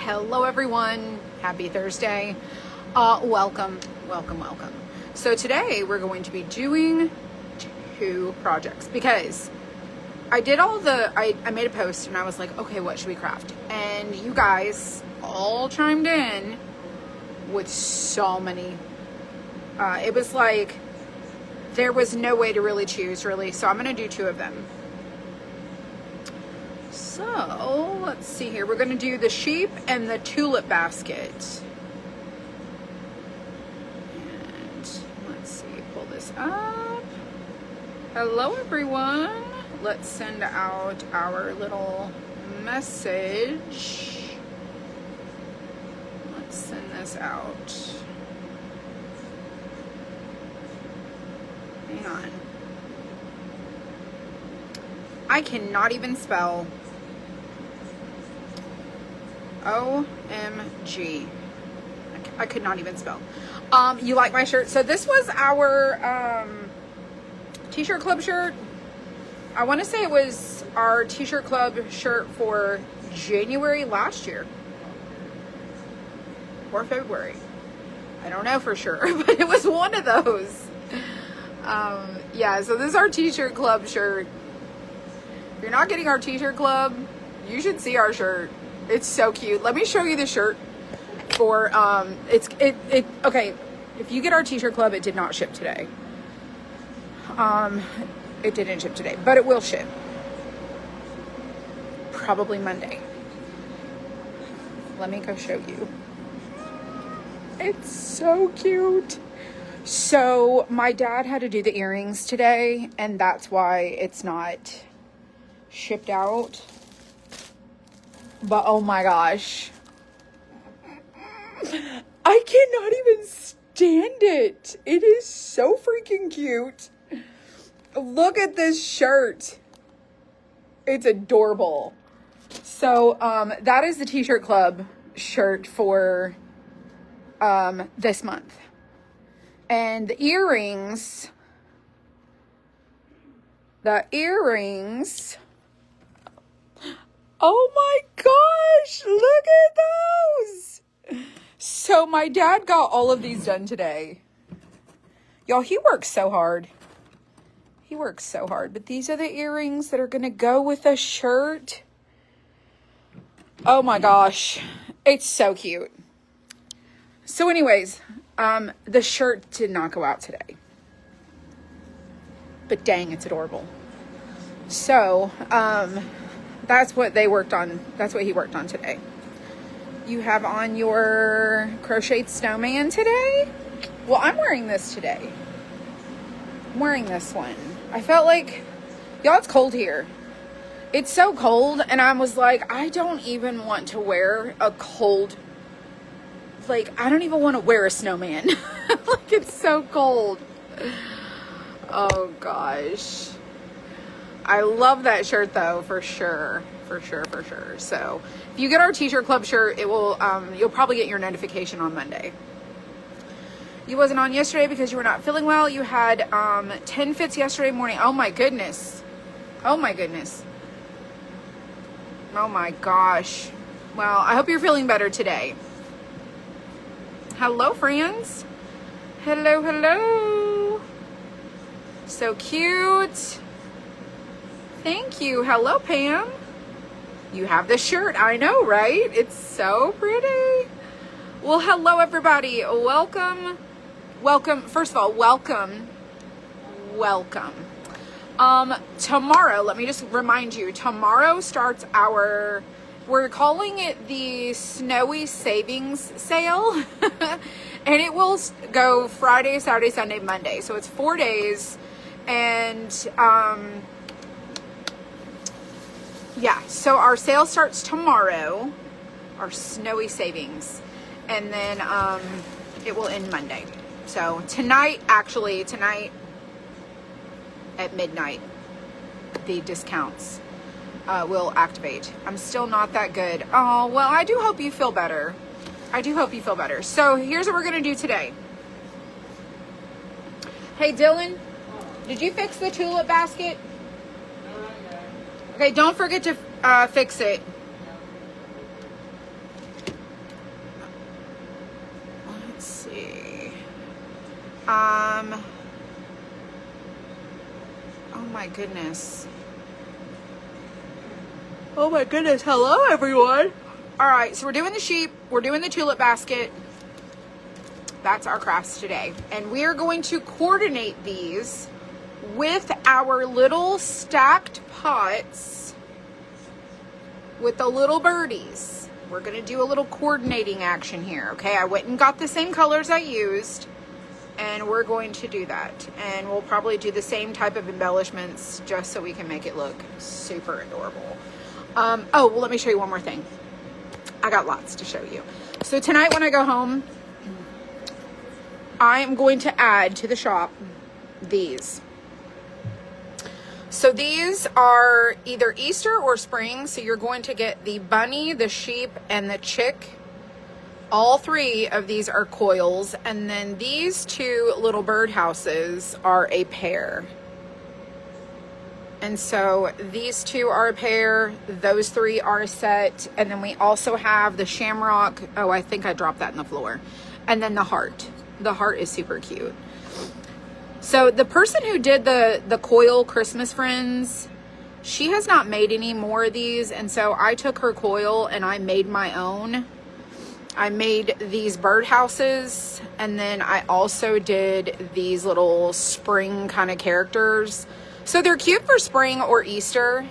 Hello everyone, happy Thursday. Welcome. So today we're going to be doing 2 projects because I did I made a post and I was like, okay, what should we craft? And you guys all chimed in with so many. It was like, there was no way to really choose really. So I'm going to do 2 of them. So let's see here. We're going to do the sheep and the tulip basket. And let's see, pull this up. Hello everyone. Let's send out our little message. Let's send this out. Hang on. I cannot even spell. OMG. I could not even spell. You like my shirt? So this was our t-shirt club shirt. I want to say it was our t-shirt club shirt for January last year. Or February. I don't know for sure, but it was one of those. Yeah, so this is our t-shirt club shirt. If you're not getting our t-shirt club, you should see our shirt. It's so cute. Let me show you the shirt for, okay. If you get our t-shirt club, it did not ship today. It didn't ship today, but it will ship. Probably Monday. Let me go show you. It's so cute. So my dad had to do the earrings today, and that's why it's not shipped out. But oh my gosh, I cannot even stand it. It is so freaking cute. Look at this shirt. It's adorable. So that is the t-shirt club shirt for this month. And the earrings, oh my gosh, look at those. So my dad got all of these done today. Y'all, he works so hard. But these are the earrings that are going to go with the shirt. Oh my gosh, it's so cute. So anyways, the shirt did not go out today. But dang, it's adorable. So, that's what they worked on. That's what he worked on today. You have on your crocheted snowman today? Well, I'm wearing this today. I'm wearing this one. I felt like, y'all, it's cold here. It's so cold, and I was like, I don't even want to wear a cold, like, I don't even want to wear a snowman. Like, it's so cold. Oh, gosh. I love that shirt though, for sure. So if you get our t-shirt club shirt, it will, you'll probably get your notification on Monday. You wasn't on yesterday because you were not feeling well. You had 10 fits yesterday morning. Oh my goodness. Oh my gosh. Well, I hope you're feeling better today. Hello, friends. Hello. So cute. Thank you. Hello, Pam. You have the shirt. I know, right? It's so pretty. Well, hello, everybody. Welcome. First of all, welcome. Tomorrow, let me just remind you, tomorrow starts we're calling it the Snowy Savings Sale. And it will go Friday, Saturday, Sunday, Monday. So it's 4 days. And, yeah, so our sale starts tomorrow, our snowy savings, and then it will end Monday. So tonight at midnight, the discounts will activate. I'm still not that good. Oh, well, I do hope you feel better. So here's what we're going to do today. Hey, Dylan, did you fix the tulip basket? Okay, don't forget to fix it. see. Oh my goodness. Oh my goodness. Hello, everyone. All right, so we're doing the sheep. We're doing the tulip basket. That's our crafts today. And we are going to coordinate these with our little stacked pots with the little birdies. We're going to do a little coordinating action here, okay? I went and got the same colors I used, and we're going to do that. And we'll probably do the same type of embellishments just so we can make it look super adorable. Oh, well, let me show you one more thing. I got lots to show you. So tonight when I go home, I am going to add to the shop these. So these are either Easter or spring. So you're going to get the bunny, the sheep, and the chick. All three of these are coils. And then these two little birdhouses are a pair. And so these two are a pair. Those three are a set. And then we also have the shamrock. Oh, I think I dropped that in the floor. And then the heart. The heart is super cute. So the person who did the coil Christmas Friends, she has not made any more of these. And so I took her coil and I made my own. I made these birdhouses. And then I also did these little spring kind of characters. So they're cute for spring or Easter.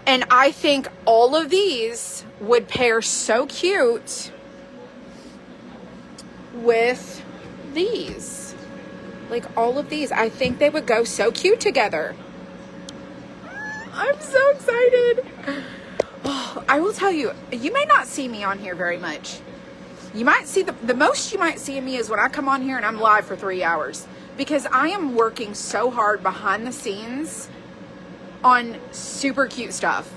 And I think all of these would pair so cute with these. Like all of these. I think they would go so cute together. I'm so excited. Oh, I will tell you, you may not see me on here very much. You might see the most you might see of me is when I come on here and I'm live for 3 hours. Because I am working so hard behind the scenes on super cute stuff.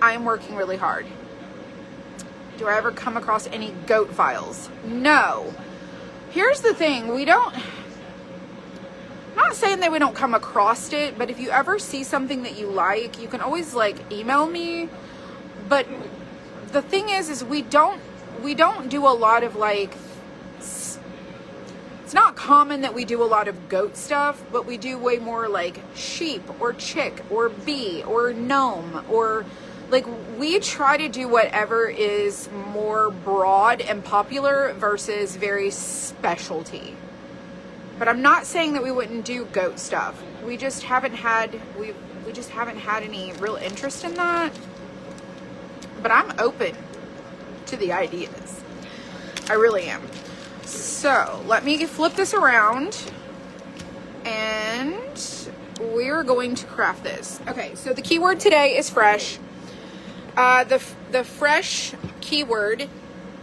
I am working really hard. Do I ever come across any goat files? No. Here's the thing. I'm not saying that we don't come across it, but if you ever see something that you like, you can always like email me. But the thing is we don't do a lot of like, it's not common that we do a lot of goat stuff, but we do way more like sheep or chick or bee or gnome, or like we try to do whatever is more broad and popular versus very specialty. But I'm not saying that we wouldn't do goat stuff. We just haven't had we just haven't had any real interest in that. But I'm open to the ideas. I really am. So let me flip this around and we're going to craft this. Okay, so the keyword today is fresh. The fresh keyword,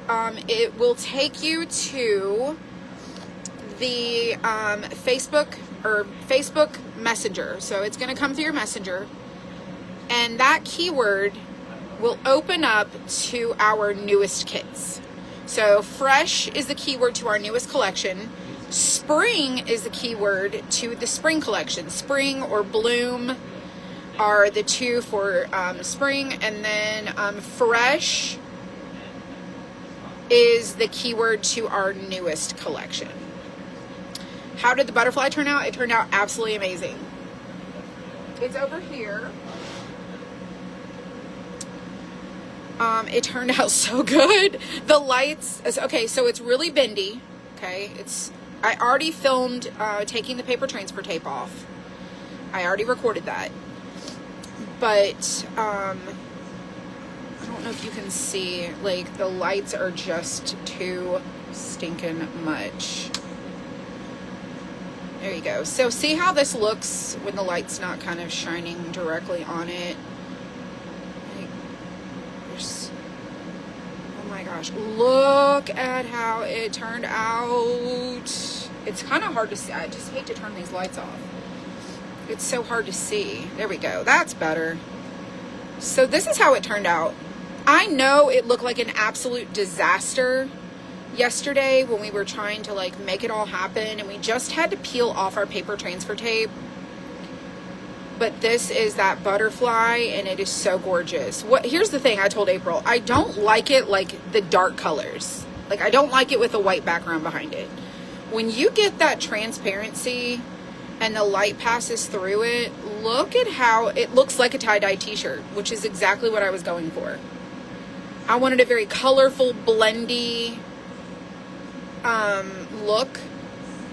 it will take you to the Facebook Messenger. So it's going to come through your Messenger, and that keyword will open up to our newest kits. So fresh is the keyword to our newest collection. Spring is the keyword to the spring collection. Spring or bloom are the two for spring. And then fresh is the keyword to our newest collection. How did the butterfly turn out? It turned out absolutely amazing. It's over here. It turned out so good. The lights, okay, so it's really bendy. Okay, I already filmed taking the paper transfer tape off. I already recorded that. But I don't know if you can see, like the lights are just too stinking much. There you go. So see how this looks when the light's not kind of shining directly on it? Like, oh my gosh, look at how it turned out. It's kind of hard to see. I just hate to turn these lights off. It's so hard to see. There we go. That's better. So this is how it turned out. I know it looked like an absolute disaster yesterday when we were trying to like make it all happen, and we just had to peel off our paper transfer tape. But this is that butterfly, and it is so gorgeous. Here's the thing I told April. I don't like it like the dark colors. Like, I don't like it with a white background behind it. When you get that transparency and the light passes through it, look at how it looks like a tie-dye t-shirt, which is exactly what I was going for. I wanted a very colorful, blendy look.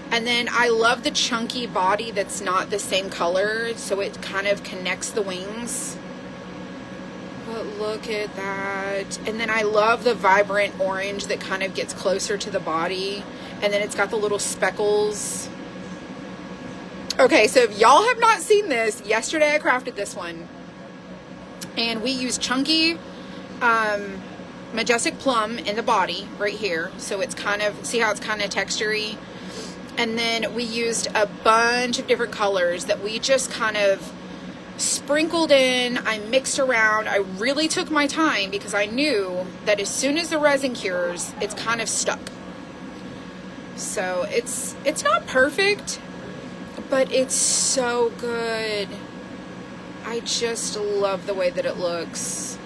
And then I love the chunky body that's not the same color, so it kind of connects the wings. But look at that. And then I love the vibrant orange that kind of gets closer to the body. And then it's got the little speckles. Okay, so if y'all have not seen this, yesterday I crafted this one. And we used chunky Majestic Plum in the body right here. So it's kind of, see how it's kind of textury? And then we used a bunch of different colors that we just kind of sprinkled in. I mixed around. I really took my time because I knew that as soon as the resin cures, it's kind of stuck. So it's not perfect, but it's so good. I just love the way that it looks.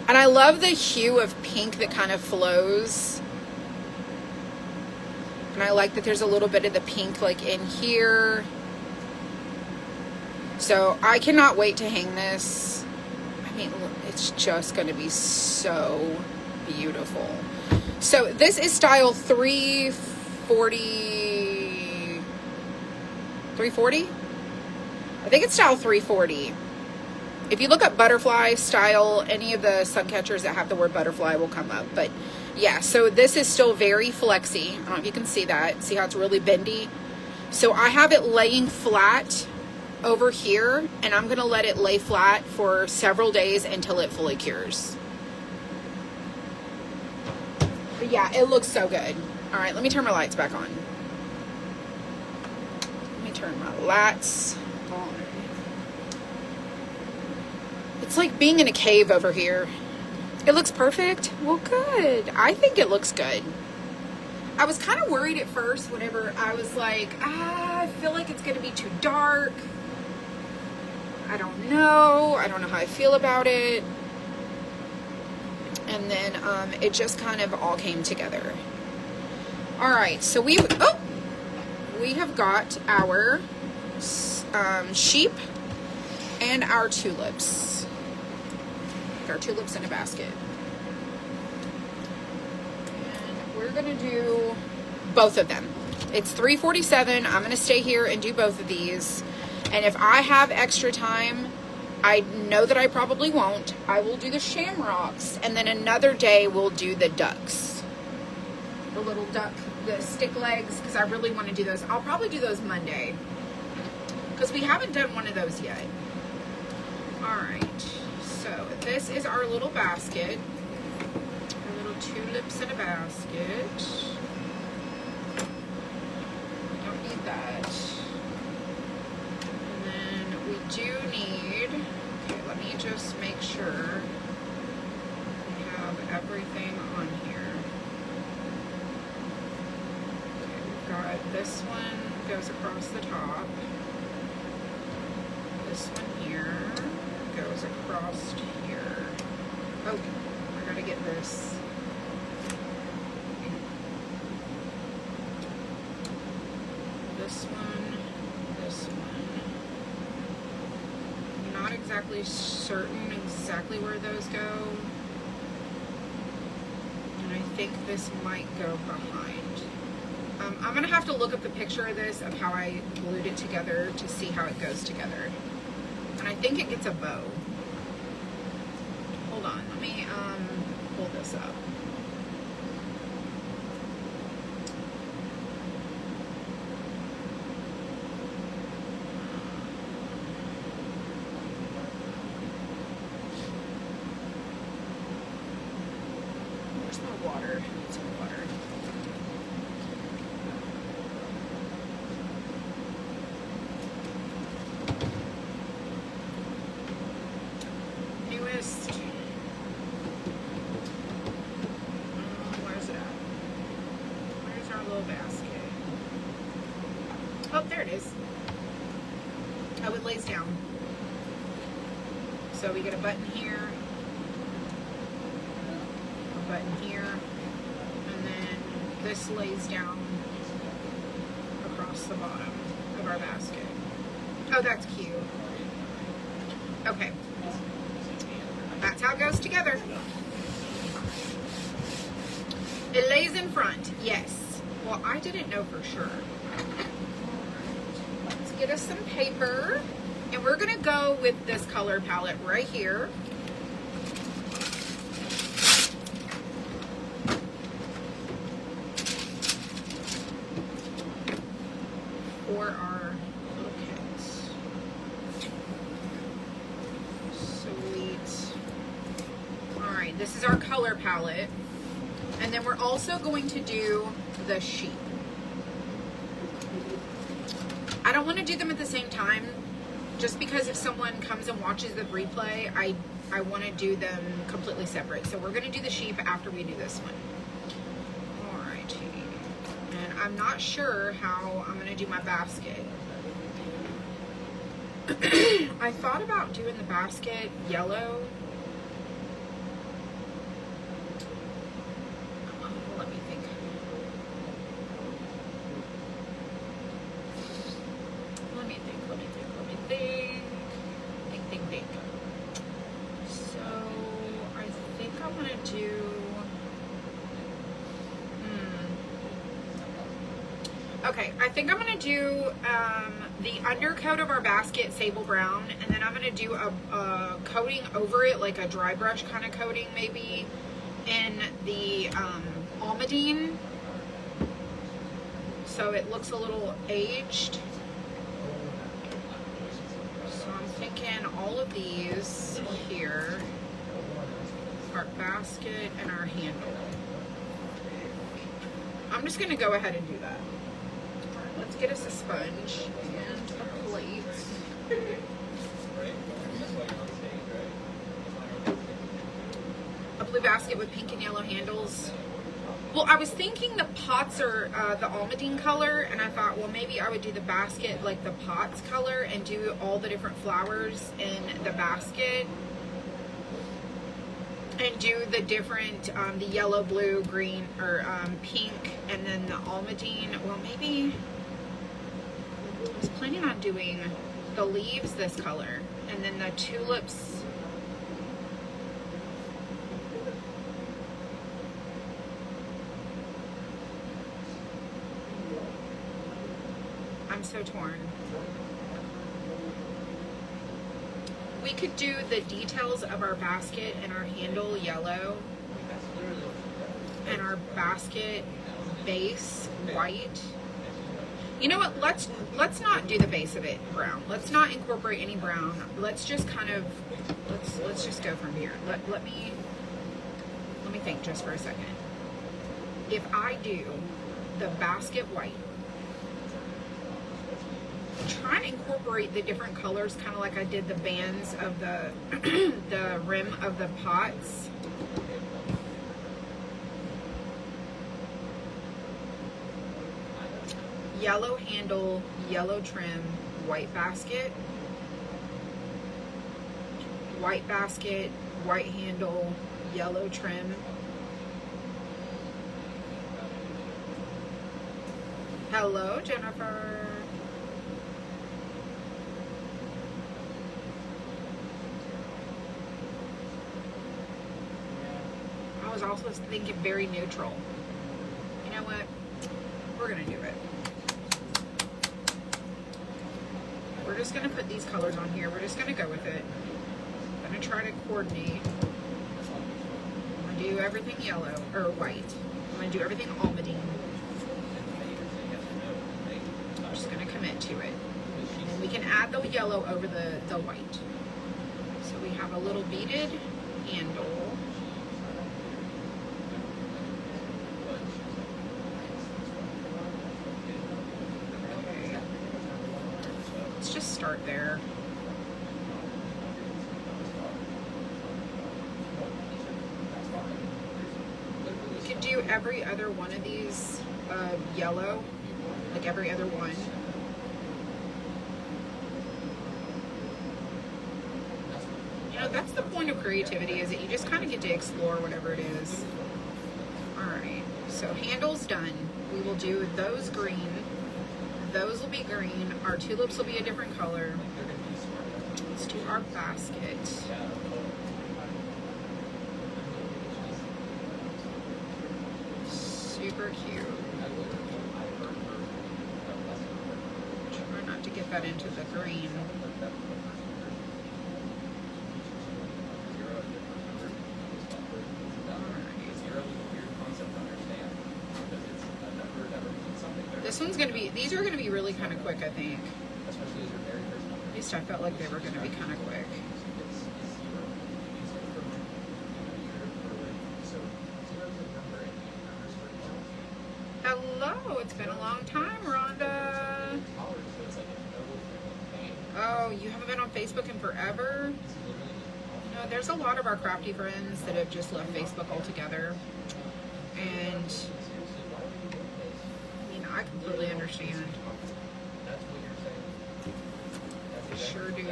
And I love the hue of pink that kind of flows. And I like that there's a little bit of the pink like in here. So I cannot wait to hang this. I mean, it's just going to be so beautiful. So this is style 340. I think it's style 340. If you look up butterfly style, any of the sun catchers that have the word butterfly will come up. But yeah, so this is still very flexy. I don't know if you can see that. See how it's really bendy? So I have it laying flat over here, and I'm going to let it lay flat for several days until it fully cures. But yeah, it looks so good. All right, let me turn my lights back on. Let me turn my lights on. It's like being in a cave over here. It looks perfect. Well, good. I think it looks good. I was kind of worried at first whenever I was like, I feel like it's going to be too dark. I don't know how I feel about it. And then it just kind of all came together. All right, so we have got our sheep and our tulips. Our tulips in a basket. And we're gonna do both of them. It's 3:47. I'm gonna stay here and do both of these. And if I have extra time, I know that I probably won't, I will do the shamrocks, and then another day we'll do the ducks. The little duck, the stick legs, because I really want to do those. I'll probably do those Monday, because we haven't done one of those yet. Alright, so this is our little basket. Our little tulips in a basket. Don't need that. We do need, okay, let me just make sure we have everything on here. Okay, we've got this one goes across the top. This one here goes across here. Oh, I gotta get this. This one, this one. Not exactly certain exactly where those go, and I think this might go behind. I'm gonna have to look up the picture of this, of how I glued it together, to see how it goes together, and I think it gets a bow. Hold on, let me pull this up. Water. Some water. Newest. Where's it at? Where's our little basket? Oh, there it is. Oh, it lays down. So we get a button here. Button here, and this lays down across the bottom of our basket. Oh, that's cute. Okay. That's how it goes together. It lays in front, yes. Well, I didn't know for sure. Let's get us some paper. And we're gonna go with this color palette right here. For our little kits. Sweet. All right, this is our color palette. And then we're also going to do the sheep. I don't want to do them at the same time, just because if someone comes and watches the replay, I want to do them completely separate. So we're going to do the sheep after we do this one. Alrighty. And I'm not sure how I'm going to do my basket. I thought about doing the basket yellow. Let me think. Think. So I think I'm gonna do. Okay, I think I'm gonna do the undercoat of our basket sable brown, and then I'm gonna do a coating over it, like a dry brush kind of coating, maybe in the almandine, so it looks a little aged. Thinking all of these here, our basket and our handle. I'm just going to go ahead and do that. Let's get us a sponge and a plate. A blue basket with pink and yellow handles. Well, I was thinking the pots are the almandine color, and I thought, well, maybe I would do the basket like the pots color and do all the different flowers in the basket and do the different, the yellow, blue, green, or pink, and then the almandine. Well, maybe I was planning on doing the leaves this color, and then the tulips. I'm so torn. We could do the details of our basket and our handle yellow, and our basket base white. You know what? Let's not do the base of it brown. Let's not incorporate any brown. Let's just kind of let's just go from here. Let me think just for a second. If I do the basket white, try to incorporate the different colors, kind of like I did the bands of the the rim of the pots. Yellow handle, yellow trim, white basket, white basket, white handle, yellow trim. Hello, Jennifer. I was also thinking very neutral. You know what? We're gonna do it. We're just gonna put these colors on here. We're just gonna go with it. I'm gonna try to coordinate. I'm gonna do everything yellow or white. I'm gonna do everything almandine. I'm just gonna commit to it. And we can add the yellow over the white. So we have a little beaded handle. Just start there. You could do every other one of these yellow, like every other one. You know, that's the point of creativity, is that you just kind of get to explore whatever it is. Alright, so handle's done. We will do those green. Those will be green. Our tulips will be a different color. Let's do our basket. Super cute. Try not to get that into the green. This one's gonna be, these are gonna be really kind of quick, I think. At least I felt like they were gonna be kind of quick. Hello, it's been a long time, Rhonda. Oh, you haven't been on Facebook in forever? You know, there's a lot of our crafty friends that have just left Facebook altogether. And I completely understand. I sure do.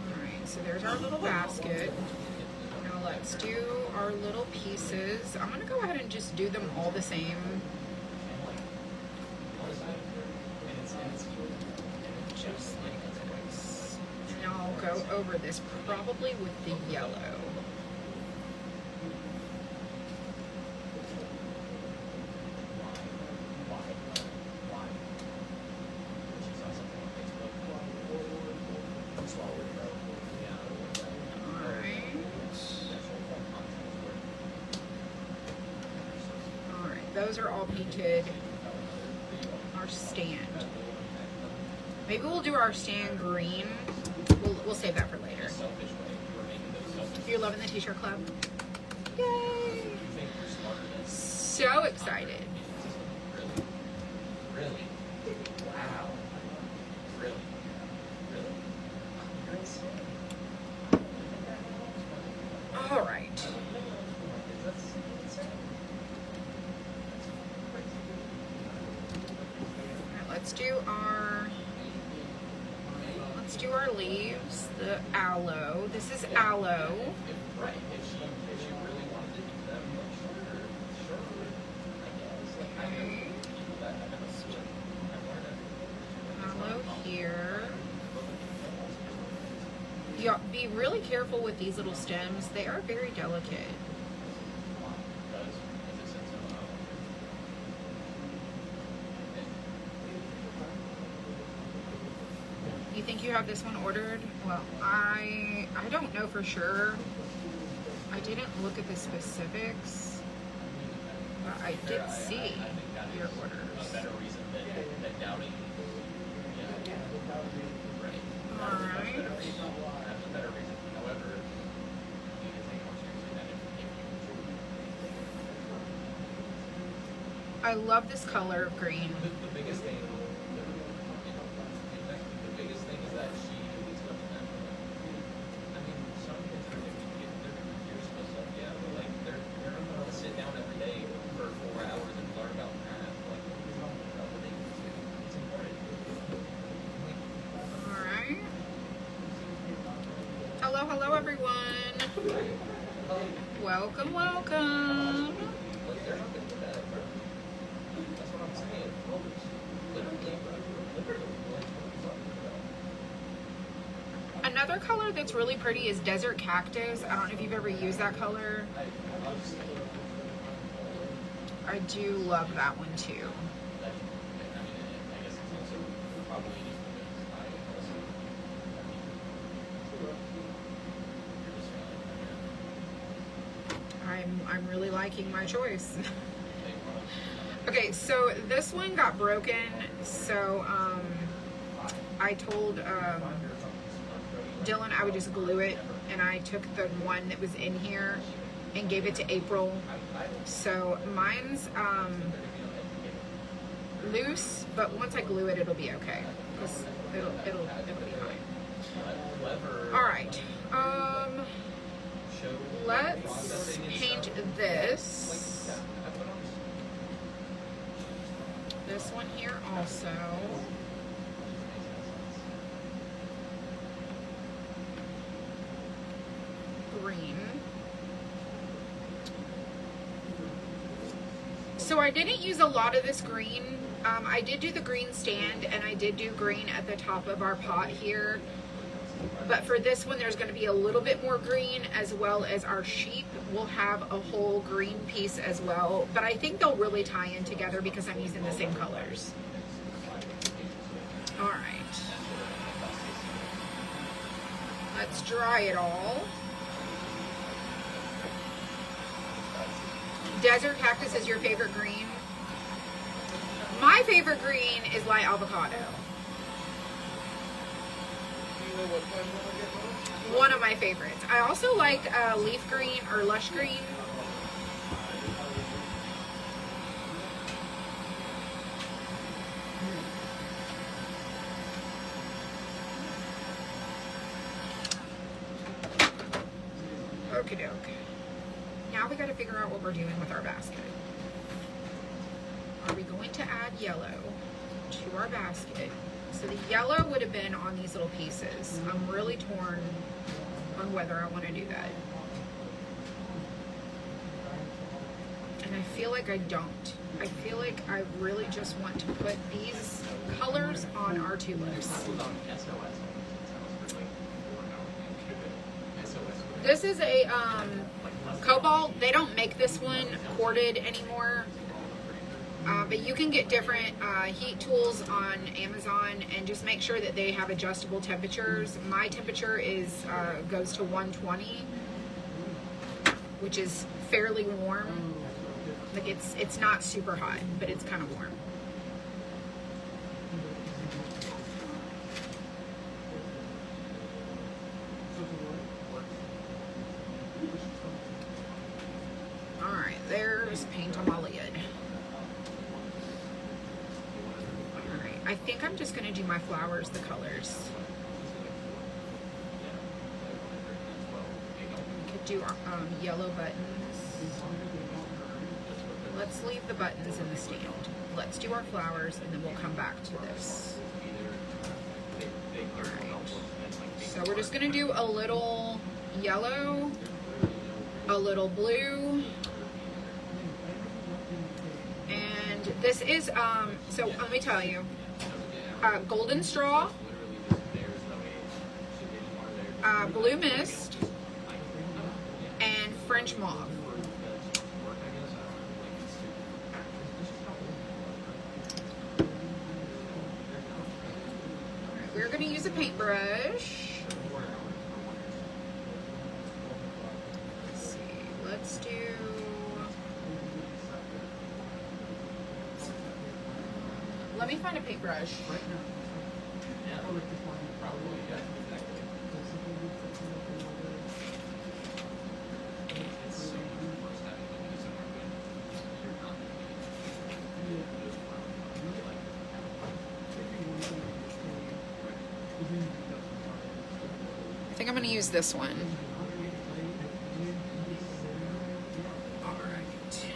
Alright, so there's our little basket. Now let's do our little pieces. I'm going to go ahead and just do them all the same. Just like this. And I'll go over this probably with the yellow. Those are all painted. Our stand. Maybe we'll do our stand green. We'll save that for later. You're loving the t-shirt club? Yay! So excited. Really? Wow. Really? All right. Let's do our leaves, the aloe. This is aloe. Okay. Aloe here. You be really careful with these little stems. They are very delicate. You think you have this one ordered? Well, I don't know for sure. I didn't look at the specifics, but I did see your orders. Alright. I love this color of green. The biggest thing is that she is looking at them. I mean, some kids are maybe get their years supposed to, yeah, but like they're not going to sit down every day for 4 hours and learn about math. Like, it's important. Alright. Hello everyone. Welcome, welcome. Like, they're not going to do that, bro. That's what I'm saying. Literally. Another color that's really pretty is Desert Cactus. I don't know if you've ever used that color. I do love that one too. I'm really liking my choice. Okay, so this one got broken, so I told Dylan I would just glue it, and I took the one that was in here and gave it to April. So mine's loose, but once I glue it, it'll be okay. It'll be fine. All right. Let's paint this. This one here also. Green. So I didn't use a lot of this green. I did do the green stand, and I did do green at the top of our pot here. But for this one, there's going to be a little bit more green, as well as our sheep will have a whole green piece as well. But I think they'll really tie in together because I'm using the same colors. All right. Let's dry it all. Desert cactus is your favorite green? My favorite green is light avocado. One of my favorites. I also like leaf green or lush green. Okie doke. Now we got to figure out what we're doing with our basket. Are we going to add yellow to our basket? So the yellow would have been on these little pieces. I'm really torn on whether I want to do that. And I feel like I don't. I feel like I really just want to put these colors on our tulips. This is a cobalt. They don't make this one corded anymore. But you can get different heat tools on Amazon and just make sure that they have adjustable temperatures. My temperature is goes to 120, which is fairly warm. Like it's not super hot, but it's kind of warm. All right, there's paint on my lid. I think I'm just going to do my flowers, the colors. Could do yellow buttons. Let's leave the buttons in the stand. Let's do our flowers, and then we'll come back to this. All right. So we're just going to do a little yellow, a little blue. And this is, so let me tell you. Golden straw, blue mist, and French mauve. We're going to use a paintbrush. Let's see. Let's do. Let me find a paintbrush. Right now. Yeah, probably, yeah, exactly. It's so much worse having to do somewhere when you're not I think I'm going to use this one. All right.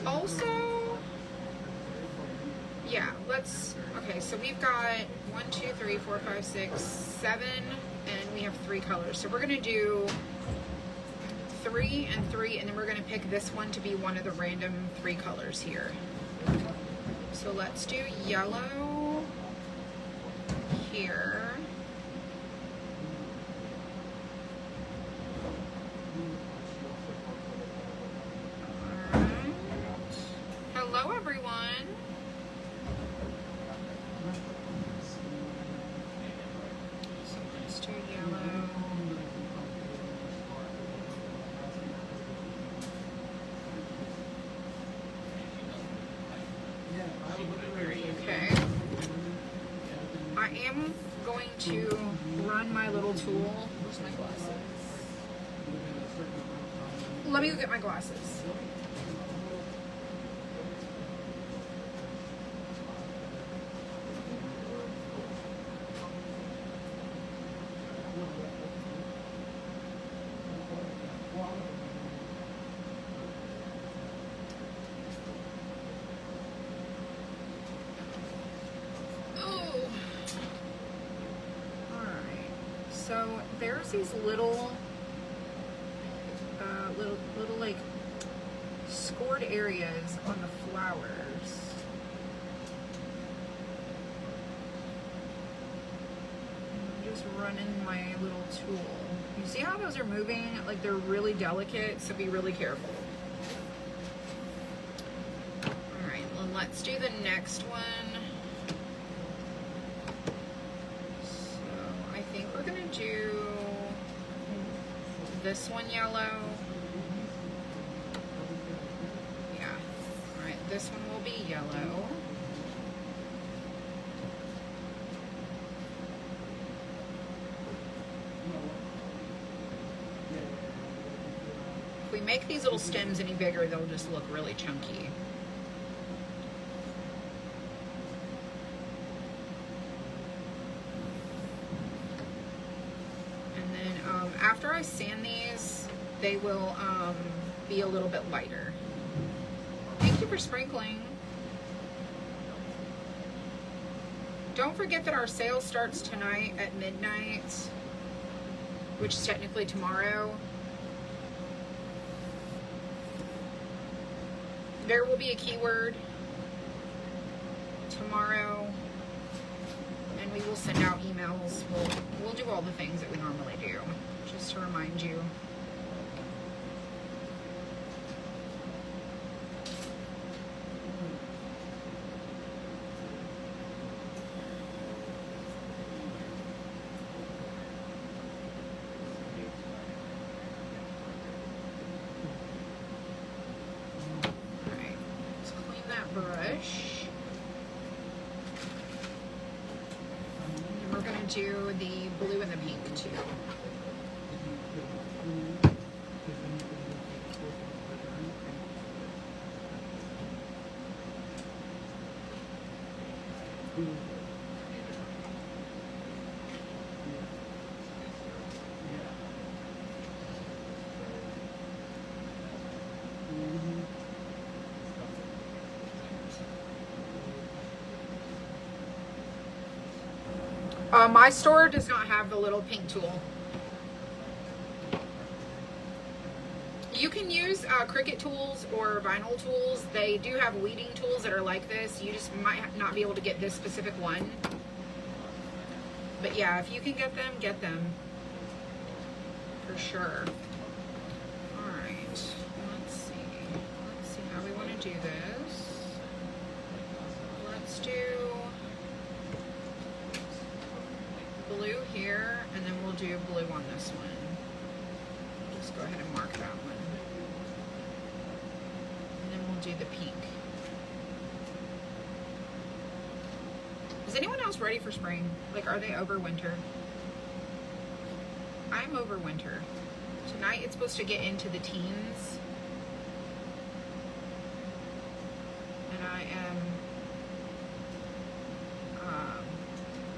Also, yeah, okay, so we've got 1, 2, 3, 4, 5, 6, 7, and we have 3 colors. So we're going to do 3 and 3, and then we're going to pick this one to be one of the random 3 colors here. So let's do yellow here. Hello, everyone. So let's do yellow. Okay. I am going to run my little tool. Where's my glasses? Let me go get my glasses. So there's these little like scored areas on the flowers. I'm just running my little tool. You see how those are moving? Like they're really delicate, so be really careful. All right, well, let's do the next one. So I think we're gonna do this one yellow. Yeah. All right, this one will be yellow. If we make these little stems any bigger, they'll just look really chunky. After I sand these, they will be a little bit lighter. Thank you for sprinkling. Don't forget that our sale starts tonight at midnight, which is technically tomorrow. There will be a keyword tomorrow, and we will send out emails. We'll do all the things that we normally do, just to remind you. All right, let's clean that brush. And we're gonna do the blue and the pink too. My store does not have the little pink tool. You can use Cricut tools or vinyl tools. They do have weeding tools that are like this. You just might not be able to get this specific one. But yeah, if you can get them for sure. All right, let's see how we want to do this. Let's do blue here, and then we'll do blue on this one. Just go ahead and mark that one. And then we'll do the pink. Is anyone else ready for spring? Like, are they over winter? I'm over winter. Tonight it's supposed to get into the teens. And I am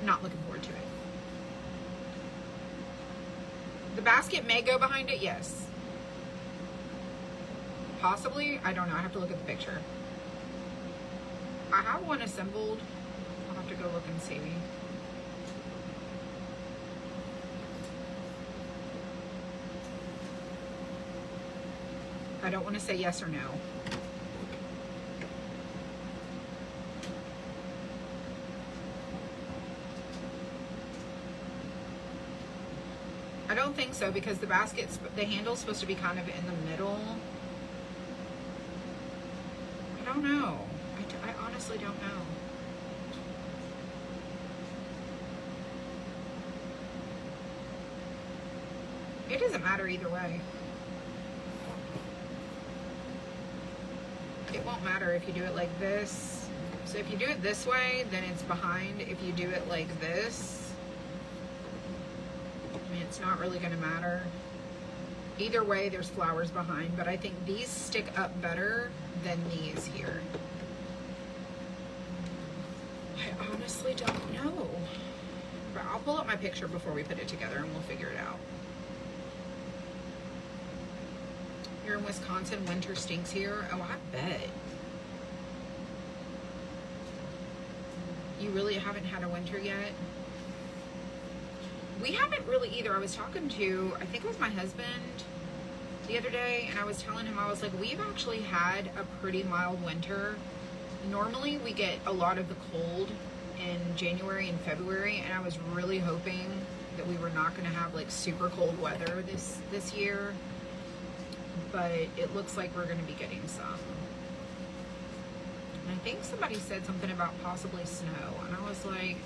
not looking forward to it. The basket may go behind it, yes. Possibly, I don't know, I have to look at the picture. I have one assembled. I'll have to go look and see. I don't want to say yes or no. I don't think so, because the handle's supposed to be kind of in the middle. I don't know. I honestly don't know. It doesn't matter either way. It won't matter if you do it like this. So if you do it this way, then it's behind. If you do it like this, I mean, it's not really going to matter. Either way, there's flowers behind, but I think these stick up better than these here. I honestly don't know. But I'll pull up my picture before we put it together and we'll figure it out. Here in Wisconsin, winter stinks here. Oh, I bet. You really haven't had a winter yet? We haven't really either. I was talking to, I think it was my husband the other day, and I was telling him, I was like, we've actually had a pretty mild winter. Normally we get a lot of the cold in January and February, and I was really hoping that we were not going to have like super cold weather this year, but it looks like we're going to be getting some. And I think somebody said something about possibly snow, and I was like,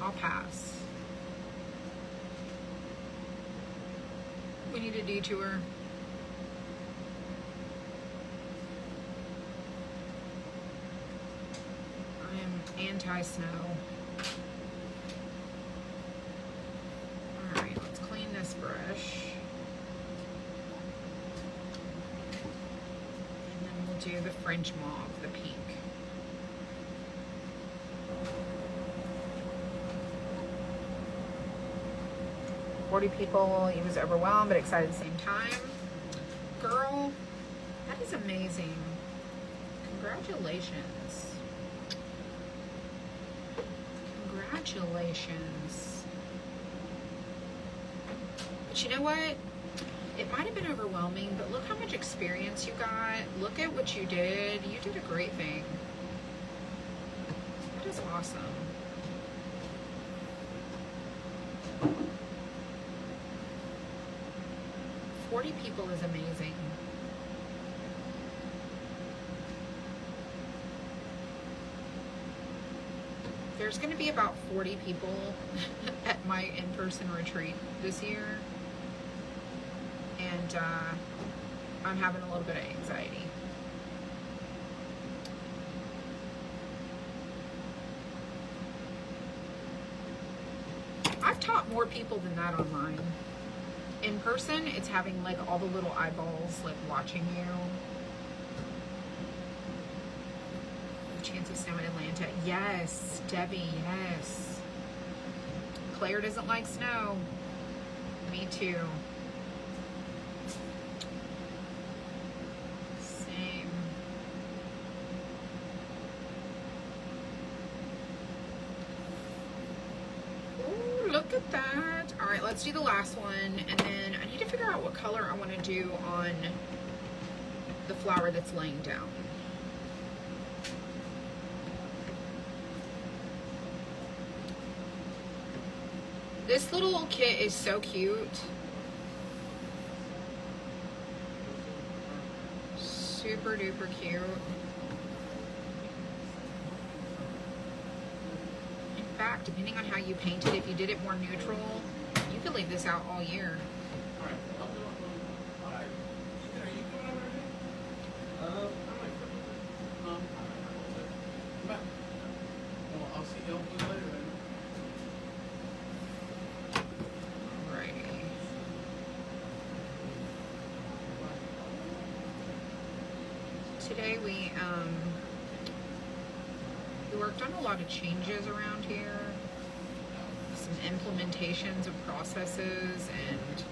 I'll pass. We need a detour. I am anti-snow. Alright, let's clean this brush. And then we'll do the French mauve, the pink. "40 people, he was overwhelmed but excited at the same time." Girl, that is amazing. Congratulations. Congratulations. But you know what? It might have been overwhelming, but look how much experience you got. Look at what you did. You did a great thing. That is awesome. "40 people is amazing. There's going to be about 40 people at my in-person retreat this year, and I'm having a little bit of anxiety. I've taught more people than that online. In person, it's having like all the little eyeballs like watching you. Chance of snow in Atlanta. Yes, Debbie, yes. Claire doesn't like snow. Me too. Same. Ooh, look at that. All right, let's do the last one, and then I need to figure out what color I want to do on the flower that's laying down. This little kit is so cute. Super duper cute. In fact, depending on how you paint it, if you did it more neutral, you could leave this out all year. I'll see you later. Today we worked on a lot of changes around here, some implementations of processes, and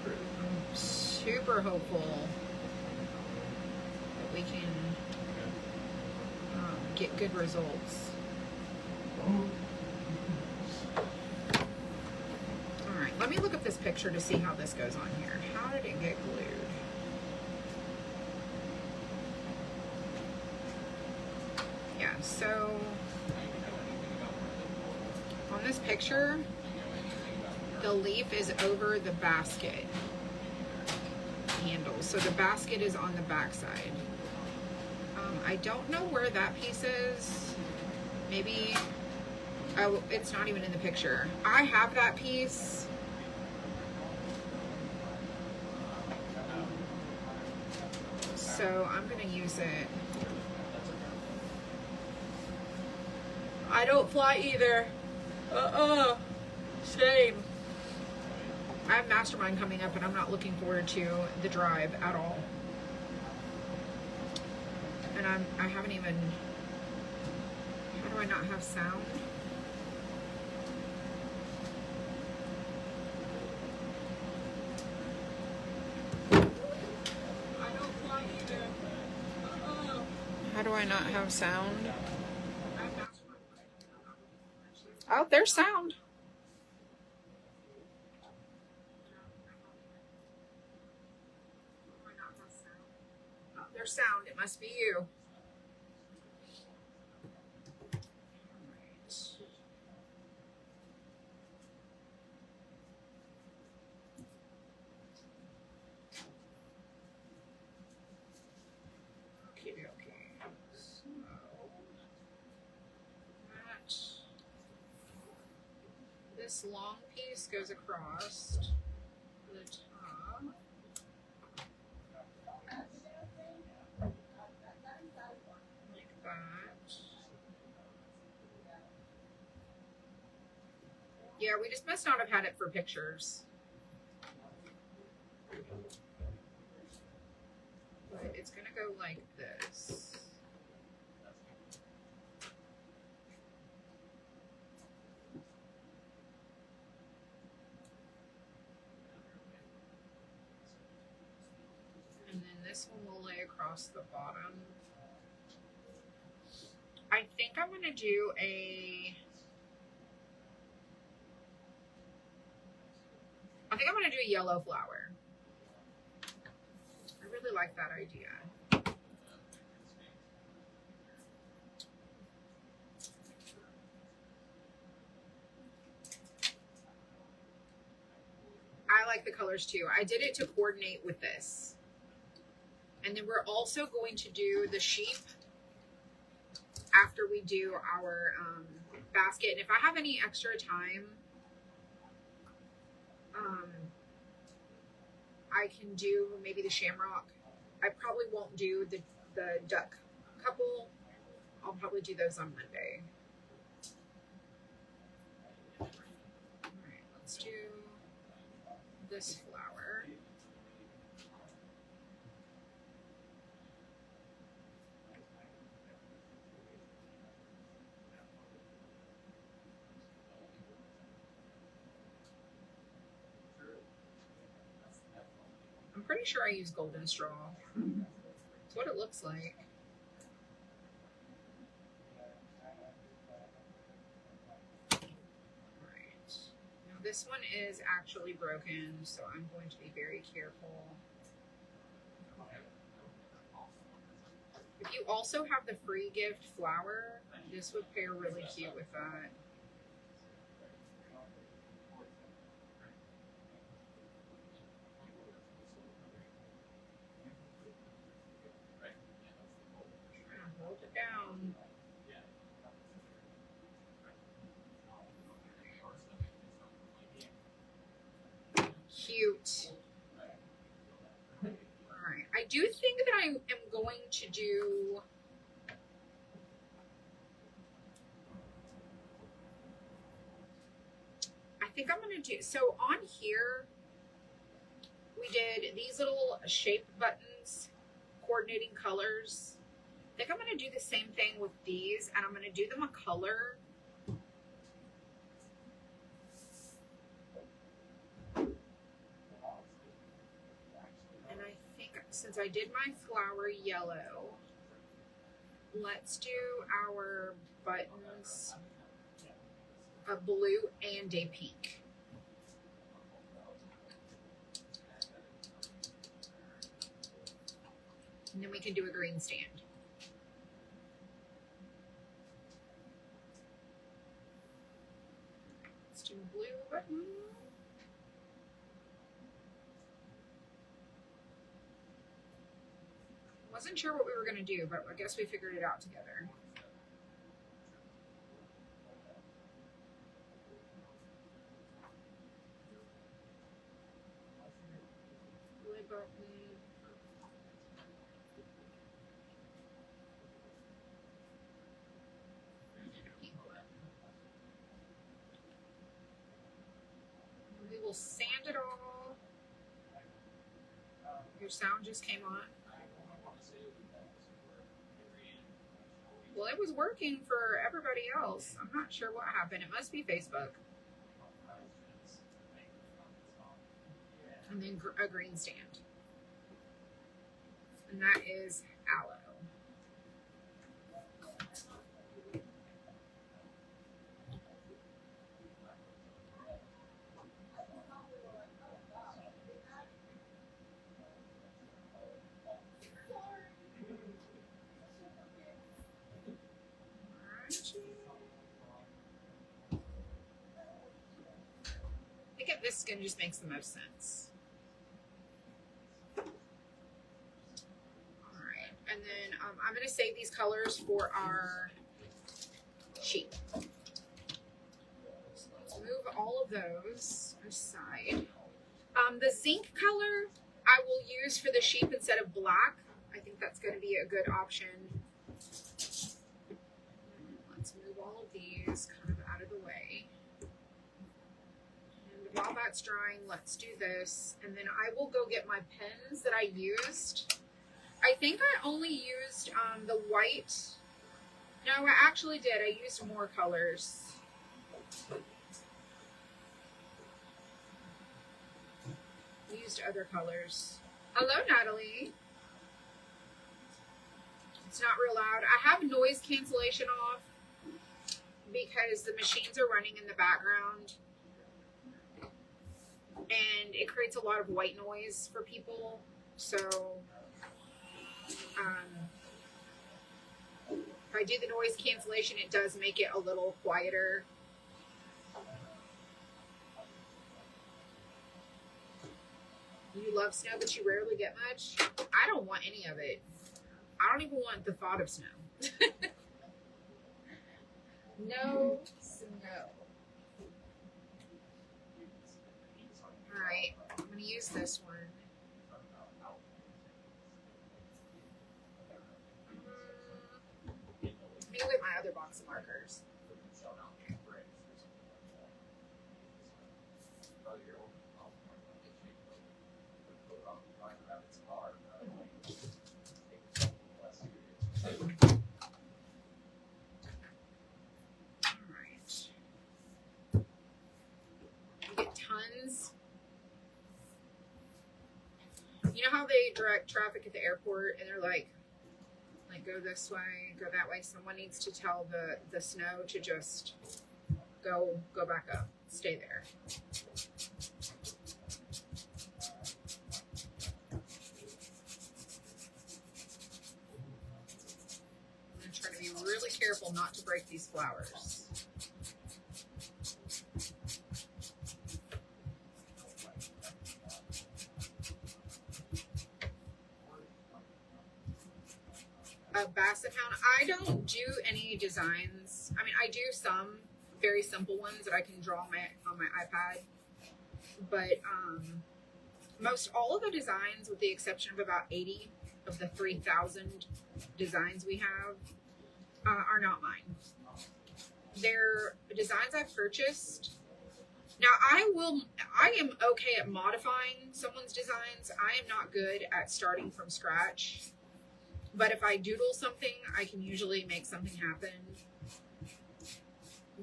I'm super hopeful that we can get good results. All right, let me look up this picture to see how this goes on here. How did it get glued? Yeah, so on this picture, the leaf is over the basket handle. So the basket is on the back side. I don't know where that piece is. Maybe, oh, it's not even in the picture. I have that piece. So I'm gonna use it. I don't fly either. Same. I have Mastermind coming up, and I'm not looking forward to the drive at all. And I haven't even, how do I not have sound? I don't fly either. How do I not have sound? Oh, there's sound. Oh, there's sound. It must be you. Okay, okay. So that this long piece goes across the top. Like that. Yeah, we just must not have had it for pictures. But it's gonna go like this. And then this one will lay across the bottom. I think I'm gonna do a yellow flower. I really like that idea. I like the colors too. I did it to coordinate with this. And then we're also going to do the sheep after we do our basket. And if I have any extra time, I can do maybe the shamrock. I probably won't do the duck couple. I'll probably do those on Monday. All right, let's do this flower. I'm pretty sure I use golden straw. It's what it looks like. Alright. Now this one is actually broken, so I'm going to be very careful. If you also have the free gift flower, this would pair really cute with that. Hold it down. Cute. Alright, I do think that I am going to do so on here we did these little shape buttons, coordinating colors. I think I'm going to do the same thing with these, and I'm going to do them a color. And I think since I did my flower yellow, let's do our buttons a blue and a pink. And then we can do a green stand. Let's do a blue button. Wasn't sure what we were going to do, but I guess we figured it out together. Blue button. We will sand it all. Your sound just came on. Well, it was working for everybody else. I'm not sure what happened. It must be Facebook. And then a green stand. And that is aloe. skin just makes the most sense. All right, and then I'm going to save these colors for our sheet. So let's move all of those aside. The zinc color I will use for the sheep instead of black. I think that's going to be a good option. Let's move all of these kind of out of the way. And while that's drying, let's do this. And then I will go get my pens that I used. I think I only used the white. No, I actually did. I used more colors. Used other colors. Hello, Natalie. It's not real loud. I have noise cancellation off because the machines are running in the background and it creates a lot of white noise for people. So if I do the noise cancellation, it does make it a little quieter. You love snow, but you rarely get much. I don't want any of it. I don't even want the thought of snow. No snow. All right, I'm going to use this one. Let me look at my other box of markers. Tons. You know how they direct traffic at the airport and they're like go this way, go that way. Someone needs to tell the snow to just go back up, stay there. I'm gonna try to be really careful not to break these flowers. A basset hound. I don't do any designs. I mean, I do some very simple ones that I can draw on my iPad, but most all of the designs, with the exception of about 80 of the 3,000 designs we have, are not mine. They're designs I've purchased. Now, I am okay at modifying someone's designs. I am not good at starting from scratch. But if I doodle something, I can usually make something happen.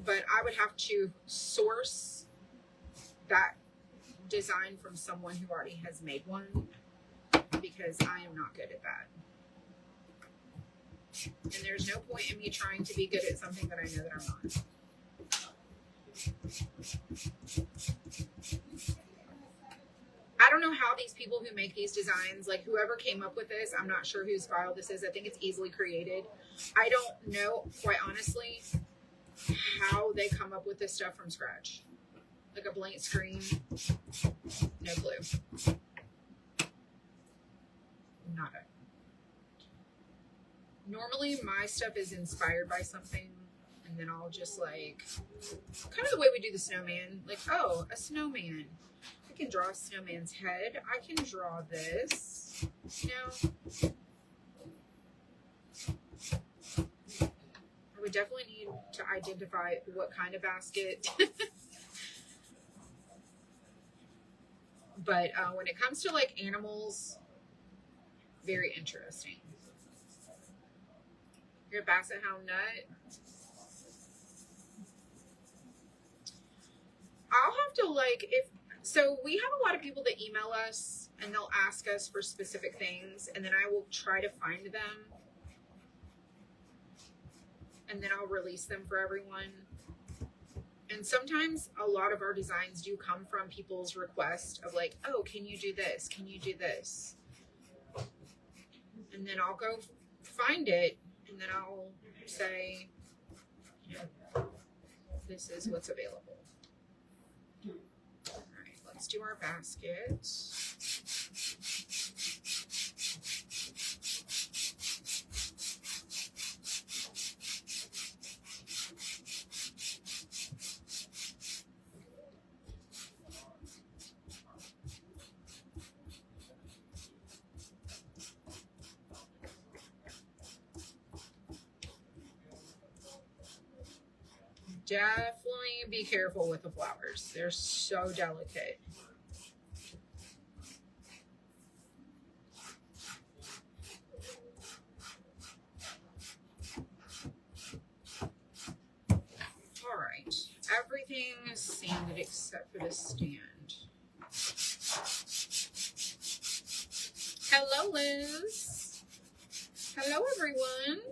But I would have to source that design from someone who already has made one, because I am not good at that. And there's no point in me trying to be good at something that I know that I'm not. I don't know how these people who make these designs, like whoever came up with this, I'm not sure whose file this is. I think it's easily created. I don't know, quite honestly, how they come up with this stuff from scratch. Like a blank screen, no clue. Nada. Normally my stuff is inspired by something, and then I'll just like, kind of the way we do the snowman, like, oh, a snowman. I can draw a snowman's head. I can draw this. You know, I would definitely need to identify what kind of basket. But when it comes to like animals, very interesting. You're a basset hound nut. I'll have to like, so we have a lot of people that email us and they'll ask us for specific things, and then I will try to find them, and then I'll release them for everyone. And sometimes a lot of our designs do come from people's request of like, oh, can you do this? Can you do this? And then I'll go find it, and then I'll say, you know, this is what's available. All right, Let's do our basket. Definitely be careful with the flowers. They're so delicate. All right, everything is sanded except for the stand. Hello, Liz. Hello, everyone.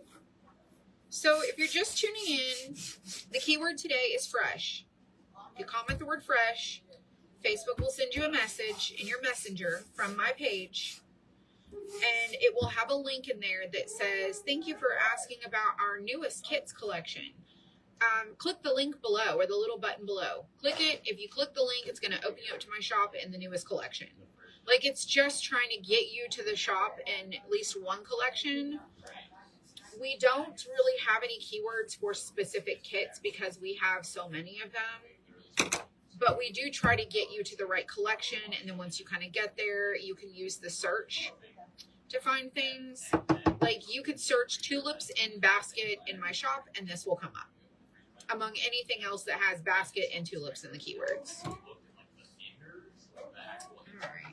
So if you're just tuning in, the keyword today is fresh. If you comment the word fresh, Facebook will send you a message in your messenger from my page, and it will have a link in there that says, thank you for asking about our newest kits collection. Click the link below, or the little button below. Click it. If you click the link, it's going to open you up to my shop and the newest collection. Like, it's just trying to get you to the shop in at least one collection. We don't really have any keywords for specific kits because we have so many of them. But we do try to get you to the right collection. And then once you kind of get there, you can use the search to find things. Like, you could search tulips in basket in my shop, and this will come up among anything else that has basket and tulips in the keywords. All right.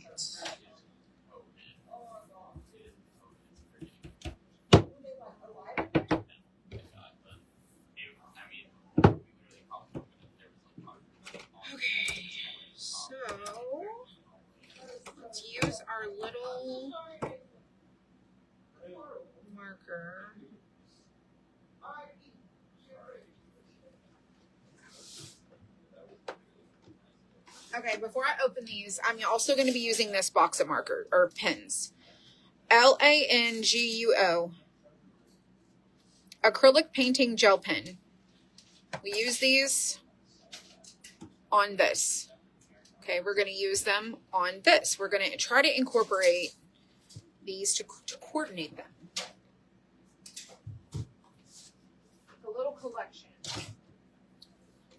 Okay, so let's use our little marker. Okay, before I open these, I'm also going to be using this box of marker or pens. Languo acrylic painting gel pen. We use these on this. Okay, we're going to use them on this. We're going to try to incorporate these to coordinate them. A little collection.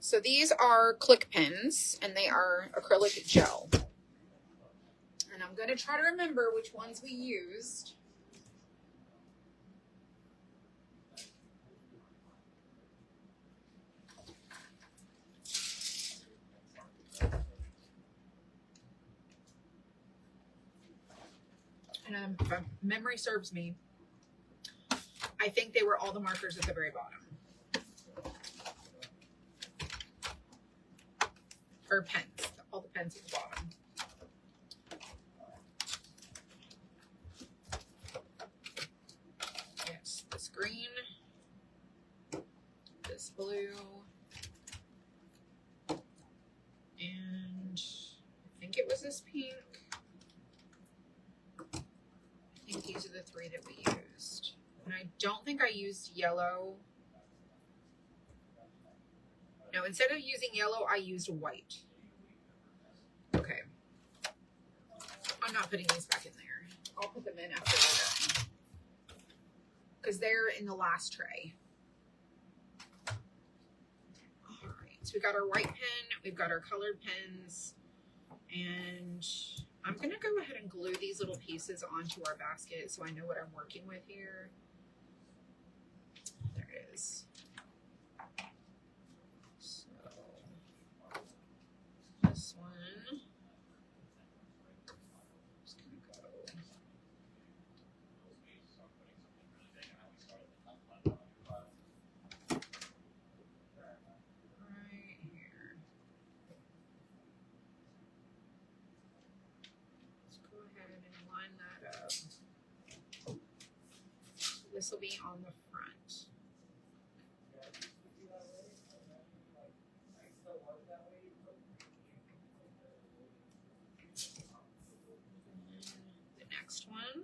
So these are click pens, and they are acrylic gel. And I'm going to try to remember which ones we used. And if memory serves me, I think they were all the markers at the very bottom. Or pens, all the pens at the bottom. Yes, this green, this blue, and I think it was this pink. I think these are the three that we used. And I don't think I used yellow. No, instead of using yellow, I used white. Okay. I'm not putting these back in there. I'll put them in after we're done. Because they're in the last tray. All right. So we got our white pen. We've got our colored pens. And I'm going to go ahead and glue these little pieces onto our basket so I know what I'm working with here. There it is. This one, just gonna go right here. Let's go ahead and line that up. This will be on the front. Next one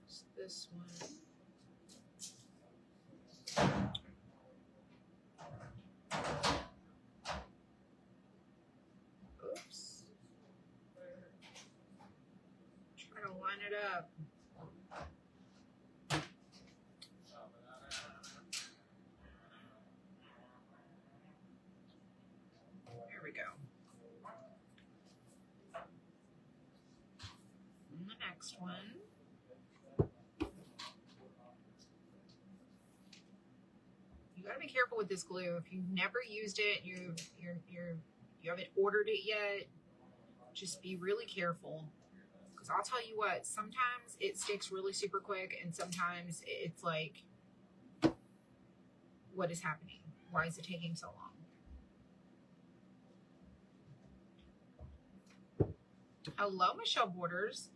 is this one. next one. You gotta be careful with this glue. If you've never used it, you haven't ordered it yet, just be really careful. Because I'll tell you what, sometimes it sticks really super quick, and sometimes it's like, what is happening? Why is it taking so long? Hello, Michelle Borders.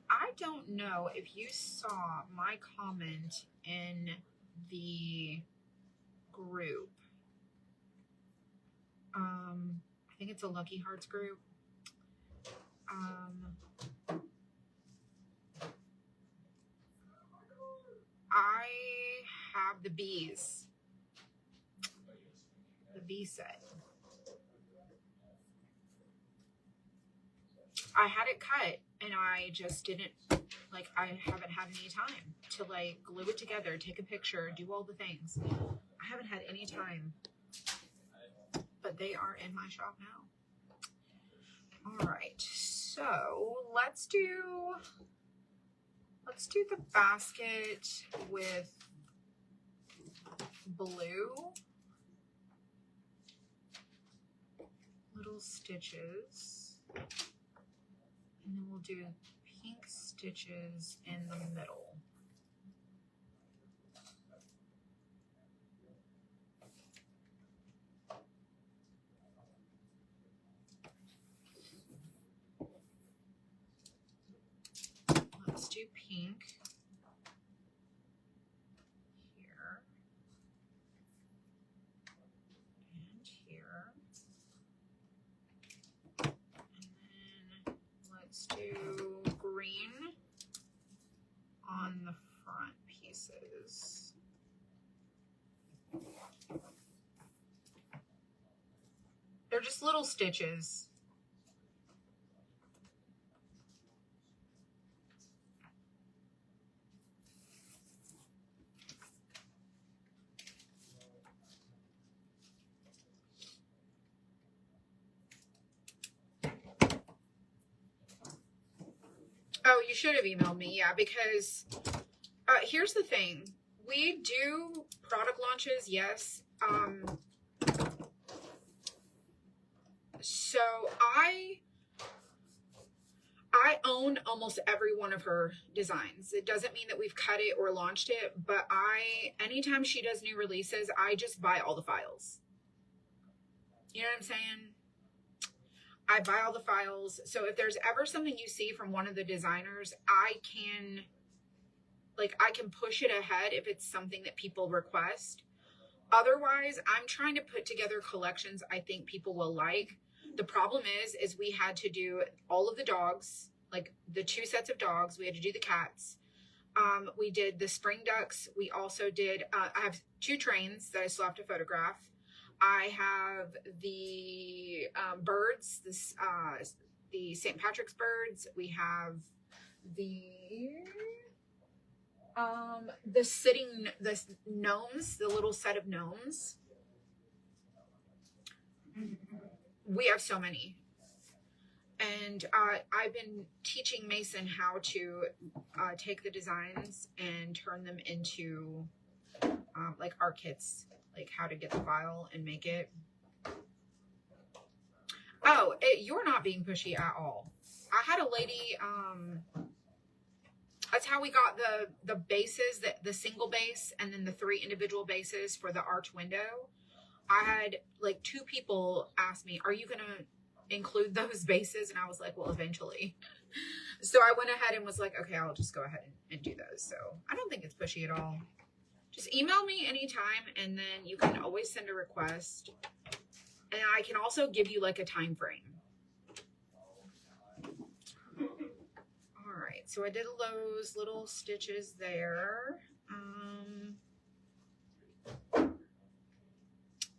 I don't know if you saw my comment in the group. I think it's a Lucky Hearts group. I have the bees. The bee set. I had it cut and I just didn't, like, I haven't had any time to like glue it together, take a picture, do all the things. I haven't had any time, but they are in my shop now. All right, so let's do the basket with blue little stitches, and then we'll do pink stitches in the middle. Let's do pink here and here. And then let's do green on the front pieces. They're just little stitches. Oh, you should have emailed me, yeah, because here's the thing. We do product launches, yes. So I own almost every one of her designs. It doesn't mean that we've cut it or launched it, but anytime she does new releases, I just buy all the files. You know what I'm saying? I buy all the files. So if there's ever something you see from one of the designers, I can push it ahead if it's something that people request. Otherwise, I'm trying to put together collections I think people will like. The problem is we had to do all of the dogs, like the 2 sets of dogs. We had to do the cats. We did the spring ducks. We also did, I have 2 trains that I still have to photograph. I have the birds, the St. Patrick's birds. We have the gnomes, the little set of gnomes. We have so many. And I've been teaching Mason how to take the designs and turn them into like art kits, like how to get the file and make it. Oh, you're not being pushy at all. I had a lady, that's how we got the bases, the single base, and then the 3 individual bases for the arch window. I had like 2 people ask me, are you going to include those bases? And I was like, well, eventually. So I went ahead and was like, okay, I'll just go ahead and do those. So I don't think it's pushy at all. Just email me anytime, and then you can always send a request. And I can also give you like a time frame. All right, so I did those little stitches there.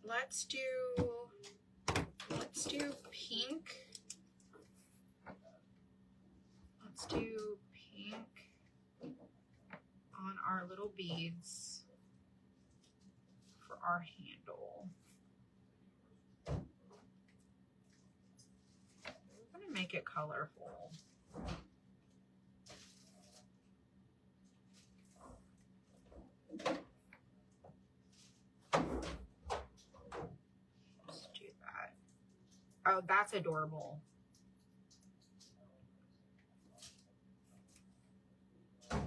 Let's do pink. Let's do pink on our little beads for our handle. We're gonna make it colorful. that's adorable. Now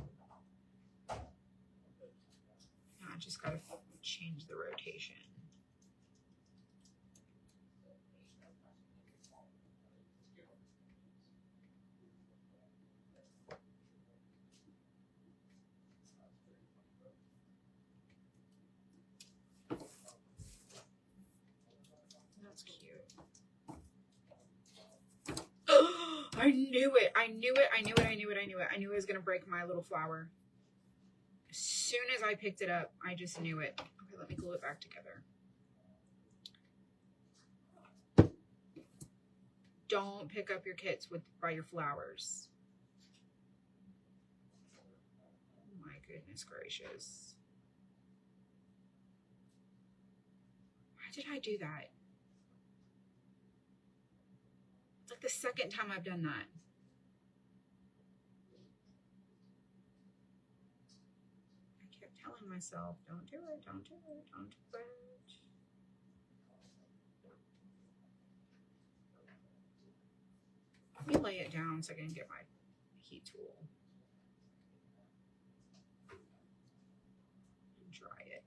I just gotta change the rotation. That's cute. I knew it. I knew it. I knew it. I knew it. I knew it. I knew it was going to break my little flower. As soon as I picked it up, I just knew it. Okay, let me glue it back together. Don't pick up your kits by your flowers. Oh my goodness gracious. Why did I do that? It's like the second time I've done that. I kept telling myself, don't do it, don't do it, don't do it. Let me lay it down so I can get my heat tool and dry it.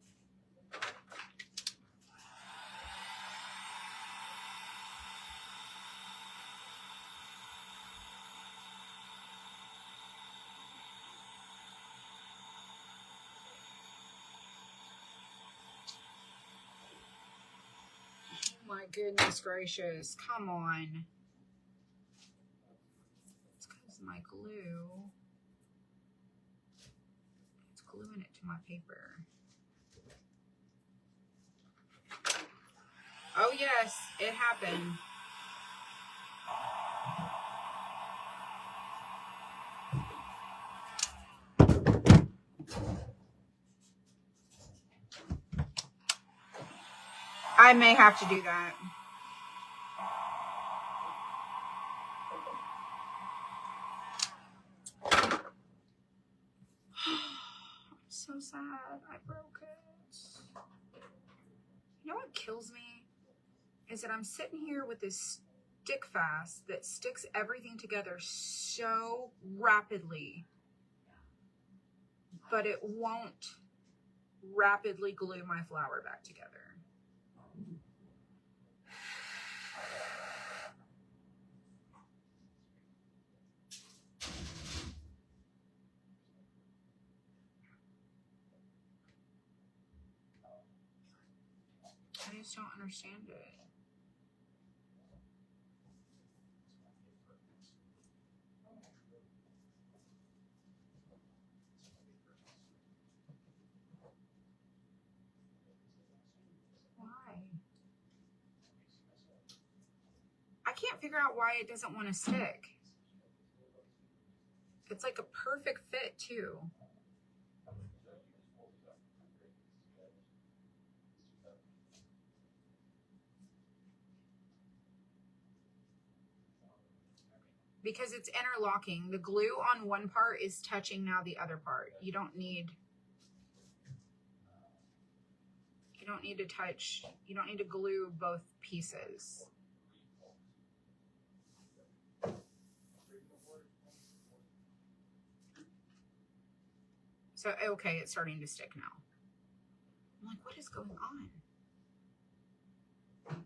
Oh my goodness gracious, come on. It's because my glue, it's gluing it to my paper. Oh yes, it happened. I may have to do that. I'm so sad I broke it. You know what kills me? Is that I'm sitting here with this stick fast that sticks everything together so rapidly, but it won't rapidly glue my flower back together. I just don't understand it. Why? I can't figure out why it doesn't want to stick. It's like a perfect fit too. Because it's interlocking. The glue on one part is touching now the other part. You don't need to touch, you don't need to glue both pieces. So, okay, it's starting to stick now. I'm like, what is going on? I'm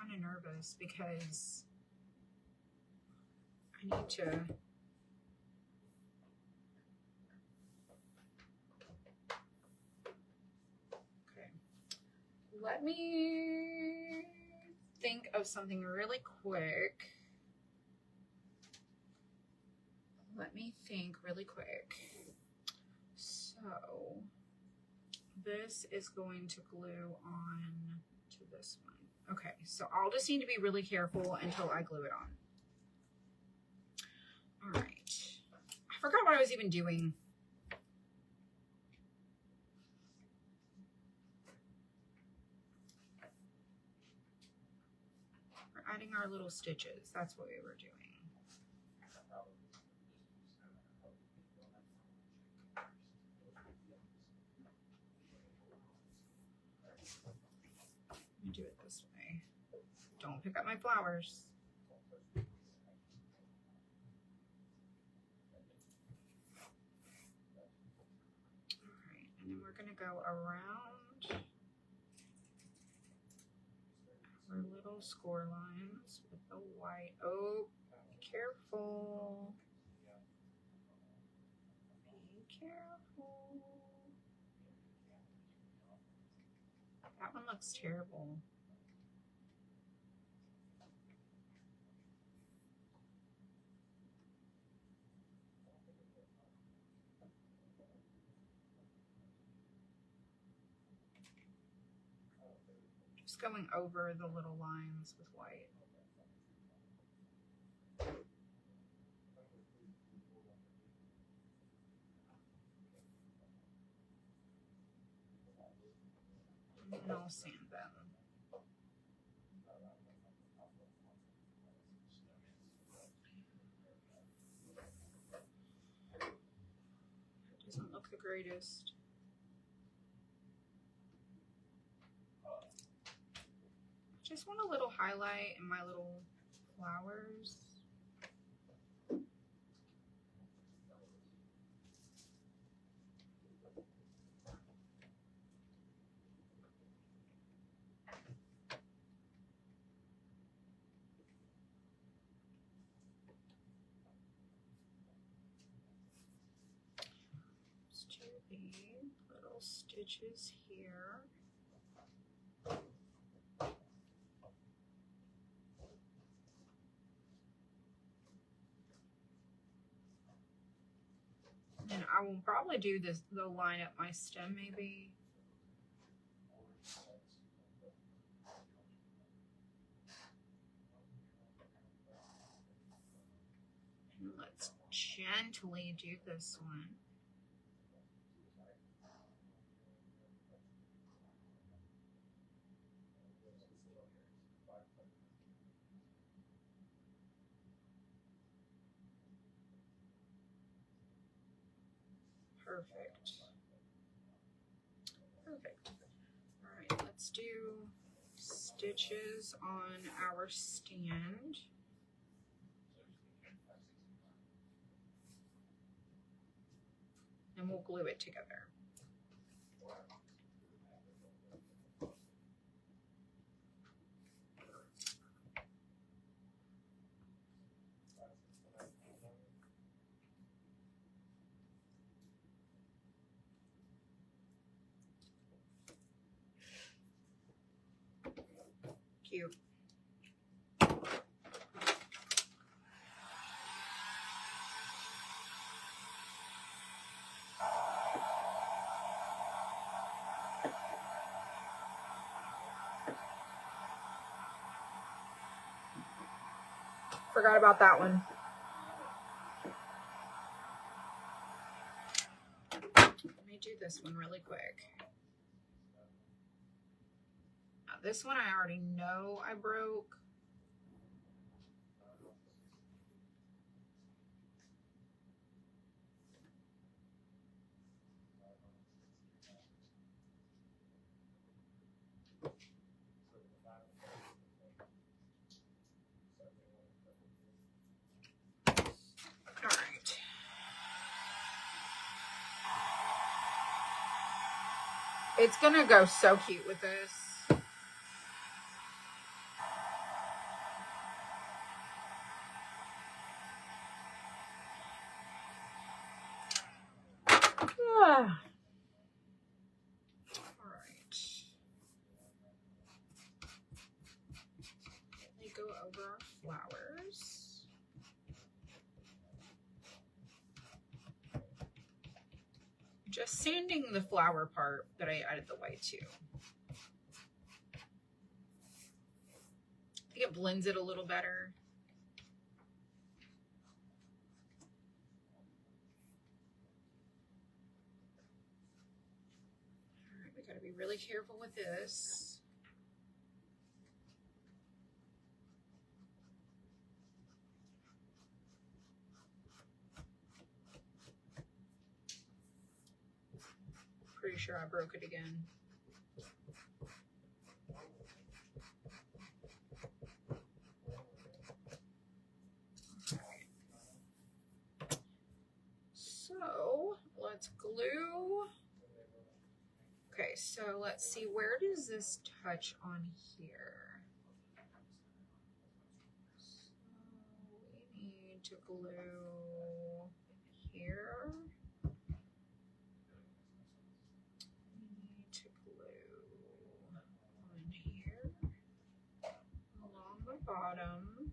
kind of nervous because I need to... Okay. Let me think of something really quick. So this is going to glue on to this one. Okay, so I'll just need to be really careful until I glue it on. All right. I forgot what I was even doing. We're adding our little stitches. That's what we were doing. pick up my flowers. Alright, and then we're gonna go around our little score lines with the white. Oh, careful. Be careful. That one looks terrible. Just going over the little lines with white. And then I'll sand them. Doesn't look the greatest. Just want a little highlight in my little flowers. Just do the little stitches here. And I will probably do this, they'll line up my stem maybe. And let's gently do this one. Perfect. Perfect. All right, let's do stitches on our stand. And we'll glue it together. Cute. Forgot about that one. Let me do this one really quick. Now, this one I already know I broke. All right. It's gonna go so cute with this. Ah. All right. Let me go over our flowers. Just sanding the flower part that I added the white to. I think it blends it a little better. All right, we gotta be really careful with this. Pretty sure I broke it again. Okay, so let's see, where does this touch on here? So we need to glue here. We need to glue on here, along the bottom.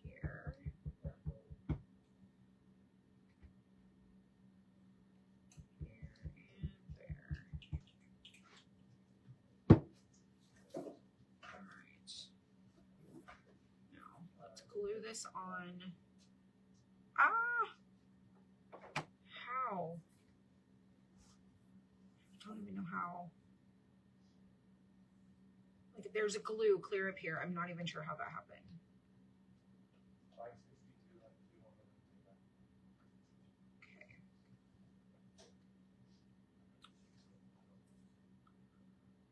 Here. Glue this on. How? I don't even know how. Like, there's a glue clear up here. I'm not even sure how that happened. Okay.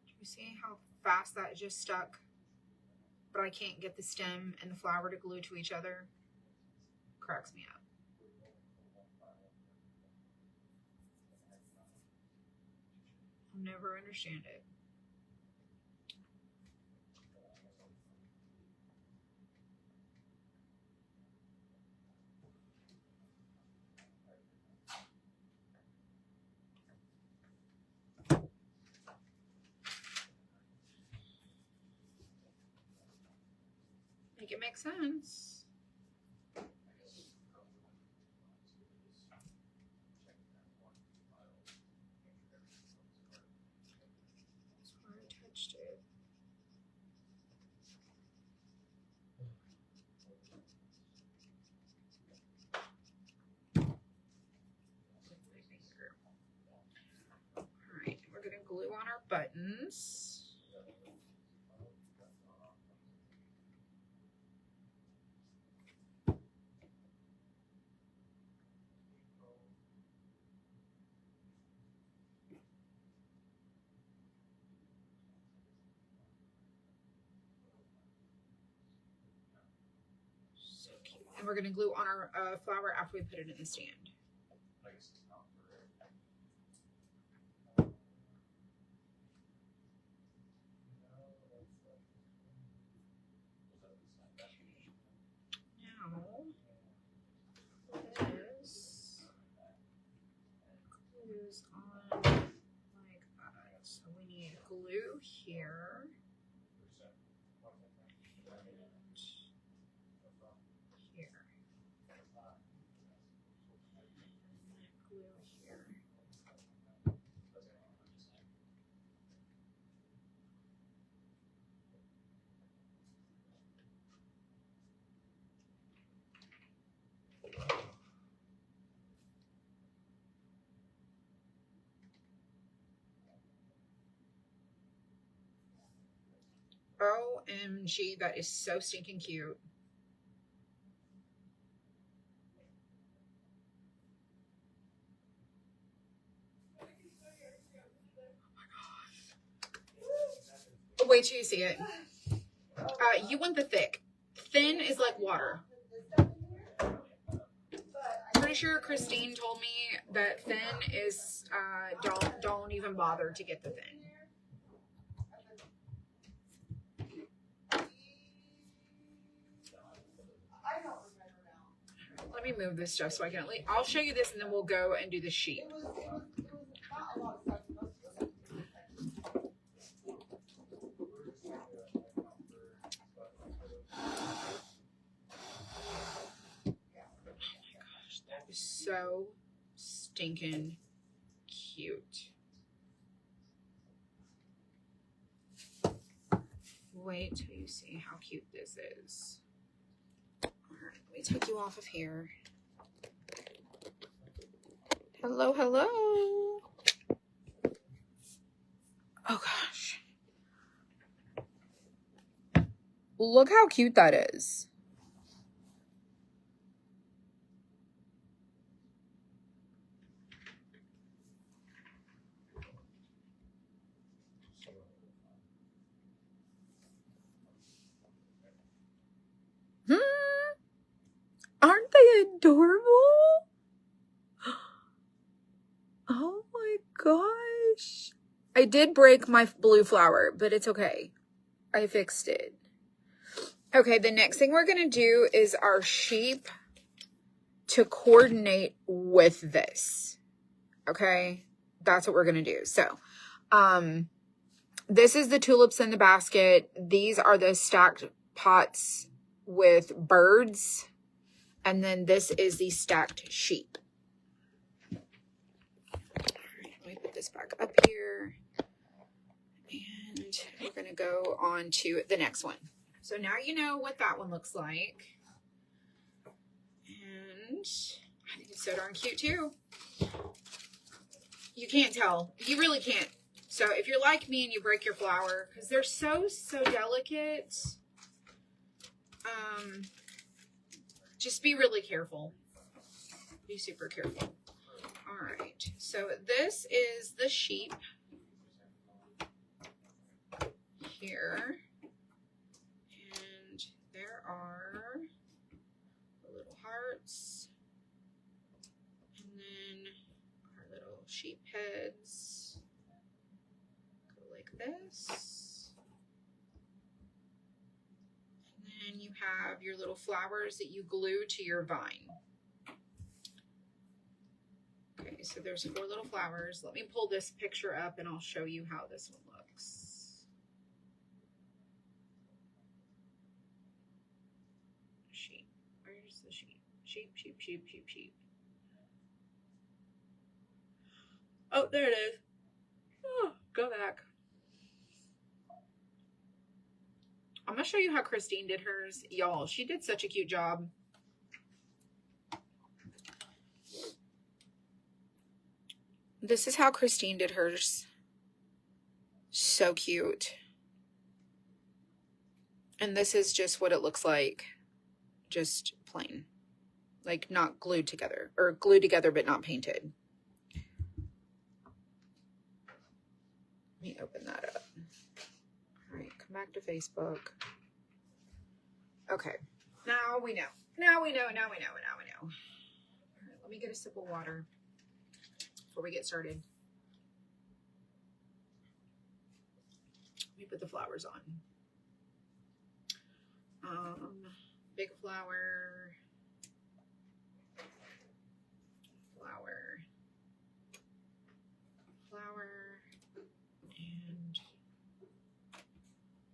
Do you see how fast that just stuck? But I can't get the stem and the flower to glue to each other. Cracks me up. I'll never understand it. Make it make sense. That's where I touched it. Alright, we're gonna glue on our buttons. So cute. And we're gonna glue on our flower after we put it in the stand. This glues on like that. So we need glue here. And here. Glue here. OMG, that is so stinking cute. Oh my gosh. Wait till you see it. You want the thick. Thin is like water. Pretty sure Christine told me that thin is don't even bother to get the thin. Let me move this stuff so I can I'll show you this and then we'll go and do the sheep. So stinking cute. Wait till you see how cute this is. All right, let me take you off of here. Hello, hello. Oh gosh. Look how cute that is. Aren't they adorable? I did break my blue flower, but it's okay. I fixed it. Okay, the next thing we're going to do is our sheep to coordinate with this. Okay, that's what we're going to do. So, this is the tulips in the basket. These are the stacked pots with birds. And then this is the stacked sheep. All right, let me put this back up here. And we're going to go on to the next one. So now you know what that one looks like. And I think it's so darn cute too. You can't tell. You really can't. So if you're like me and you break your flower, because they're so delicate, just be really careful. Be super careful. All right. So this is the sheep here. And there are the little hearts. And then our little sheep heads go like this. And then you have your little flowers that you glue to your vine. Okay, so there's 4 little flowers. Let me pull this picture up and I'll show you how this one looks. Sheep. Where's the sheep? Sheep, sheep, sheep, sheep, sheep. Oh, there it is. Oh, go back. I'm going to show you how Christine did hers. Y'all, she did such a cute job. This is how Christine did hers. So cute. And this is just what it looks like. Just plain. Like not glued together. Or glued together but not painted. Let me open that up. Alright, come back to Facebook. Okay. Now we know. Now we know. Now we know. Now we know. Alright, let me get a sip of water before we get started. Let me put the flowers on. Big flower. Flower. Flower. And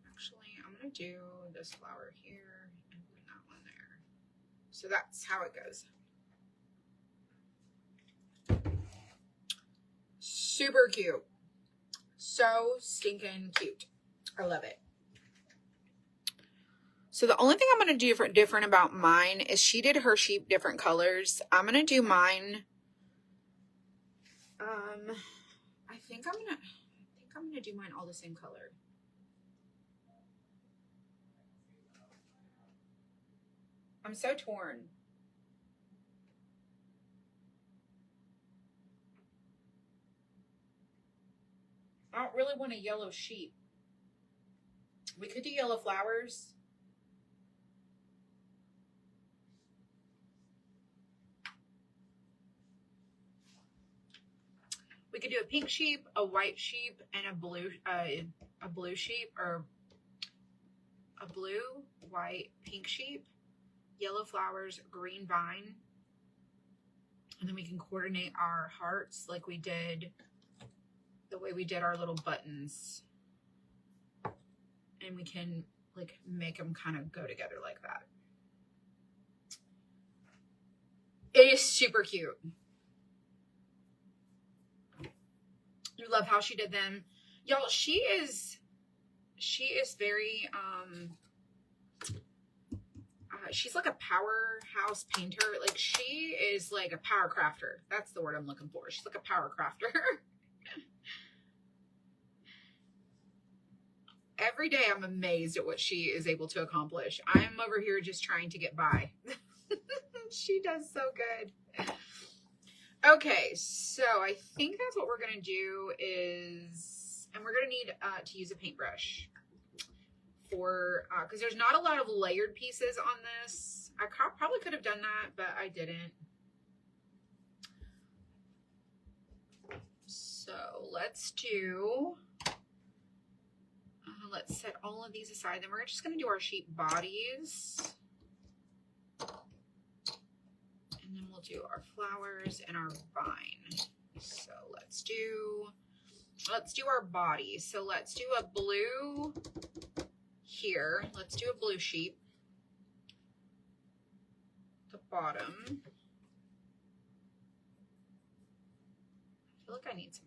actually, I'm going to do this flower here and put that one there. So that's how it goes. Super cute. So stinking cute. I love it. So the only thing I'm going to do different about mine is she did her sheep different colors. I'm going to do mine. I think I'm going to do mine all the same color. I'm so torn. I don't really want a yellow sheep. We could do yellow flowers. We could do a pink sheep, a white sheep, and a blue sheep, or a blue, white, pink sheep, yellow flowers, green vine. And then we can coordinate our hearts like we did, the way we did our little buttons. And we can like make them kind of go together like that. It is super cute. You love how she did them. Y'all, she is very, she's like a powerhouse painter. Like she is like a power crafter. That's the word I'm looking for. She's like a power crafter. Every day I'm amazed at what she is able to accomplish. I'm over here just trying to get by. She does so good. Okay, so I think that's what we're going to do is, and we're going to need to use a paintbrush for, because there's not a lot of layered pieces on this. I probably could have done that, but I didn't. So So let's do, let's set all of these aside. Then we're just going to do our sheep bodies. And then we'll do our flowers and our vine. So let's do our body. So let's do a blue here. Let's do a blue sheep. The bottom. I feel like I need some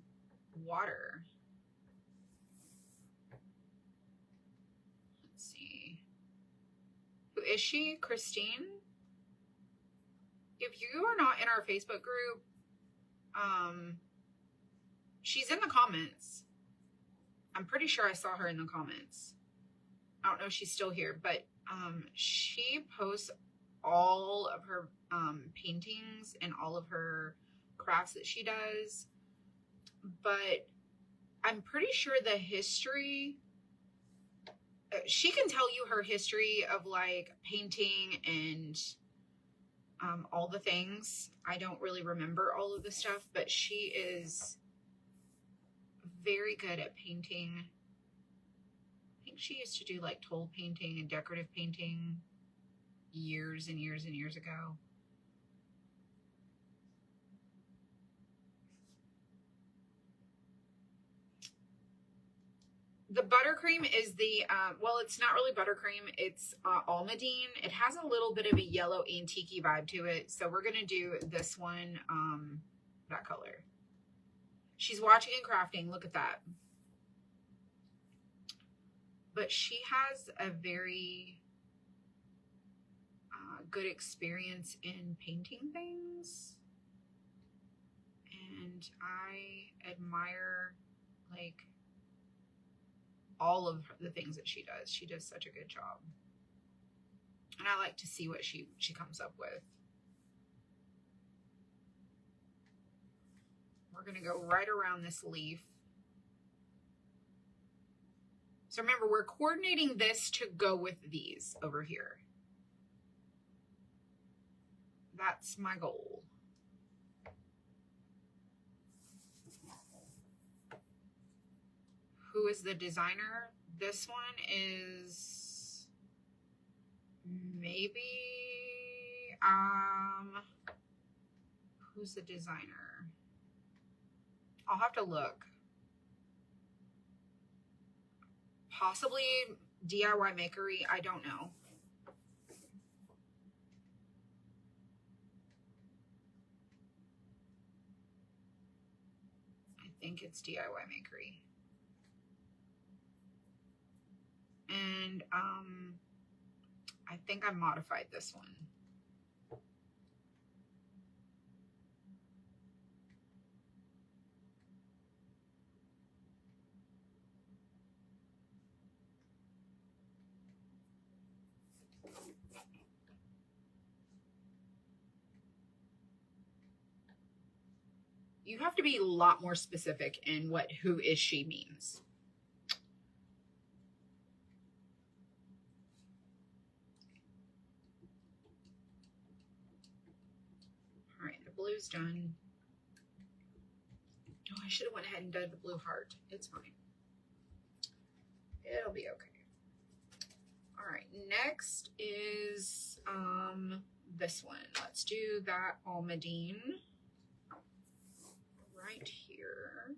water. Let's see. Who is she? Christine? If you are not in our Facebook group, she's in the comments. I'm pretty sure I saw her in the comments. I don't know if she's still here, but she posts all of her paintings and all of her crafts that she does. But I'm pretty sure the history, she can tell you her history of like painting and all the things. I don't really remember all of the stuff, but she is very good at painting. I think she used to do like toll painting and decorative painting years and years and years ago. The buttercream is the, well, it's not really buttercream. It's almondine. It has a little bit of a yellow antique-y vibe to it. So we're going to do this one, that color. She's watching and crafting. Look at that. But she has a very good experience in painting things. And I admire, like, all of the things that she does. She does such a good job. And I like to see what she comes up with. We're going to go right around this leaf. So remember, we're coordinating this to go with these over here. That's my goal. Who is the designer? This one is maybe, who's the designer? I'll have to look. Possibly DIY Makery. I don't know. I think it's DIY Makery. And I think I modified this one. You have to be a lot more specific in what who is she means. All right, the blue's done. Oh, I should have went ahead and done the blue heart. It's fine. It'll be okay. All right, next is this one. Let's do that almondine right here.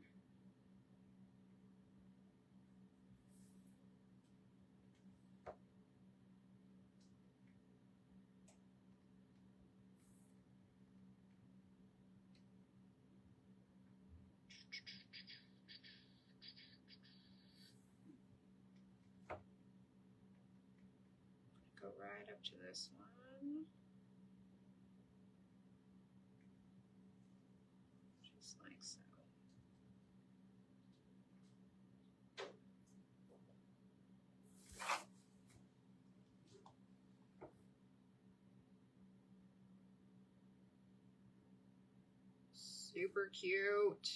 Go right up to this one. Just like so. Super cute.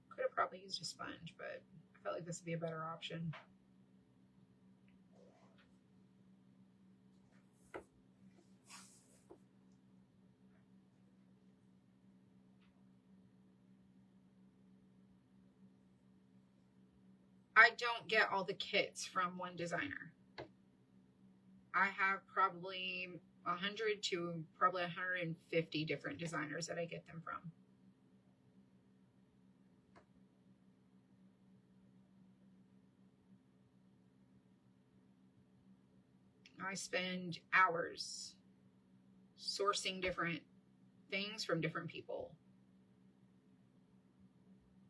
Could have probably used a sponge, but I felt like this would be a better option. I don't get all the kits from one designer. I have probably 100 to probably 150 different designers that I get them from. I spend hours sourcing different things from different people.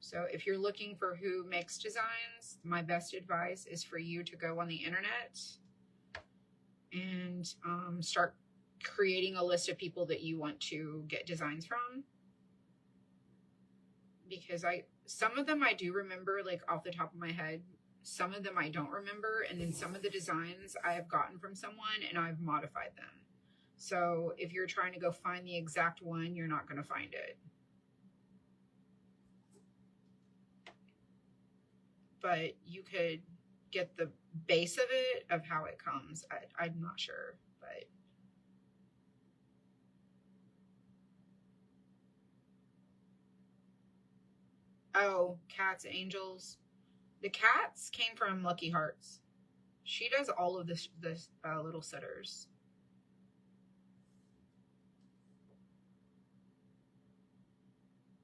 So if you're looking for who makes designs, my best advice is for you to go on the internet and start creating a list of people that you want to get designs from. Because some of them I do remember, like off the top of my head. Some of them I don't remember. And then some of the designs I have gotten from someone and I've modified them. So if you're trying to go find the exact one, you're not going to find it. But you could get the base of it, of how it comes. I'm not sure, but oh, cats, angels. The cats came from Lucky Hearts. She does all of this little sitters.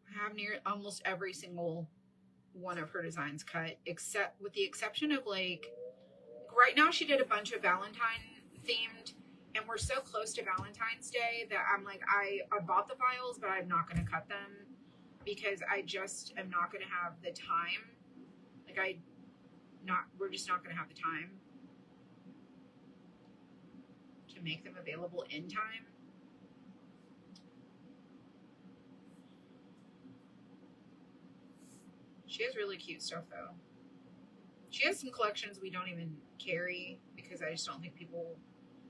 I have almost every single one of her designs cut, except with the exception of like right now she did a bunch of Valentine themed, and we're so close to Valentine's Day that I'm like, I bought the files, but I'm not going to cut them because I just am not going to have the time. Like we're just not going to have the time to make them available in time. She has really cute stuff though. She has some collections we don't even carry because I just don't think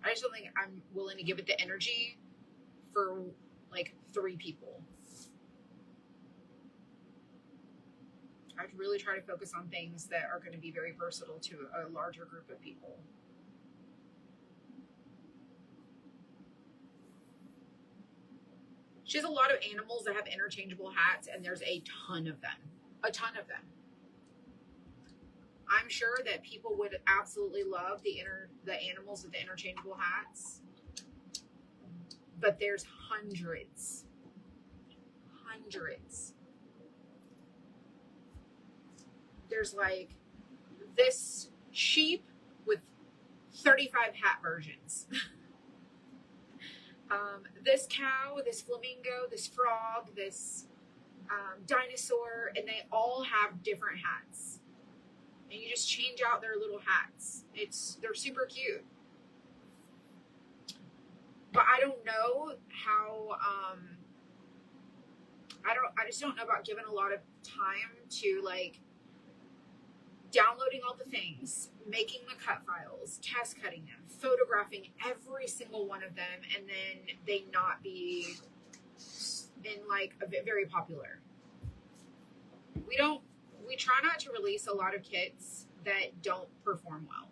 I'm willing to give it the energy for like 3 people. I'd really try to focus on things that are going to be very versatile to a larger group of people. She has a lot of animals that have interchangeable hats, and there's a ton of them. A ton of them. I'm sure that people would absolutely love the animals with the interchangeable hats, but there's hundreds. There's like this sheep with 35 hat versions. This cow, this flamingo, this frog, this dinosaur, and they all have different hats. And you just change out their little hats. They're super cute. But I don't know how, I just don't know about giving a lot of time to like downloading all the things, making the cut files, test cutting them, photographing every single one of them, and then they not be in like very popular. We try not to release a lot of kits that don't perform well.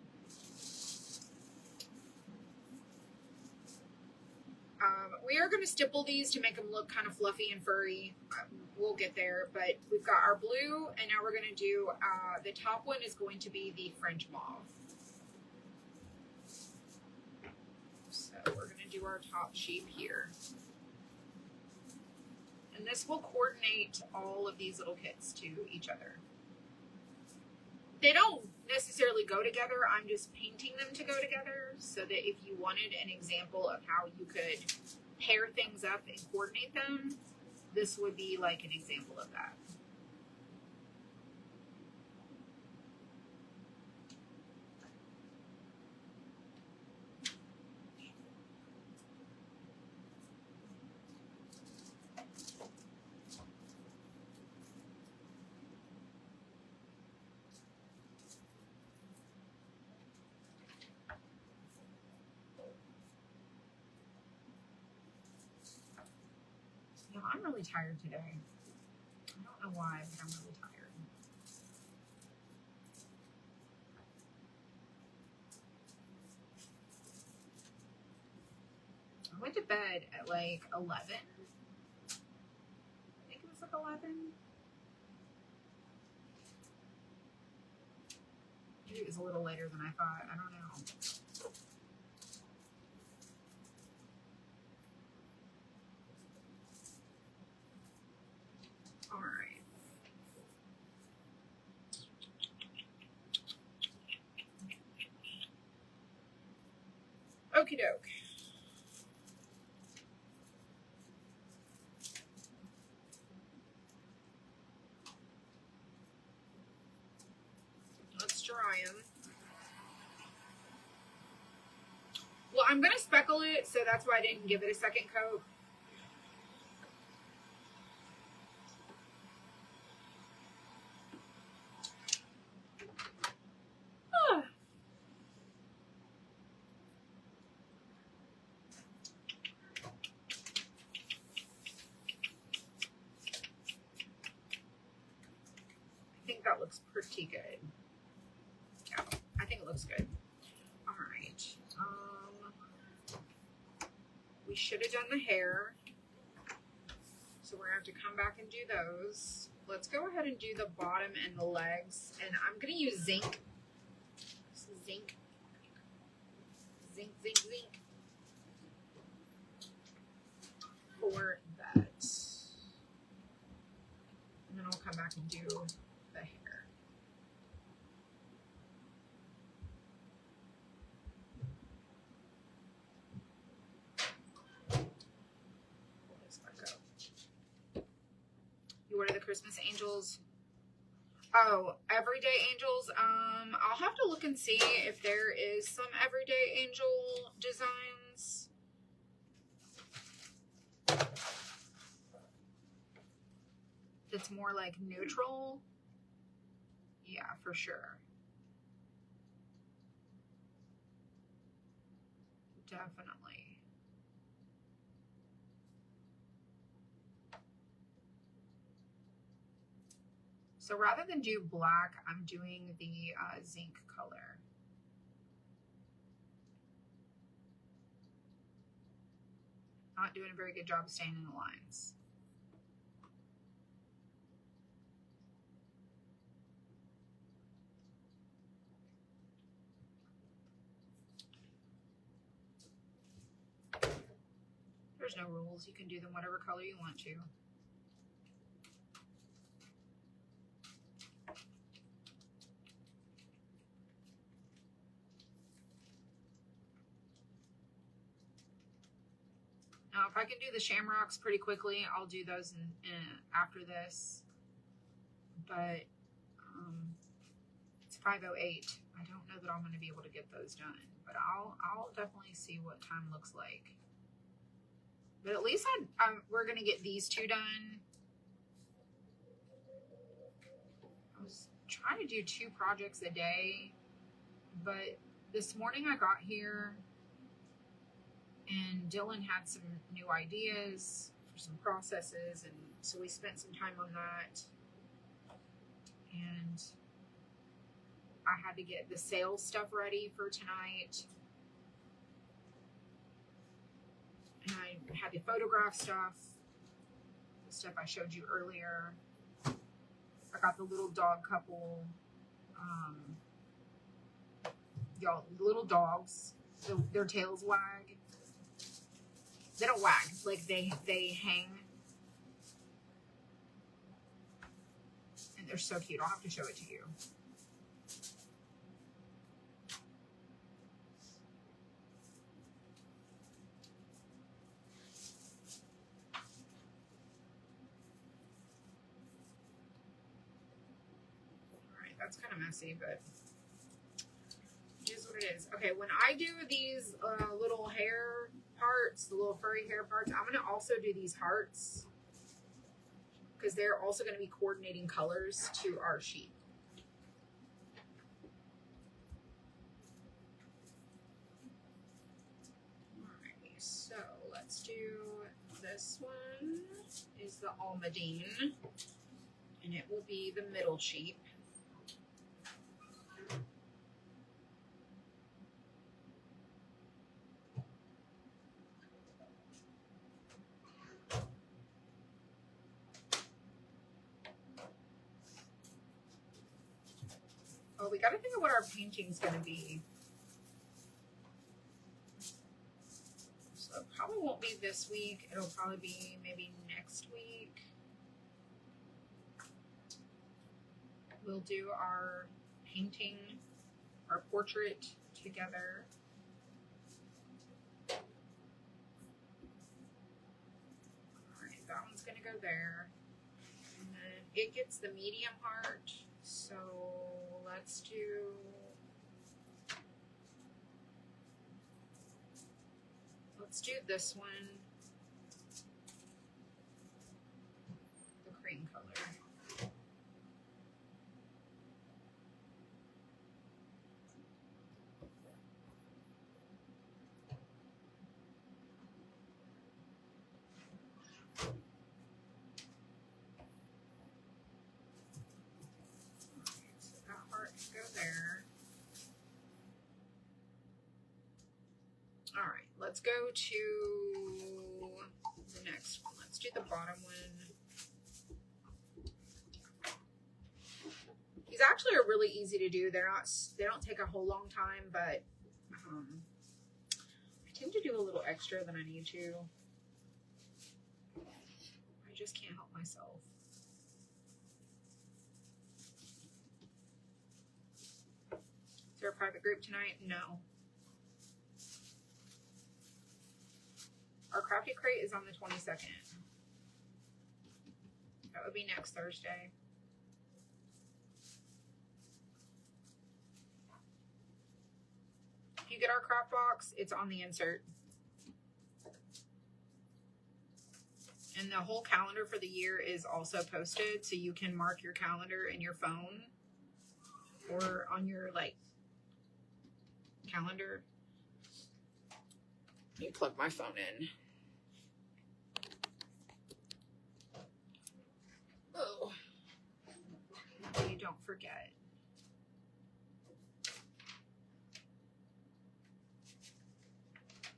We are going to stipple these to make them look kind of fluffy and furry. We'll get there, but we've got our blue, and now we're going to do, the top one is going to be the French mauve. So we're going to do our top sheep here. And this will coordinate all of these little kits to each other. They don't necessarily go together. I'm just painting them to go together so that if you wanted an example of how you could pair things up and coordinate them, this would be like an example of that. I'm really tired today. I don't know why, but I'm really tired. I went to bed at like 11. I think it was like 11. Maybe it was a little later than I thought. I don't know. All right. Okie doke. Let's dry them. Well, I'm going to speckle it, so that's why I didn't give it a second coat. I think that looks pretty good. Yeah, I think it looks good. All right. We should have done the hair. So we're going to have to come back and do those. Let's go ahead and do the bottom and the legs. And I'm going to use zinc. Zinc. Zinc, zinc, zinc. For that. And then I'll come back and do the hair. Pull this back up. You order the Christmas angels? Oh, everyday angels. I'll have to look and see if there is some everyday angel designs. That's more like neutral. Yeah, for sure. Definitely. So rather than do black, I'm doing the zinc color. Not doing a very good job staying in the lines. There's no rules. You can do them whatever color you want to. Now, if I can do the shamrocks pretty quickly, I'll do those after this. But it's 5:08. I don't know that I'm going to be able to get those done. But I'll definitely see what time looks like. But at least we're going to get these two done. I was trying to do 2 projects a day, but this morning I got here and Dylan had some new ideas for some processes, and so we spent some time on that. And I had to get the sales stuff ready for tonight. And I had to photograph stuff, the stuff I showed you earlier. I got the little dog couple, y'all, little dogs, their tails wag. They don't wag, like they hang. And they're so cute. I'll have to show it to you. That's kind of messy, but it is what it is. Okay, when I do these little hair parts, the little furry hair parts, I'm going to also do these hearts because they're also going to be coordinating colors to our sheet. Alright, so let's do this one is the almondine, and it will be the middle sheet. Well, we got to think of what our painting's going to be. So it probably won't be this week. It'll probably be maybe next week. We'll do our painting, our portrait together. Alright, that one's going to go there. And then it gets the medium heart. So let's do... Let's do this one. The cream color. So that heart can go there. All right, let's go to the next one. Let's do the bottom one. These actually are really easy to do. They don't take a whole long time, but I tend to do a little extra than I need to. I just can't help myself. Is there a private group tonight? No. Our Crafty Crate is on the 22nd. That would be next Thursday. If you get our craft box, it's on the insert. And the whole calendar for the year is also posted, so you can mark your calendar in your phone or on your calendar. Let me plug my phone in. Oh, you don't forget.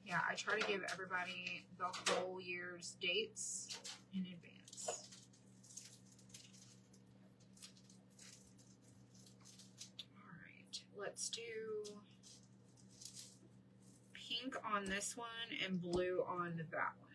Yeah, I try to give everybody the whole year's dates in advance. All right, let's do pink on this one and blue on that one.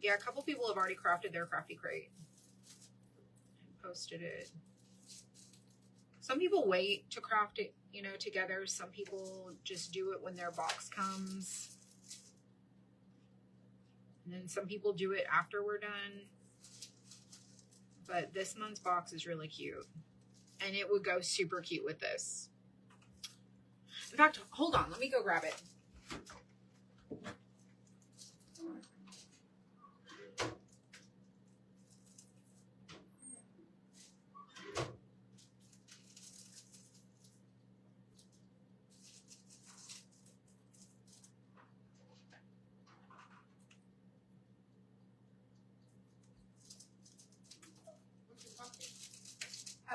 Yeah, a couple people have already crafted their Crafty Crate and posted it. Some people wait to craft it, together. Some people just do it when their box comes. And then some people do it after we're done. But this month's box is really cute. And it would go super cute with this. In fact, hold on. Let me go grab it.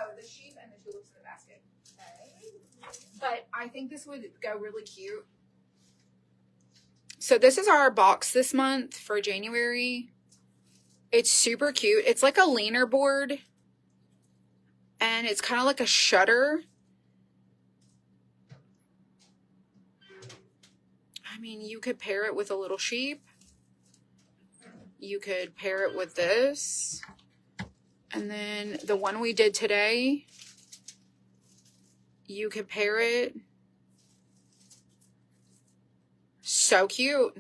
Oh, the sheep and the tulips in the basket. Okay. But I think this would go really cute. So this is our box this month for January. It's super cute. It's like a leaner board. And it's kind of like a shutter. I mean, you could pair it with a little sheep. You could pair it with this. And then the one we did today, you could pair it. So cute.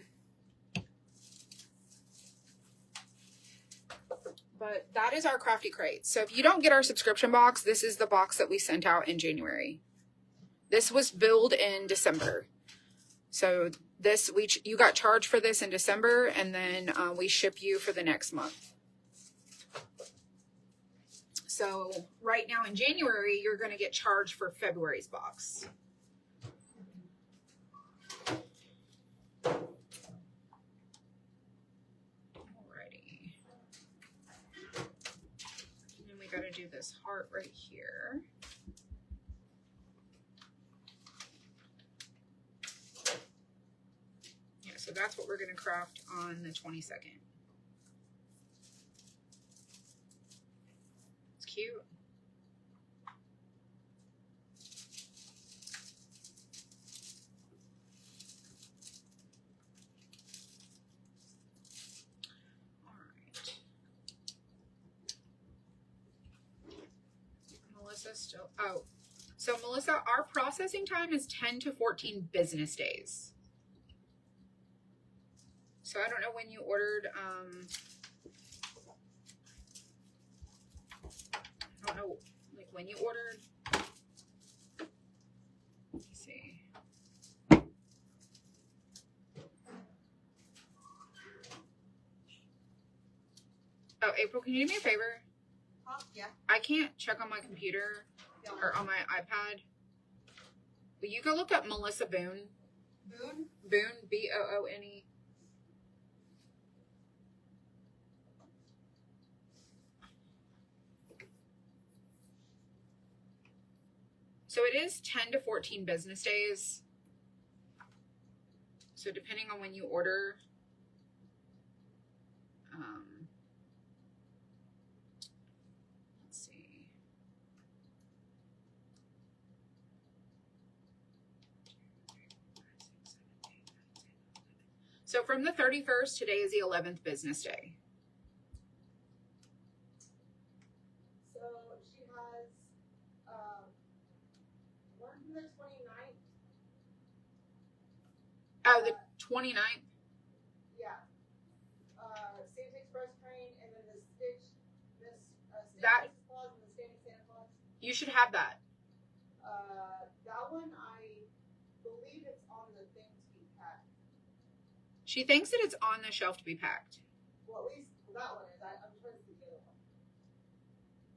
But that is our Crafty Crate. So if you don't get our subscription box, this is the box that we sent out in January. This was billed in December. So This, you got charged for this in December, and then we ship you for the next month. So right now in January, you're going to get charged for February's box. Alrighty. And then we got to do this heart right here. Yeah, so that's what we're going to craft on the 22nd. It's cute. Melissa still, oh, so Melissa, our processing time is 10 to 14 business days. So I don't know when you ordered, I don't know, like when you ordered. Let me see. Oh, April, can you do me a favor? Yeah. I can't check on my computer or on my iPad. Will you go look up Melissa Boone? Boone? Boone, Boone. So it is 10 to 14 business days. So depending on when you order, let's see. So from the 31st, today is the 11th business day. So she has one from the 29th. Oh, the 29th? Yeah. Santa Express train, and then the Stitch, That- Santa Claus and the Standing Santa Claus. You should have that. That one, I believe it's on the thing to be packed. She thinks that it's on the shelf to be packed. Well, at least that one is. I'm trying to see the other one.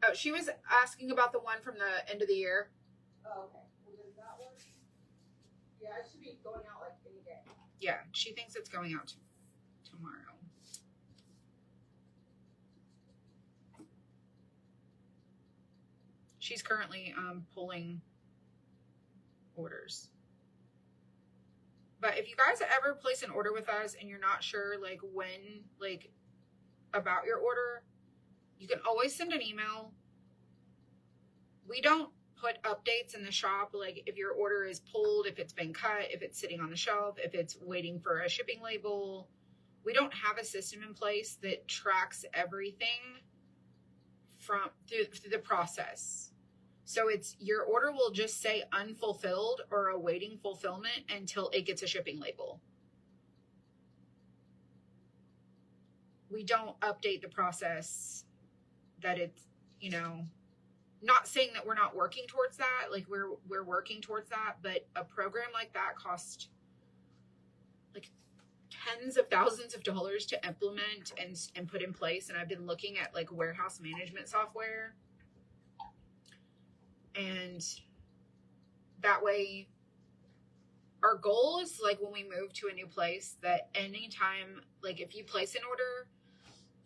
Oh, she was asking about the one from the end of the year. Oh, okay. Well, then that one, yeah, it should be going out like any day. Yeah, she thinks it's going out tomorrow. She's currently pulling orders. But if you guys ever place an order with us and you're not sure like when, like about your order, you can always send an email. We don't put updates in the shop, like if your order is pulled, if it's been cut, if it's sitting on the shelf, if it's waiting for a shipping label. We don't have a system in place that tracks everything from through the process. So it's your order will just say unfulfilled or awaiting fulfillment until it gets a shipping label. We don't update the process that it's, you know, not saying that we're not working towards that, like we're working towards that, but a program like that costs like tens of thousands of dollars to implement and put in place. And I've been looking at like warehouse management software. And that way, our goal is like when we move to a new place that anytime, like if you place an order,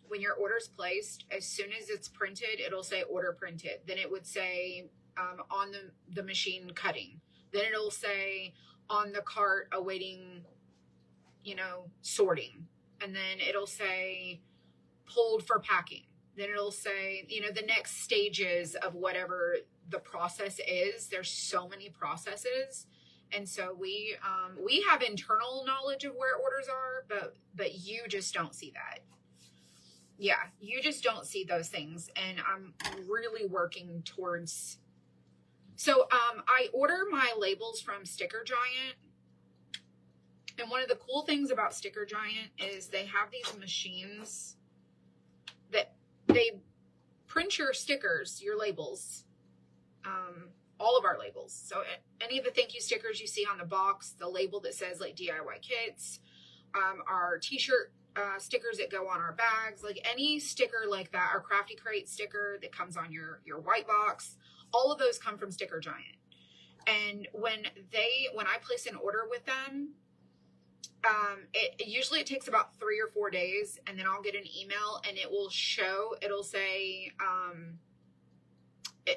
when your order's placed, as soon as it's printed, it'll say order printed. Then it would say on the machine cutting. Then it'll say on the cart awaiting, you know, sorting. And then it'll say pulled for packing. Then it'll say, you know, the next stages of whatever the process is. There's so many processes. And so we have internal knowledge of where orders are, but you just don't see that. Yeah, you just don't see those things. And I'm really working towards. So I order my labels from Sticker Giant. And one of the cool things about Sticker Giant is they have these machines that they print your stickers, your labels. all of our labels. So any of the thank you stickers you see on the box, the label that says like DIY kits, our t-shirt stickers that go on our bags, like any sticker like that, our Crafty Crate sticker that comes on your white box, all of those come from Sticker Giant. And when I place an order with them, usually it takes about 3 or 4 days, and then I'll get an email and it'll say,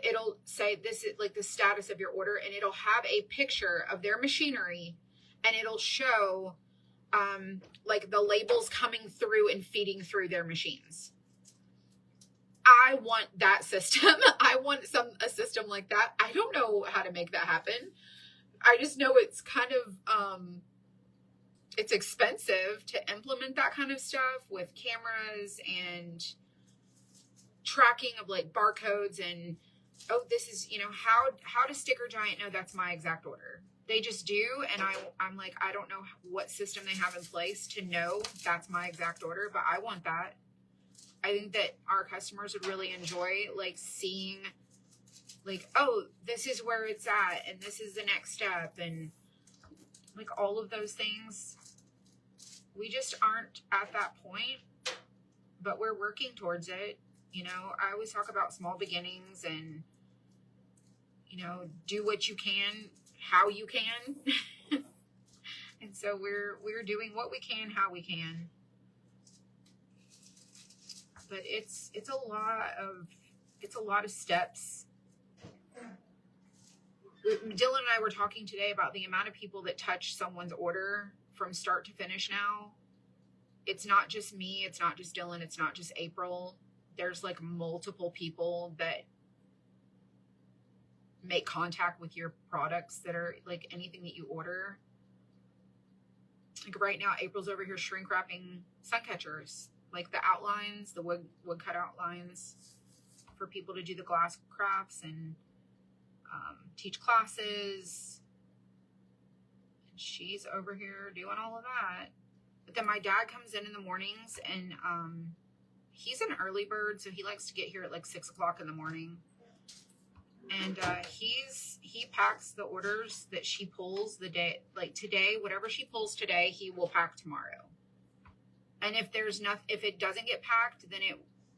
it'll say this is like the status of your order, and it'll have a picture of their machinery, and it'll show like the labels coming through and feeding through their machines. I want that system. I want a system like that. I don't know how to make that happen. I just know it's kind of it's expensive to implement that kind of stuff with cameras and tracking of like barcodes and, oh, this is, how does Sticker Giant know that's my exact order? They just do. And I'm like, I don't know what system they have in place to know that's my exact order, but I want that. I think that our customers would really enjoy like seeing like, oh, this is where it's at, and this is the next step, and like all of those things. We just aren't at that point, but we're working towards it. I always talk about small beginnings and, do what you can, how you can. And so we're doing what we can, how we can. But it's a lot of steps. Dylan and I were talking today about the amount of people that touch someone's order from start to finish now. It's not just me, it's not just Dylan, it's not just April. There's like multiple people that make contact with your products that are like anything that you order. Like right now, April's over here shrink wrapping sun catchers, like the outlines, the wood cut outlines for people to do the glass crafts and teach classes. And she's over here doing all of that. But then my dad comes in the mornings, and he's an early bird, so he likes to get here at like 6 o'clock in the morning. And he packs the orders that she pulls the day, like today, whatever she pulls today, he will pack tomorrow. And if it doesn't get packed, then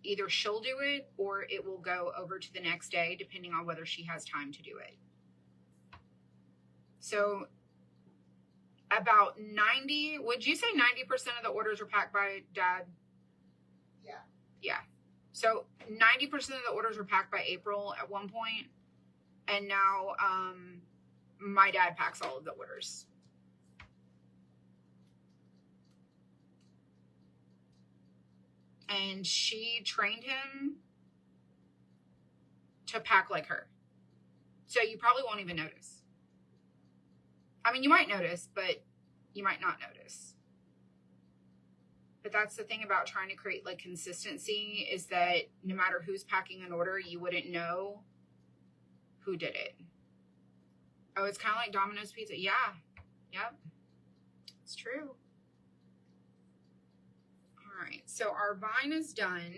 either she'll do it or it will go over to the next day, depending on whether she has time to do it. So about 90, would you say 90% of the orders are packed by Dad? Yeah. Yeah. So 90% of the orders were packed by April at one point. And now my dad packs all of the orders. And she trained him to pack like her. So you probably won't even notice. I mean, you might notice, but you might not notice. But that's the thing about trying to create like consistency, is that no matter who's packing an order, you wouldn't know who did it. Oh, it's kind of like Domino's Pizza. Yeah. Yep. It's true. All right. So our vine is done.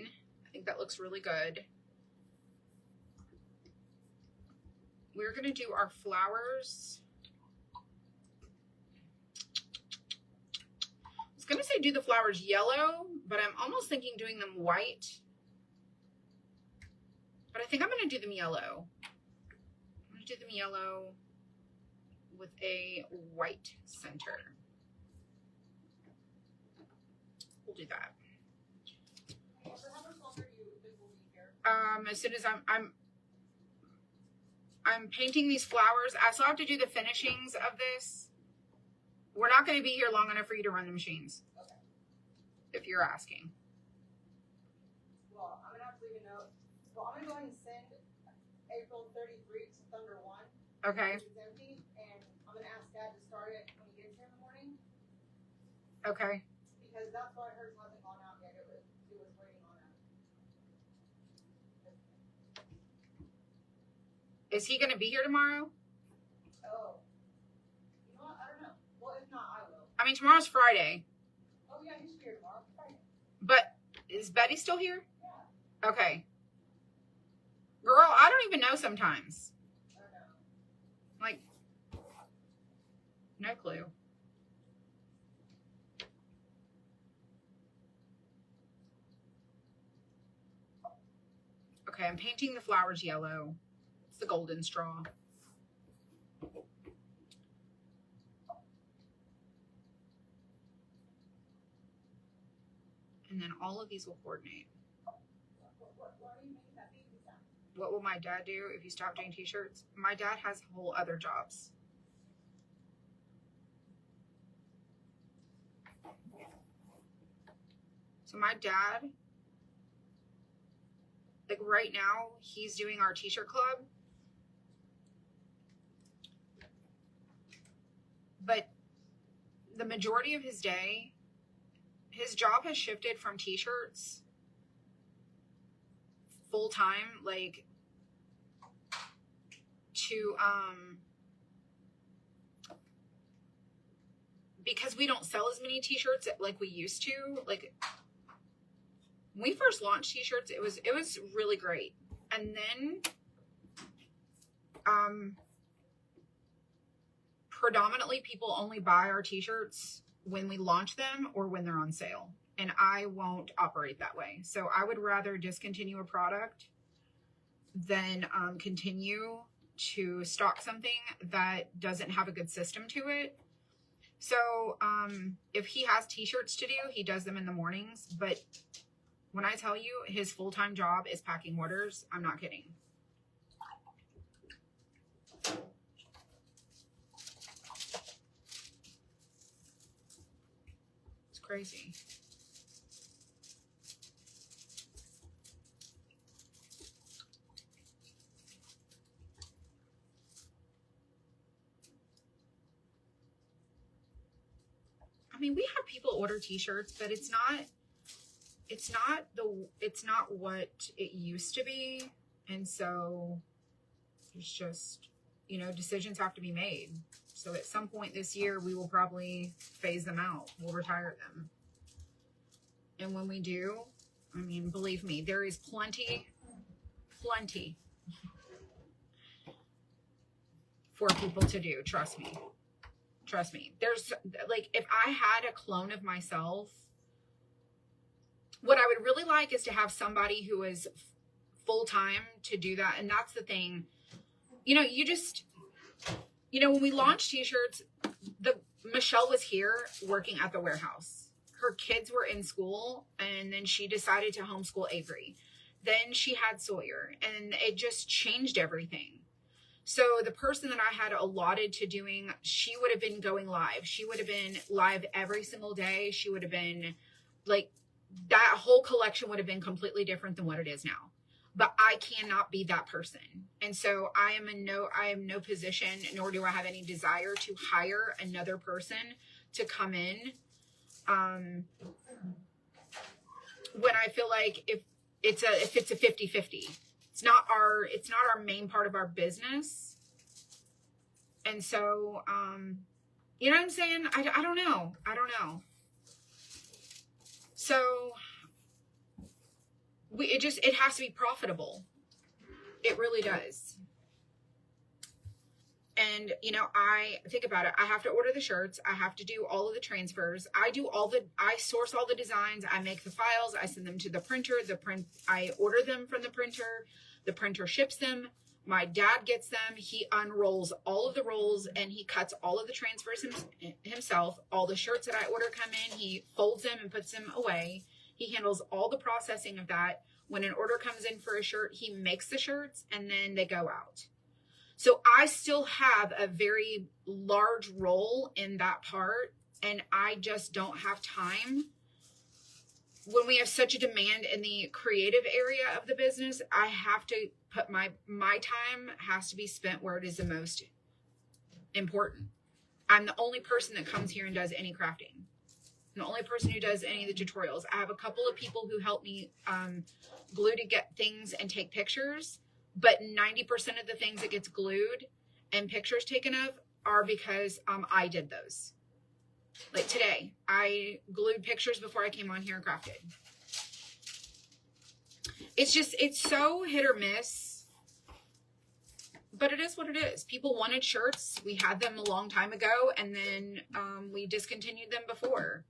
I think that looks really good. We're going to do our flowers. I was going to say do the flowers yellow, but I'm almost thinking doing them white. But I think I'm going to do them yellow. I'm going to do them yellow with a white center. We'll do that. As soon as I'm painting these flowers, I still have to do the finishings of this. We're not going to be here long enough for you to run the machines. Okay. If you're asking. Well, I'm going to have to leave a note. Well, I'm going to go ahead and send April 33 to Thunder 1. Okay. It's empty, and I'm going to ask Dad to start it when he gets here in the morning. Okay. Because that's why hers hasn't gone out yet. It was waiting on that. Is he going to be here tomorrow? Oh. You know what? I don't know. Well, if not, I will. I mean, tomorrow's Friday. Oh, yeah, he should be here tomorrow. Friday. But is Betty still here? Yeah. Okay. Girl, I don't even know sometimes. I don't know. No clue. Okay, I'm painting the flowers yellow. It's the golden straw. And then all of these will coordinate. What will my dad do if you stop doing t-shirts? My dad has whole other jobs. So my dad, like right now, he's doing our t-shirt club. But the majority of his day, his job has shifted from t-shirts full time, like, to because we don't sell as many t-shirts like we used to. Like when we first launched t-shirts, it was really great. And then predominantly people only buy our t-shirts when we launch them or when they're on sale. And I won't operate that way. So I would rather discontinue a product than continue to stock something that doesn't have a good system to it. So if he has t-shirts to do, he does them in the mornings. But when I tell you his full-time job is packing orders, I'm not kidding. It's crazy. I mean, we have people order t-shirts, but it's not what it used to be. And so there's just, you know, decisions have to be made. So at some point this year, we will probably phase them out. We'll retire them. And when we do, I mean, believe me, there is plenty for people to do. Trust me. There's like, if I had a clone of myself, what I would really like is to have somebody who is full-time to do that. And that's the thing, you know, when we launched t-shirts, Michelle was here working at the warehouse. Her kids were in school, and then she decided to homeschool Avery. Then she had Sawyer, and it just changed everything. So the person that I had allotted to doing, she would have been going live. She would have been live every single day. She would have been like, that whole collection would have been completely different than what it is now. But I cannot be that person. And so I am no position, nor do I have any desire to hire another person to come in. When I feel like if it's a 50-50. It's not our main part of our business. And so, you know what I'm saying? I don't know. So it has to be profitable. It really does. And, you know, I think about it. I have to order the shirts. I have to do all of the transfers. I source all the designs. I make the files. I send them to the printer. I order them from the printer. The printer ships them. My dad gets them. He unrolls all of the rolls and he cuts all of the transfers himself. All the shirts that I order come in. He folds them and puts them away. He handles all the processing of that. When an order comes in for a shirt, he makes the shirts and then they go out. So I still have a very large role in that part, and I just don't have time. When we have such a demand in the creative area of the business, I have to put my time has to be spent where it is the most important. I'm the only person that comes here and does any crafting. I'm the only person who does any of the tutorials. I have a couple of people who help me glue to get things and take pictures. But 90% of the things that gets glued and pictures taken of are because I did those. Like today, I glued pictures before I came on here and crafted. It's so hit or miss but it is what it is. People wanted shirts. We had them a long time ago, and then we discontinued them before.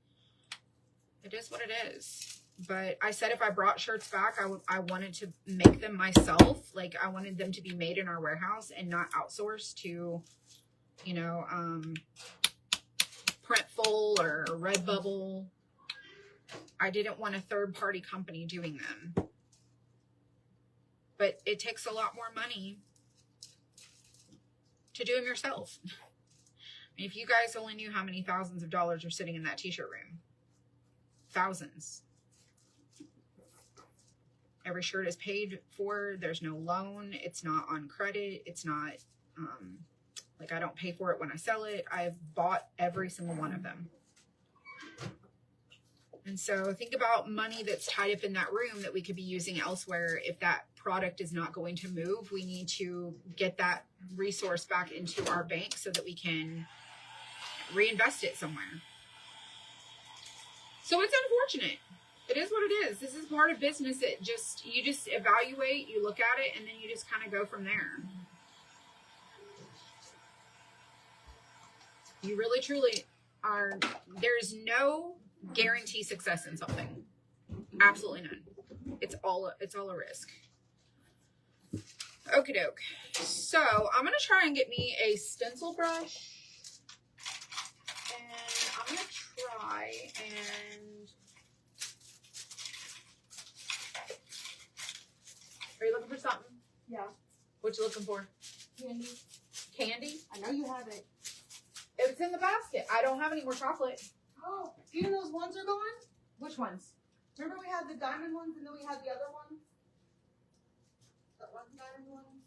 It is what it is. But I said if I brought shirts back, I wanted to make them myself. Like, I wanted them to be made in our warehouse and not outsourced to, you know, Printful or Redbubble. I didn't want a third-party company doing them. But it takes a lot more money to do them yourself. I mean, if you guys only knew how many thousands of dollars are sitting in that t-shirt room. Thousands. Every shirt is paid for. There's no loan. It's not on credit. It's not, like, I don't pay for it when I sell it. I've bought every single one of them. And so think about money that's tied up in that room that we could be using elsewhere. If that product is not going to move, we need to get that resource back into our bank so that we can reinvest it somewhere. So it's unfortunate. It is what it is. This is part of business. You just evaluate, you look at it, and then you just kind of go from there. You really, truly are. There's no guarantee success in something. Absolutely none. It's all a risk. Okie doke. So I'm gonna try and get me a stencil brush, and I'm gonna try and. Are you looking for something? Yeah. What you looking for? Candy. Candy? I know you have it. It's in the basket. I don't have any more chocolate. Oh, do you know those ones are gone? Which ones? Remember we had the diamond ones and then we had the other ones? That one diamond one?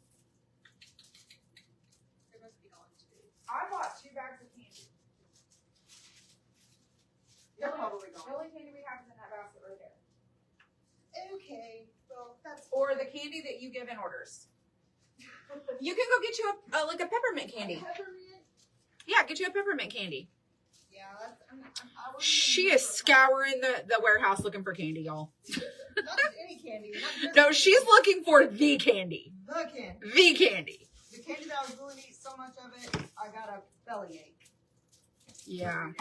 They must be gone too. I bought 2 bags of candy. They're The probably gone. only candy we have is in that basket right there. Okay, well, that's... Or the candy that you give in orders. You can go get you like a peppermint candy. Peppermint? Yeah, get you a peppermint candy. Yeah, that's... I wasn't She even is looking for scouring the warehouse looking for candy, y'all. Not just any candy. Not just No, she's looking for the candy. the candy. The candy. The candy that I was willing to eat so much of it, I got a bellyache. Yeah.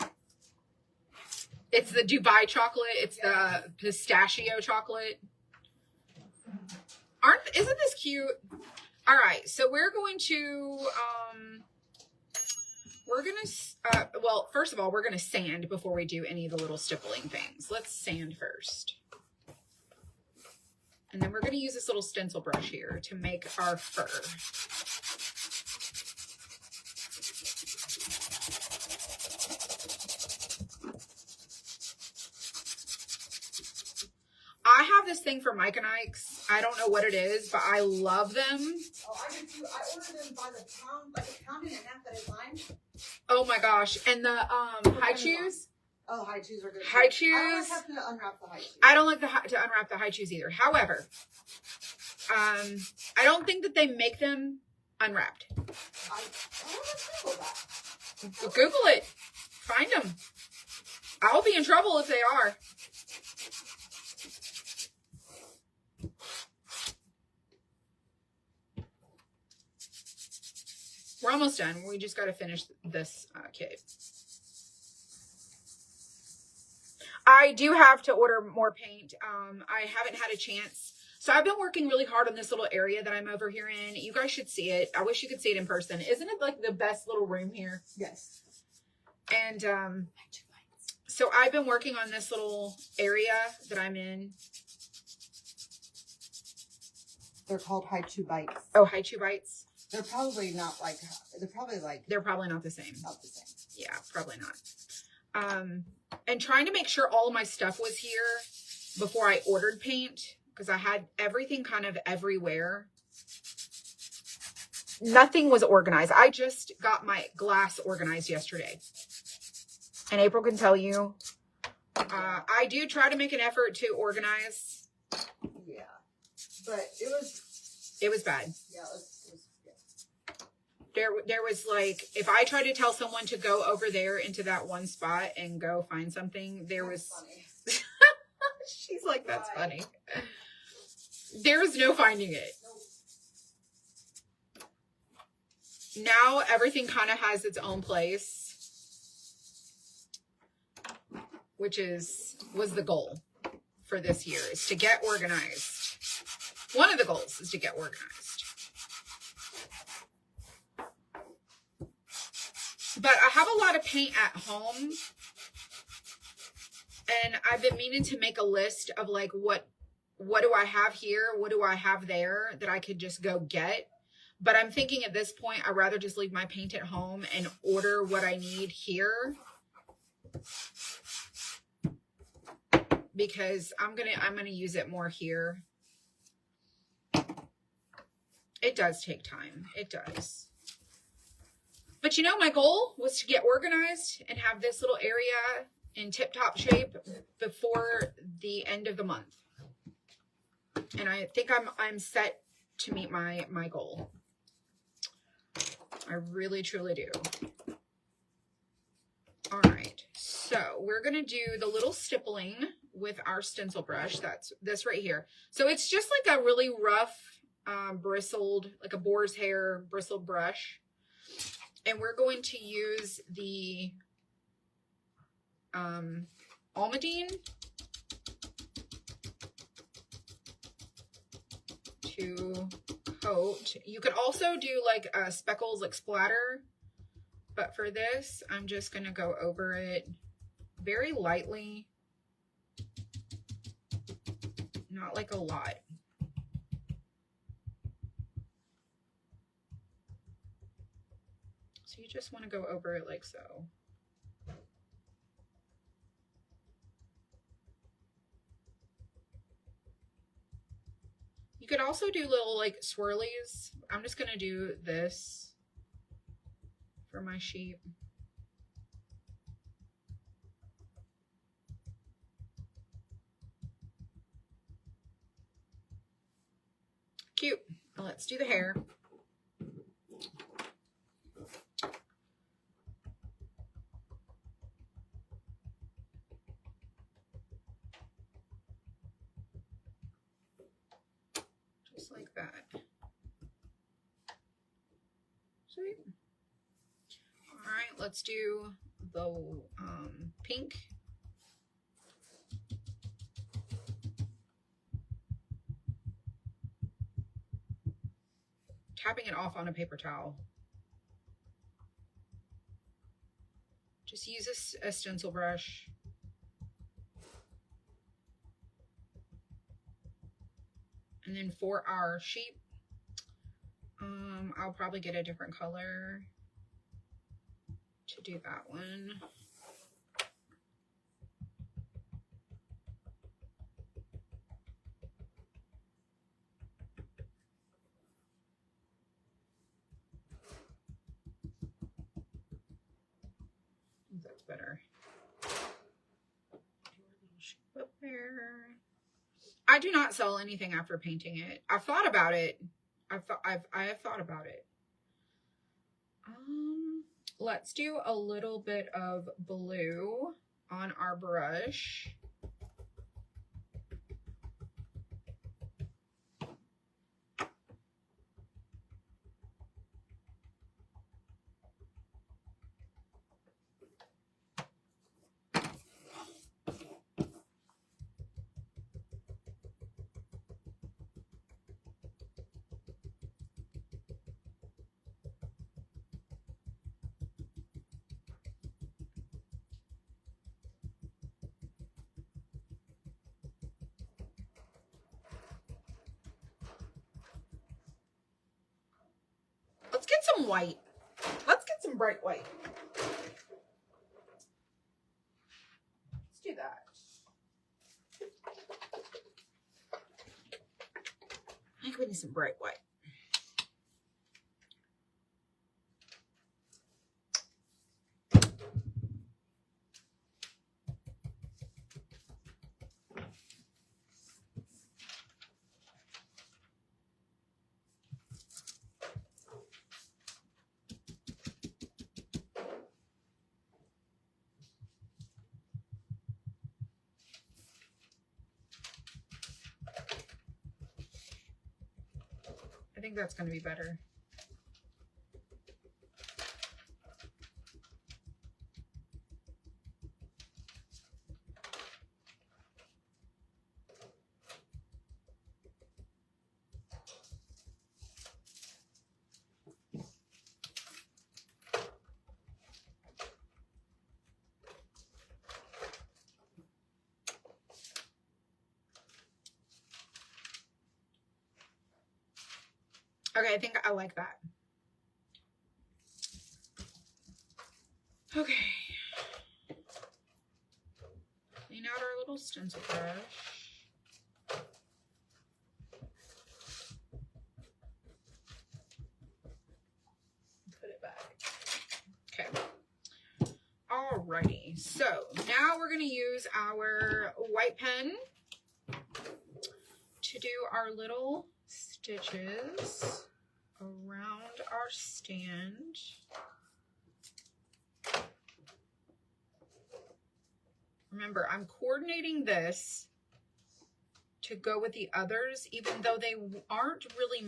It's the Dubai chocolate. It's the pistachio chocolate. Isn't this cute? All right, so we're going to well, first of all, we're gonna sand before we do any of the little stippling things. Let's sand first. And then we're gonna use this little stencil brush here to make our fur. I have this thing for Mike and Ike's. I don't know what it is, but I love them. Oh, I did too. I ordered them by the pound, like a pound and a half at a time. Oh my gosh. And the high chews. Oh, high chews are good. High I chews. don't have to unwrap the high chews. I don't like to unwrap the high chews either. However, I don't think that they make them unwrapped. I don't Google that. Google it. Find them. I'll be in trouble if they are. We're almost done. We just got to finish this kit. I do have to order more paint. I haven't had a chance. So I've been working really hard on this little area that I'm over here in. You guys should see it. I wish you could see it in person. Isn't it like the best little room here? Yes. And so I've been working on this little area that I'm in. They're called haiku bites. Oh, haiku bites. They're probably not like, they're probably like, They're probably not the same. not the same. Yeah, probably not. And trying to make sure all of my stuff was here before I ordered paint, because I had everything kind of everywhere. Nothing was organized. I just got my glass organized yesterday. And April can tell you, I do try to make an effort to organize. Yeah. But it was bad. Yeah, it was There was like, if I tried to tell someone to go over there into that one spot and go find something, there was, funny. she's like, that's Right. funny. There was no finding it. Nope. now everything kind of has its own place, which was the goal for this year, is to get organized. One of the goals is to get organized. But I have a lot of paint at home, and I've been meaning to make a list of like what do I have here, what do I have there that I could just go get. But I'm thinking at this point, I'd rather just leave my paint at home and order what I need here, because I'm gonna use it more here. It does take time. It does. But you know, my goal was to get organized and have this little area in tip-top shape before the end of the month. And I think I'm set to meet my goal. I really, truly do. All right. So we're going to do the little stippling with our stencil brush. That's this right here. So it's just like a really rough, bristled, like a boar's hair bristled brush. And we're going to use the Almadine to coat. You could also do like speckles, like splatter. But for this, I'm just going to go over it very lightly. Not like a lot. So you just want to go over it like so. You could also do little like swirlies. I'm just going to do this for my sheep. Cute. Let's do the hair. Just like that. Sweet. All right, let's do the pink. Tapping it off on a paper towel. Just use a stencil brush. And then for our sheep, I'll probably get a different color to do that one. That's better. Do a little sheep up there. I do not sell anything after painting it. I've thought about it. I have thought about it. Let's do a little bit of blue on our brush. Let's get some white. Let's get some bright white. Let's do that. I think we need some bright white. I think that's going to be better. Okay, I think I like that. Okay. Clean out our little stencil brush. Put it back. Okay. Alrighty. So now we're going to use our white pen to do our little stitches around our stand. Remember, I'm coordinating this to go with the others, even though they aren't really,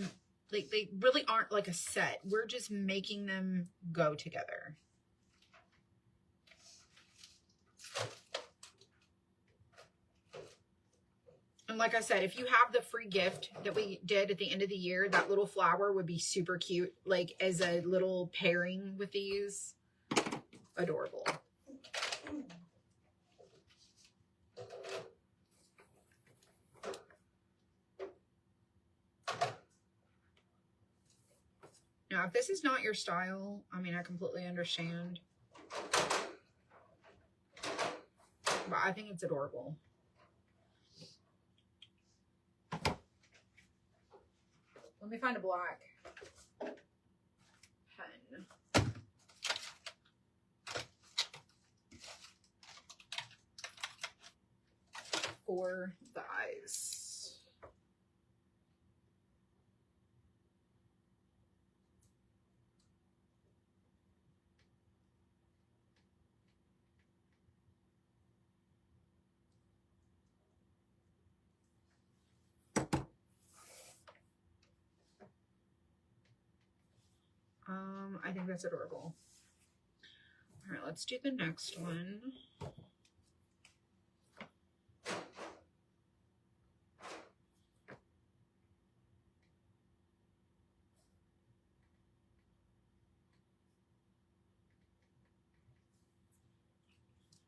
like, they really aren't like a set. We're just making them go together. And like I said, if you have the free gift that we did at the end of the year, that little flower would be super cute, like as a little pairing with these. Adorable. Now, if this is not your style, I mean, I completely understand. But I think it's adorable. Let me find a black pen. For the eyes. I think that's adorable. All right, let's do the next one.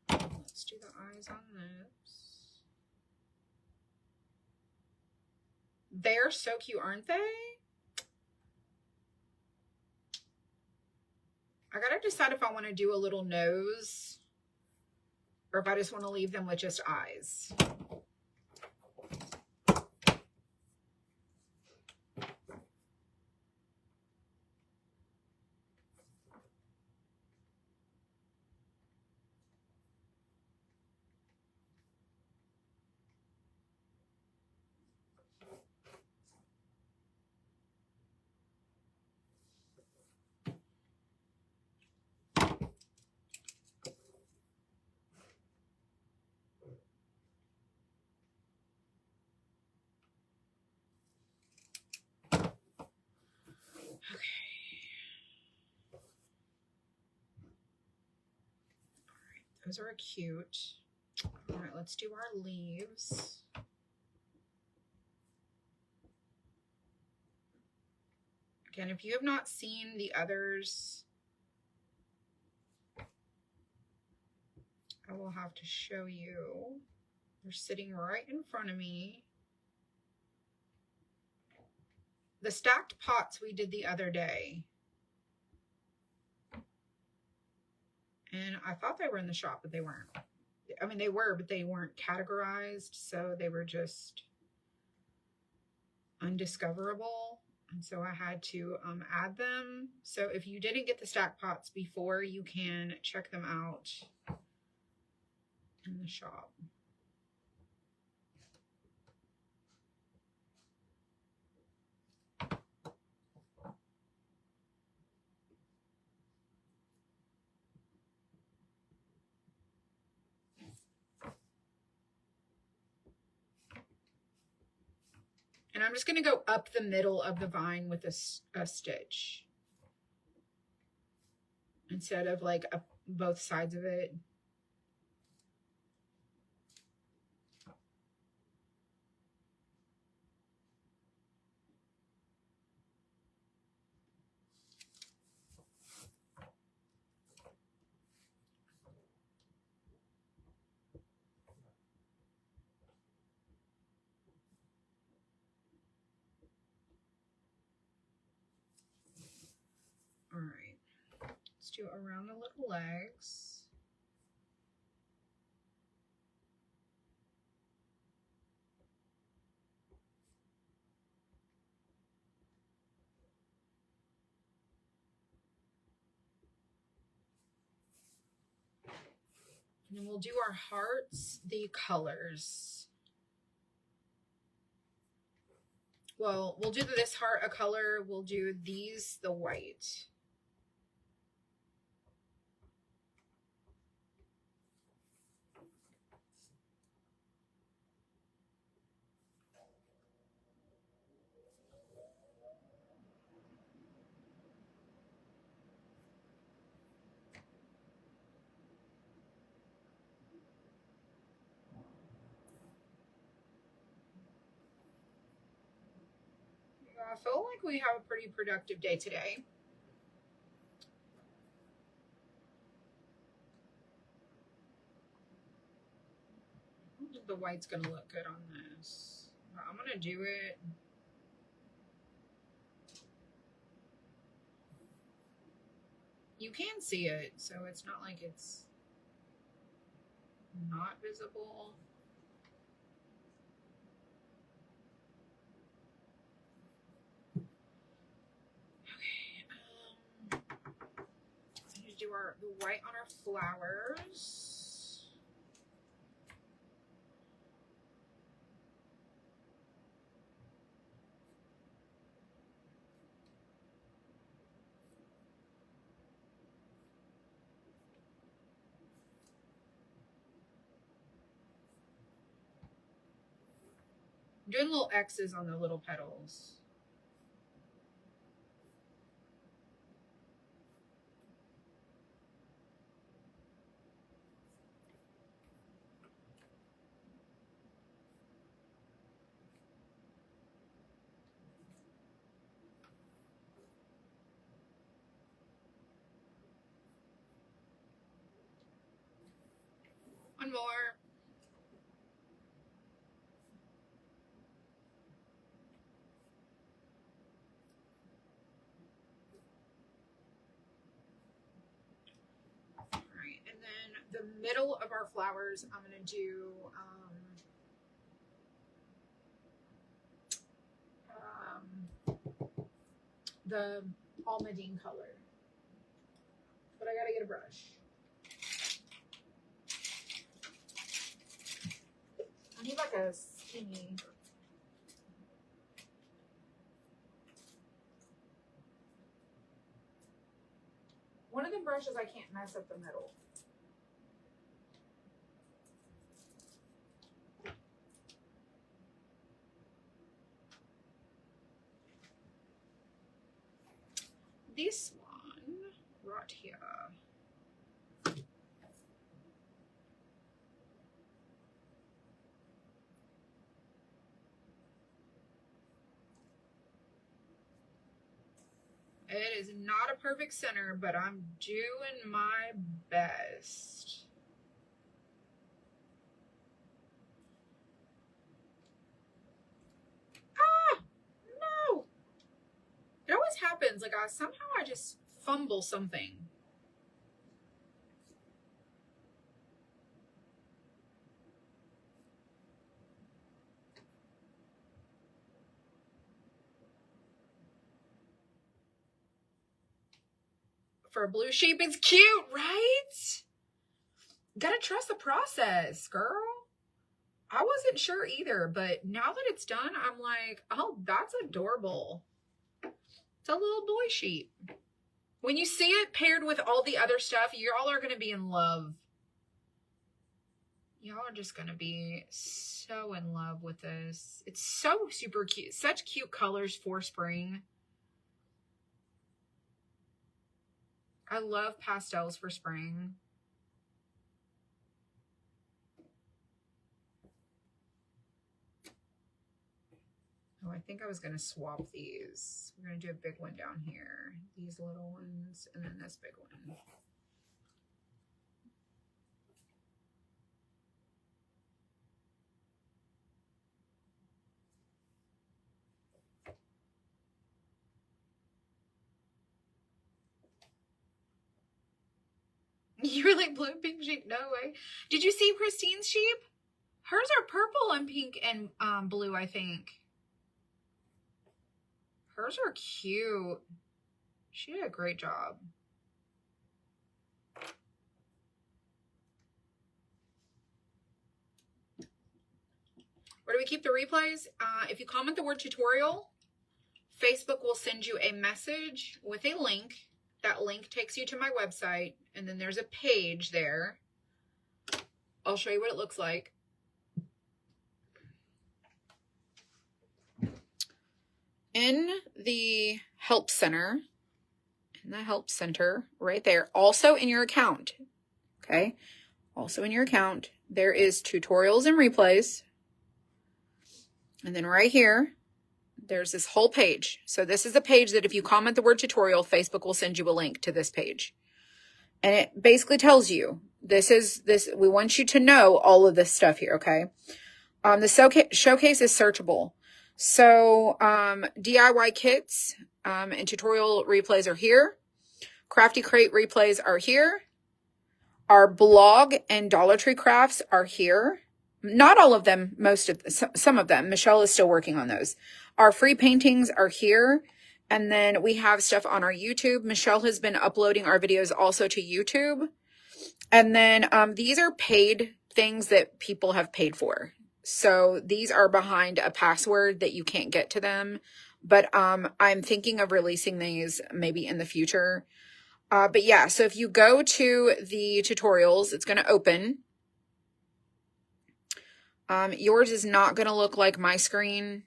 Let's do the eyes on this. They're so cute, aren't they? I gotta decide if I want to do a little nose or if I just want to leave them with just eyes. Those are cute. All right, let's do our leaves. Again, if you have not seen the others, I will have to show you. They're sitting right in front of me. The stacked pots we did the other day. And I thought they were in the shop, but they weren't. I mean, they were, but they weren't categorized. So they were just undiscoverable. And so I had to add them. So if you didn't get the stack pots before, you can check them out in the shop. And I'm just going to go up the middle of the vine with a stitch instead of like up both sides of it. Let's do around the little legs. And then we'll do our hearts, the colors. Well, we'll do this heart a color. We'll do these the white. I feel like we have a pretty productive day today. I don't think the white's gonna look good on this, but I'm gonna do it. You can see it, so it's not like it's not visible. Okay, I need to do the white on our flowers. I'm doing little X's on the little petals. One more. All right, and then the middle of our flowers, I'm gonna do the almondine color, but I gotta get a brush. I need like a skinny. One of the brushes I can't mess up the middle. This one right here. It is not a perfect center, but I'm doing my best. Ah, no. It always happens. Like somehow I just fumble something. For a blue sheep, it's cute, right? Gotta trust the process, girl. I wasn't sure either, but now that it's done, I'm like, oh, that's adorable. It's a little boy sheep. When you see it paired with all the other stuff, y'all are going to be in love. Y'all are just going to be so in love with this. It's so super cute. Such cute colors for spring. I love pastels for spring. Oh, I think I was going to swap these. We're going to do a big one down here. These little ones, and then this big one. You're like blue and pink sheep? No way. Did you see Christine's sheep? Hers are purple and pink and blue, I think. Hers are cute. She did a great job. Where do we keep the replays? If you comment the word tutorial, Facebook will send you a message with a link. That link takes you to my website, and then there's a page there. I'll show you what it looks like. In the help center, right there, also in your account, okay? Also in your account, there is tutorials and replays. And then right here, there's this whole page. So this is a page that if you comment the word tutorial, Facebook will send you a link to this page. And it basically tells you, we want you to know all of this stuff here, okay? The showcase is searchable. So DIY kits and tutorial replays are here. Crafty Crate replays are here. Our blog and Dollar Tree crafts are here. Not all of them, some of them. Michelle is still working on those. Our free paintings are here. And then we have stuff on our YouTube. Michelle has been uploading our videos also to YouTube. And then these are paid things that people have paid for. So these are behind a password that you can't get to them. But I'm thinking of releasing these maybe in the future. But yeah, so if you go to the tutorials, it's going to open. Yours is not going to look like my screen.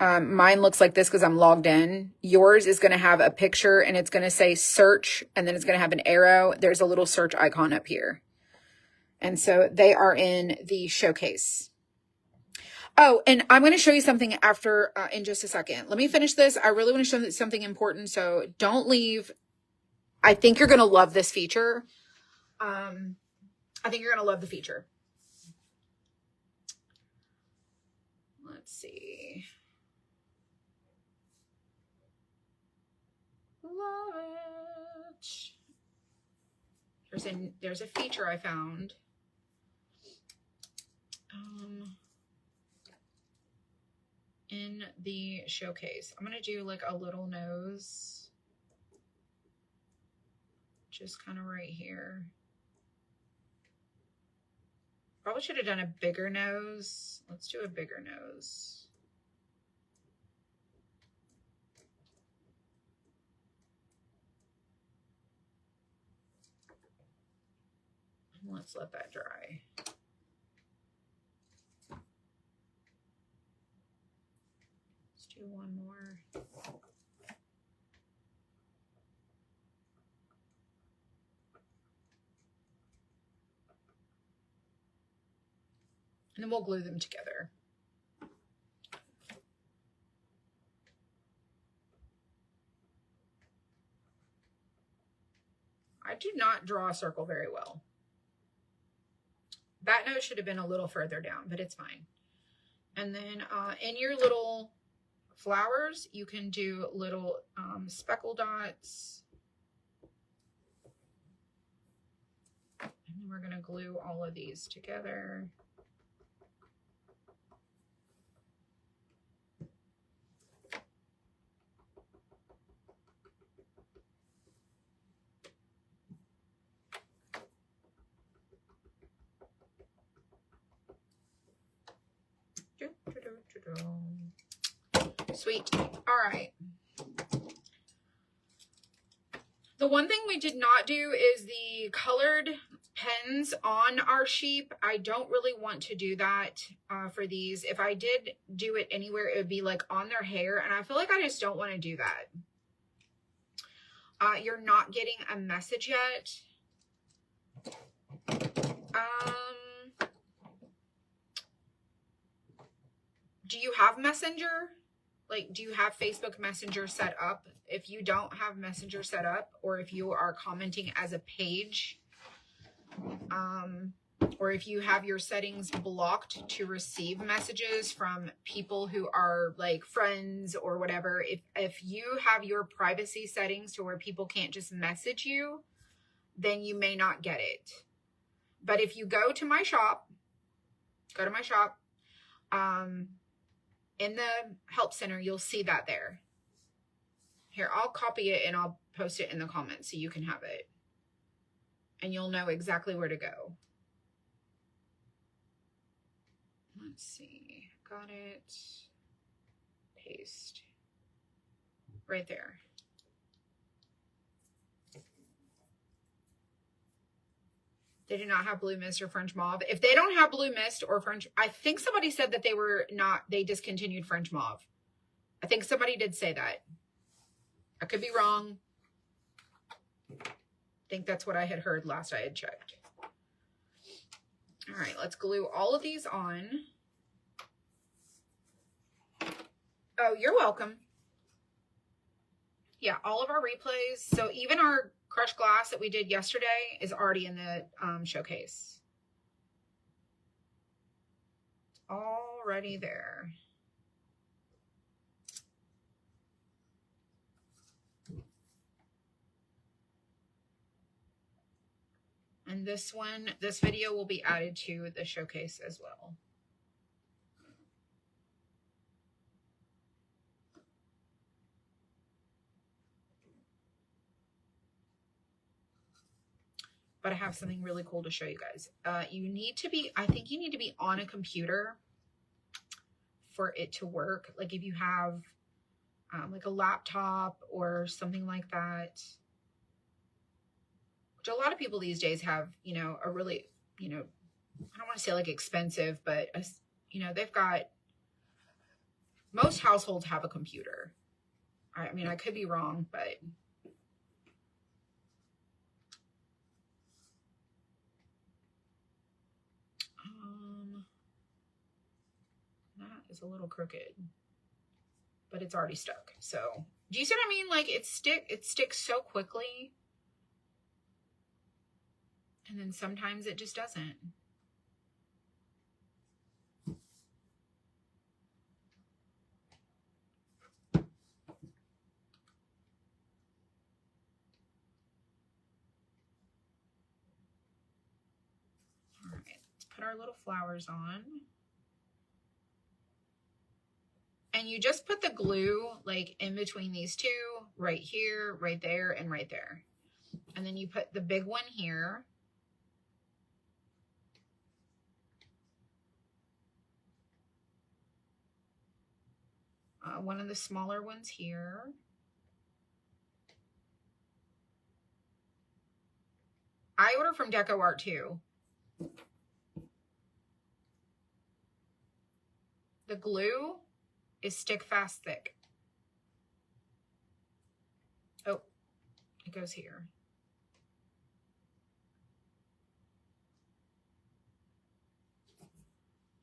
Mine looks like this because I'm logged in. Yours is going to have a picture and it's going to say search, and then it's going to have an arrow. There's a little search icon up here. And so they are in the showcase. Oh, and I'm going to show you something after in just a second. Let me finish this. I really want to show you something important, so don't leave. I think you're going to love this feature. I think you're going to love the feature. Let's see. Love it. There's a feature I found. In the showcase. I'm going to do like a little nose. Just kind of right here. Probably should have done a bigger nose. Let's do a bigger nose. Let's let that dry. Let's do one more. And then we'll glue them together. I do not draw a circle very well. That nose should have been a little further down, but it's fine. And then in your little flowers, you can do little speckle dots. And then we're going to glue all of these together. Sweet. All right. The one thing we did not do is the colored pens on our sheep. I don't really want to do that for these. If I did do it anywhere, it would be like on their hair, and I feel like I just don't want to do that. You're not getting a message yet. Do you have Messenger? Like, do you have Facebook Messenger set up? If you don't have Messenger set up, or if you are commenting as a page, or if you have your settings blocked to receive messages from people who are like friends or whatever, if you have your privacy settings to where people can't just message you, then you may not get it. But if you go to my shop, in the help center, you'll see that there. Here, I'll copy it and I'll post it in the comments so you can have it. And you'll know exactly where to go. Let's see. Got it. Paste. Right there. They do not have blue mist or French mauve. If they don't have blue mist or French, I think somebody said that they discontinued French mauve. I think somebody did say that. I could be wrong. I think that's what I had heard last I had checked. All right, let's glue all of these on. Oh, you're welcome. Yeah, all of our replays. So even our crushed glass that we did yesterday is already in the showcase. It's already there. And this video will be added to the showcase as well. But I have something really cool to show you guys. I think you need to be on a computer for it to work. Like if you have like a laptop or something like that, which a lot of people these days have, a really, I don't want to say like expensive, but they've got, most households have a computer. I mean, I could be wrong, but that is a little crooked, but it's already stuck. So do you see what I mean? Like it sticks so quickly. And then sometimes it just doesn't. All right, let's put our little flowers on. And you just put the glue like in between these two, right here, right there, and right there. And then you put the big one here. One of the smaller ones here. I order from Deco Art too. The glue is stick fast thick. Oh, it goes here.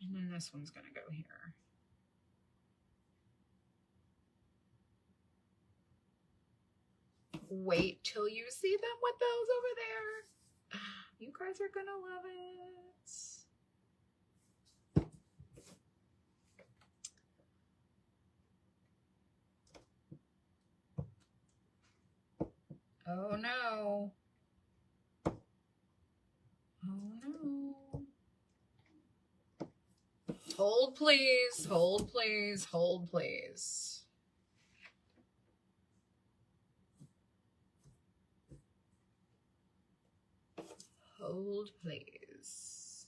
And then this one's gonna go here. Wait till you see them with those over there. You guys are gonna love it. Oh no. Oh no. Hold please, hold please, hold please. Hold please.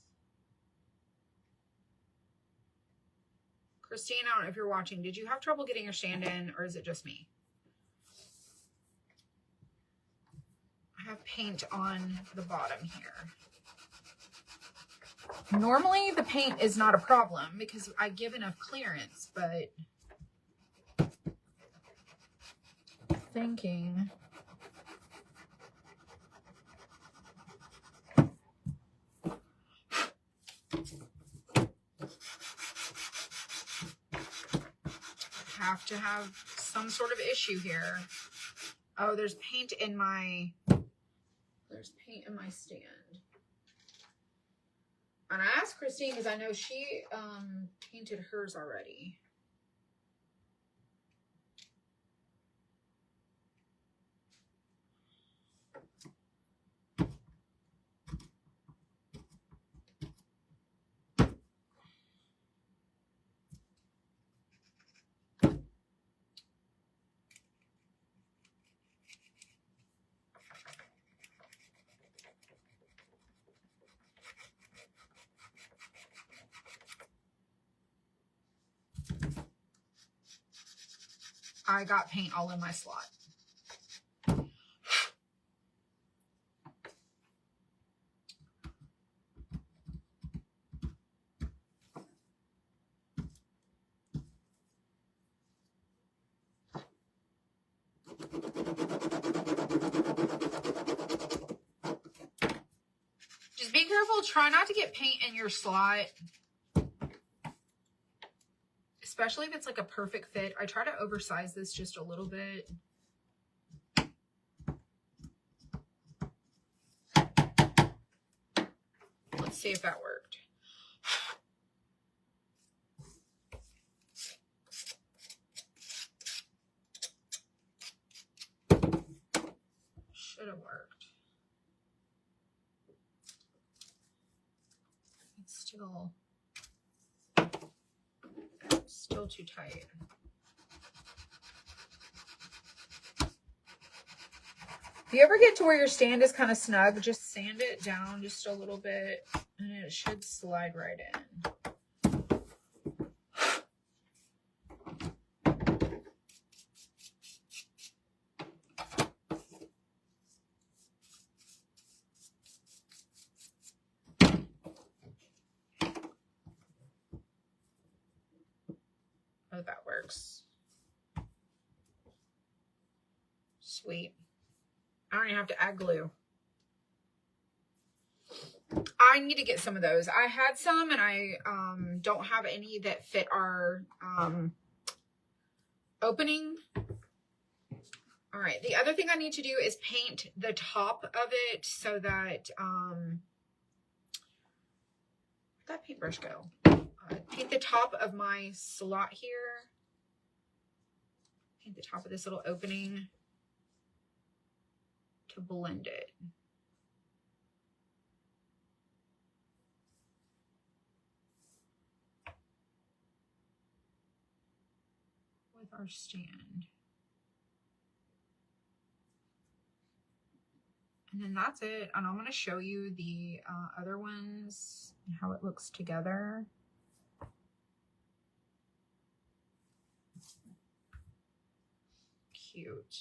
Christine, I don't know if you're watching. Did you have trouble getting your stand in, or is it just me? I have paint on the bottom here. Normally the paint is not a problem because I give enough clearance, but thinking have to have some sort of issue here. Oh, there's paint in my stand. And I asked Christine because I know she painted hers already. I got paint all in my slot. Just be careful. Try not to get paint in your slot. Especially if it's like a perfect fit. I try to oversize this just a little bit. Let's see if that worked. Should have worked. It's still too tight. If you ever get to where your stand is kind of snug, just sand it down just a little bit and it should slide right in. Oh, that works. Sweet. I don't even have to add glue. I need to get some of those. I had some and I don't have any that fit our opening. All right. The other thing I need to do is paint the top of it so that, where'd that paintbrush go? Paint the top of my slot here. Paint the top of this little opening to blend it. With our stand. And then that's it. And I'm going to show you the other ones and how it looks together. Cute.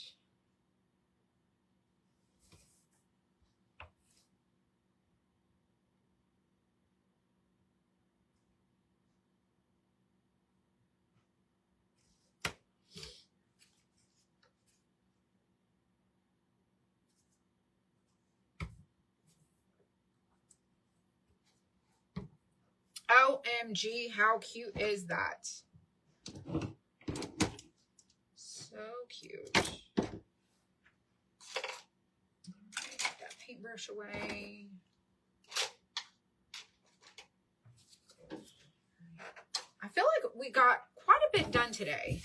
OMG, how cute is that? So cute. All right, get that paintbrush away. I feel like we got quite a bit done today.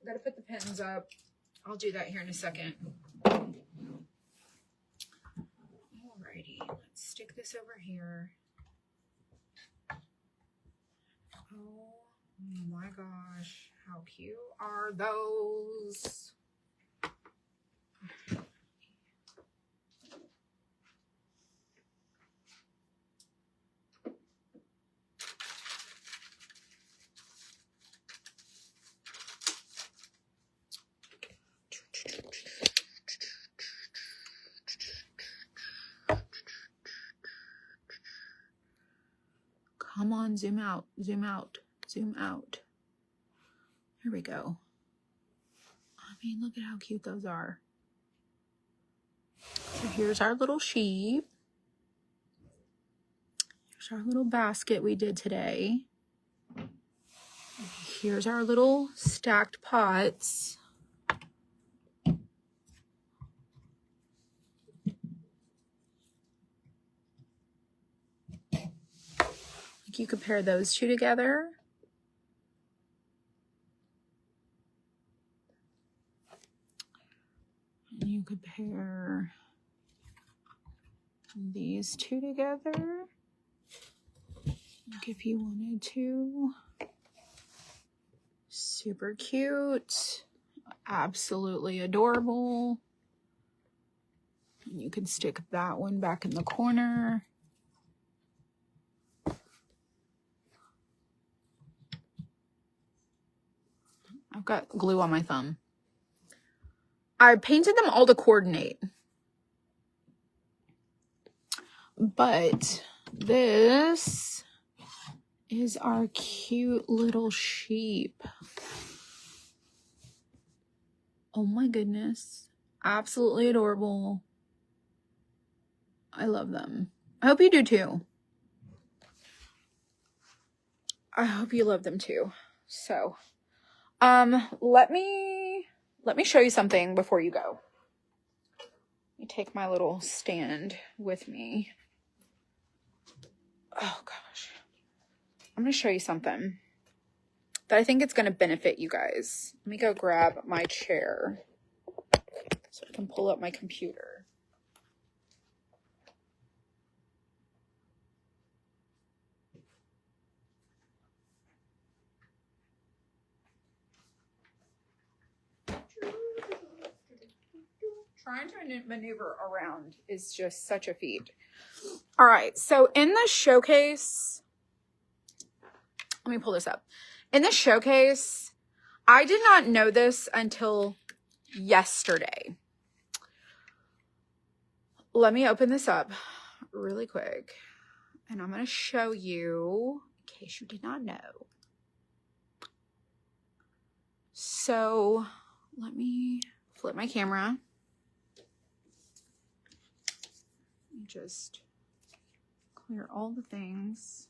Gotta put the pins up. I'll do that here in a second. Alrighty, let's stick this over here. Oh my gosh, how cute are those? Come on, zoom out, zoom out, zoom out. Here we go. I mean, look at how cute those are. So here's our little sheep. Here's our little basket we did today. Here's our little stacked pots. You could pair those two together. And you could pair these two together, like if you wanted to. Super cute. Absolutely adorable. You can stick that one back in the corner. I've got glue on my thumb. I painted them all to coordinate. But this is our cute little sheep. Oh my goodness. Absolutely adorable. I love them. I hope you do too. I hope you love them too. So, let me show you something before you go. Let me take my little stand with me. Oh gosh. I'm going to show you something that I think it's going to benefit you guys. Let me go grab my chair so I can pull up my computer. Trying to maneuver around is just such a feat. All right, so in the showcase, let me pull this up. In the showcase, I did not know this until yesterday. Let me open this up really quick, and I'm going to show you in case you did not know. So let me flip my camera. Just clear all the things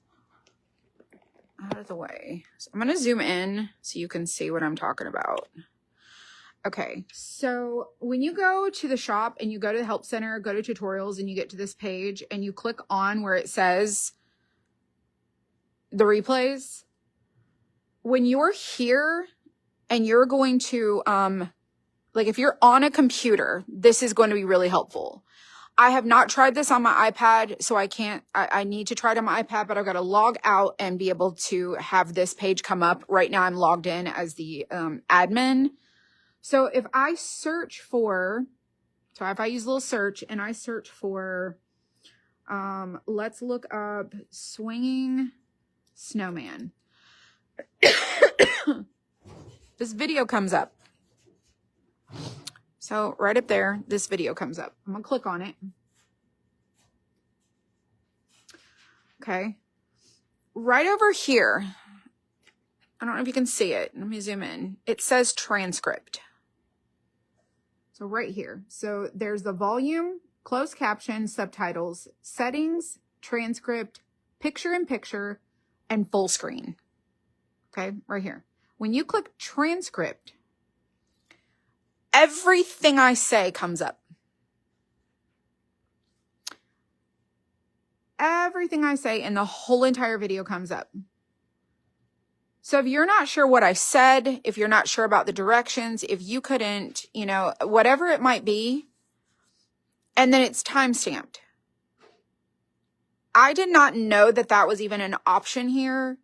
out of the way. So I'm going to zoom in so you can see what I'm talking about. Okay, so when you go to the shop and you go to the help center, go to tutorials, and you get to this page and you click on where it says the replays, when you're here and you're going to, like if you're on a computer, this is going to be really helpful. I have not tried this on my iPad, so I need to try it on my iPad, but I've got to log out and be able to have this page come up. Right now I'm logged in as the admin. So if I search for, if I use a little search and I search for, let's look up swinging snowman. This video comes up. So right up there, this video comes up. I'm going to click on it. Okay. Right over here, I don't know if you can see it. Let me zoom in. It says transcript. So right here. So there's the volume, closed caption, subtitles, settings, transcript, picture in picture, and full screen. Okay, right here. When you click transcript, everything I say comes up. Everything I say in the whole entire video comes up. So if you're not sure what I said, if you're not sure about the directions, if you couldn't, whatever it might be, and then it's time-stamped. I did not know that that was even an option here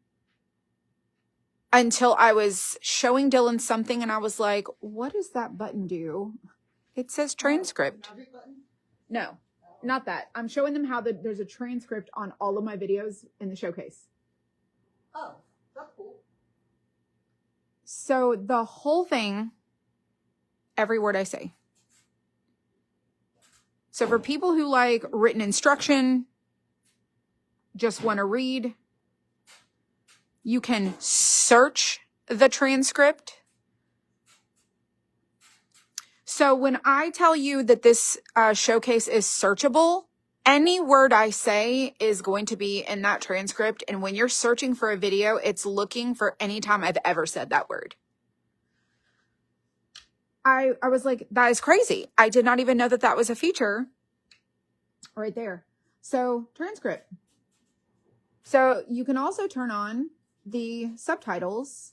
until I was showing Dylan something and I was like, what does that button do? It says transcript. No, not that. I'm showing them how there's a transcript on all of my videos in the showcase. Oh, that's cool. So the whole thing, every word I say. So for people who like written instruction, just want to read, you can search the transcript. So when I tell you that this showcase is searchable, any word I say is going to be in that transcript. And when you're searching for a video, it's looking for any time I've ever said that word. I was like, that is crazy. I did not even know that that was a feature right there. So transcript. So you can also turn on the subtitles.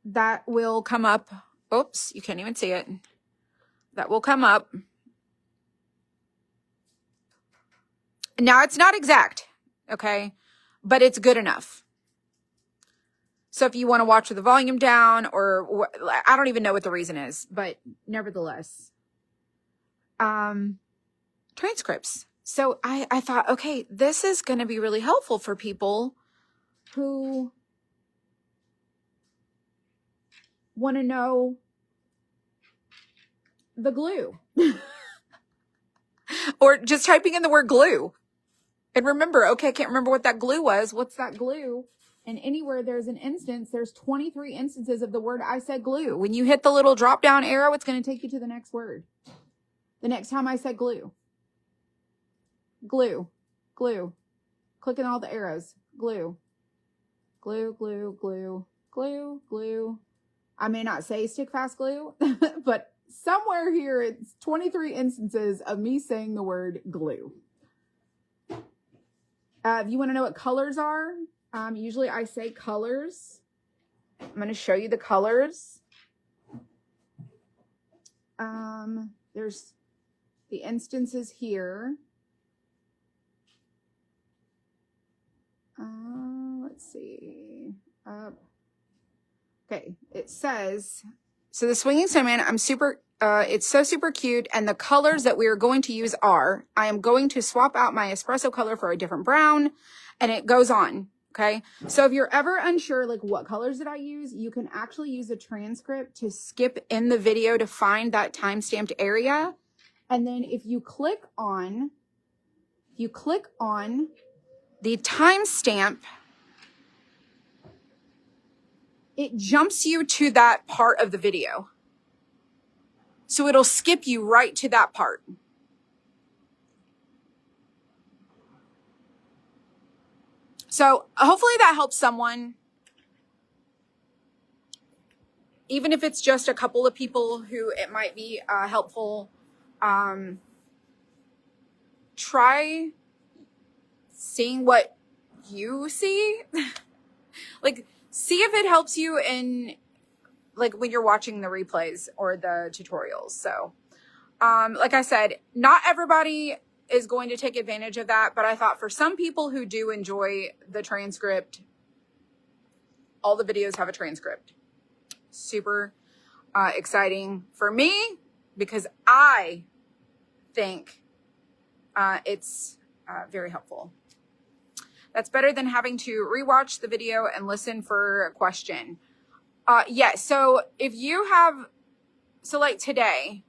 That will come up. Oops, you can't even see it. That will come up. Now it's not exact, okay? But it's good enough. So if you want to watch with the volume down, or I don't even know what the reason is, but nevertheless, transcripts. So I thought, okay, this is going to be really helpful for people who want to know the glue. Or just typing in the word glue. And remember, okay, I can't remember what that glue was. What's that glue? And anywhere there's an instance, there's 23 instances of the word I said glue. When you hit the little drop down arrow, it's going to take you to the next word. The next time I said glue. Glue. Glue. Clicking all the arrows. Glue. Glue, glue, glue, glue, glue. I may not say stick fast glue, but somewhere here it's 23 instances of me saying the word glue. If you want to know what colors are, usually I say colors. I'm going to show you the colors. There's the instances here. Let's see. Okay, it says, so the swinging snowman, it's so super cute. And the colors that we are going to use are, I am going to swap out my espresso color for a different brown, and it goes on. Okay. So if you're ever unsure, like what colors did I use, you can actually use a transcript to skip in the video to find that time-stamped area. And then if you click on the timestamp, it jumps you to that part of the video. So it'll skip you right to that part. So hopefully that helps someone. Even if it's just a couple of people who it might be helpful. Try seeing what you see. Like, see if it helps you in, like, when you're watching the replays or the tutorials. So, like I said, not everybody is going to take advantage of that, but I thought for some people who do enjoy the transcript, all the videos have a transcript. Super exciting for me because I think it's very helpful. That's better than having to rewatch the video and listen for a question. Yeah, so if you have, so like today,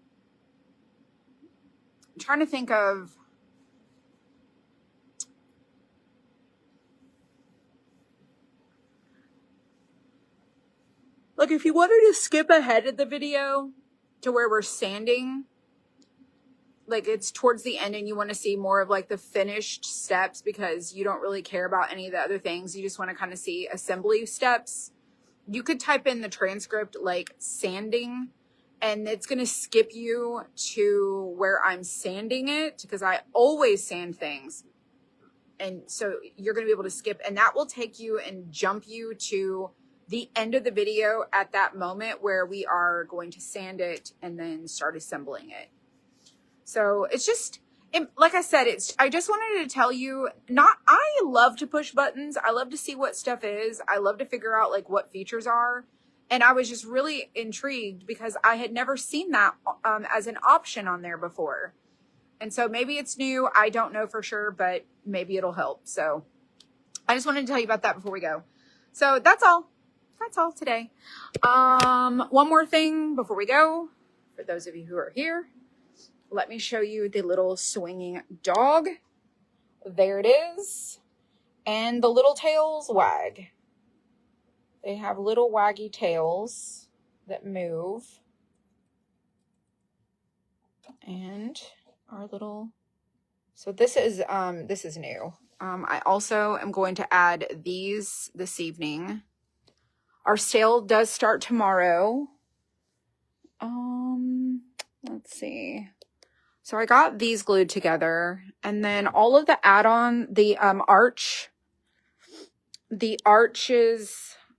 I'm trying to think of, like if you wanted to skip ahead of the video to where we're sanding, like it's towards the end and you want to see more of like the finished steps because you don't really care about any of the other things. You just want to kind of see assembly steps. You could type in the transcript like sanding and it's going to skip you to where I'm sanding it because I always sand things. And so you're going to be able to skip and that will take you and jump you to the end of the video at that moment where we are going to sand it and then start assembling it. So it's just, like I said, I just wanted to tell you, I love to push buttons. I love to see what stuff is. I love to figure out like what features are. And I was just really intrigued because I had never seen that as an option on there before. And so maybe it's new. I don't know for sure, but maybe it'll help. So I just wanted to tell you about that before we go. So that's all. That's all today. One more thing before we go, for those of you who are here. Let me show you the little swinging dog. There it is. And the little tails wag. They have little waggy tails that move. And our little, so this is new. I also am going to add these this evening. Our sale does start tomorrow. Let's see. So I got these glued together and then all of the add-on, the arches,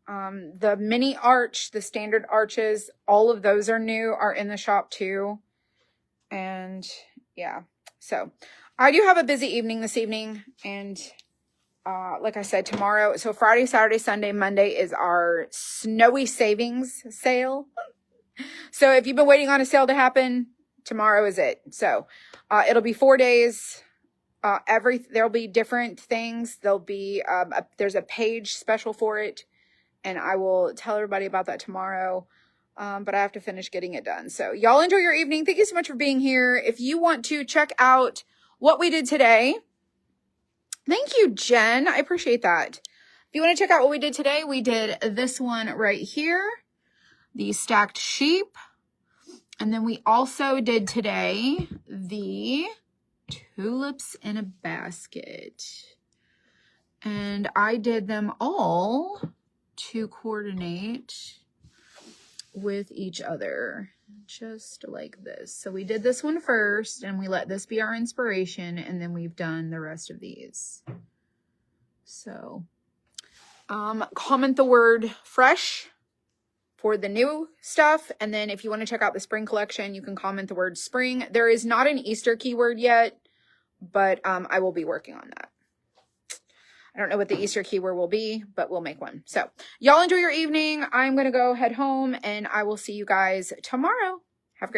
the mini arch, the standard arches, all of those are new, are in the shop too. And yeah, so I do have a busy evening this evening and like I said, tomorrow, so Friday, Saturday, Sunday, Monday is our snowy savings sale. So if you've been waiting on a sale to happen, tomorrow is it. So it'll be 4 days. There'll be different things. There'll be there's a page special for it, and I will tell everybody about that tomorrow. But I have to finish getting it done. So y'all enjoy your evening. Thank you so much for being here. If you want to check out what we did today, thank you, Jen. I appreciate that. If you want to check out what we did today, we did this one right here, the stacked sheep. And then we also did today the tulips in a basket. And I did them all to coordinate with each other, just like this. So we did this one first, and we let this be our inspiration, and then we've done the rest of these. So comment the word fresh for the new stuff, and then if you want to check out the spring collection, you can comment the word spring. There is not an Easter keyword yet, but I will be working on that. I don't know what the Easter keyword will be, but we'll make one. So y'all enjoy your evening. I'm going to go head home, and I will see you guys tomorrow. Have a great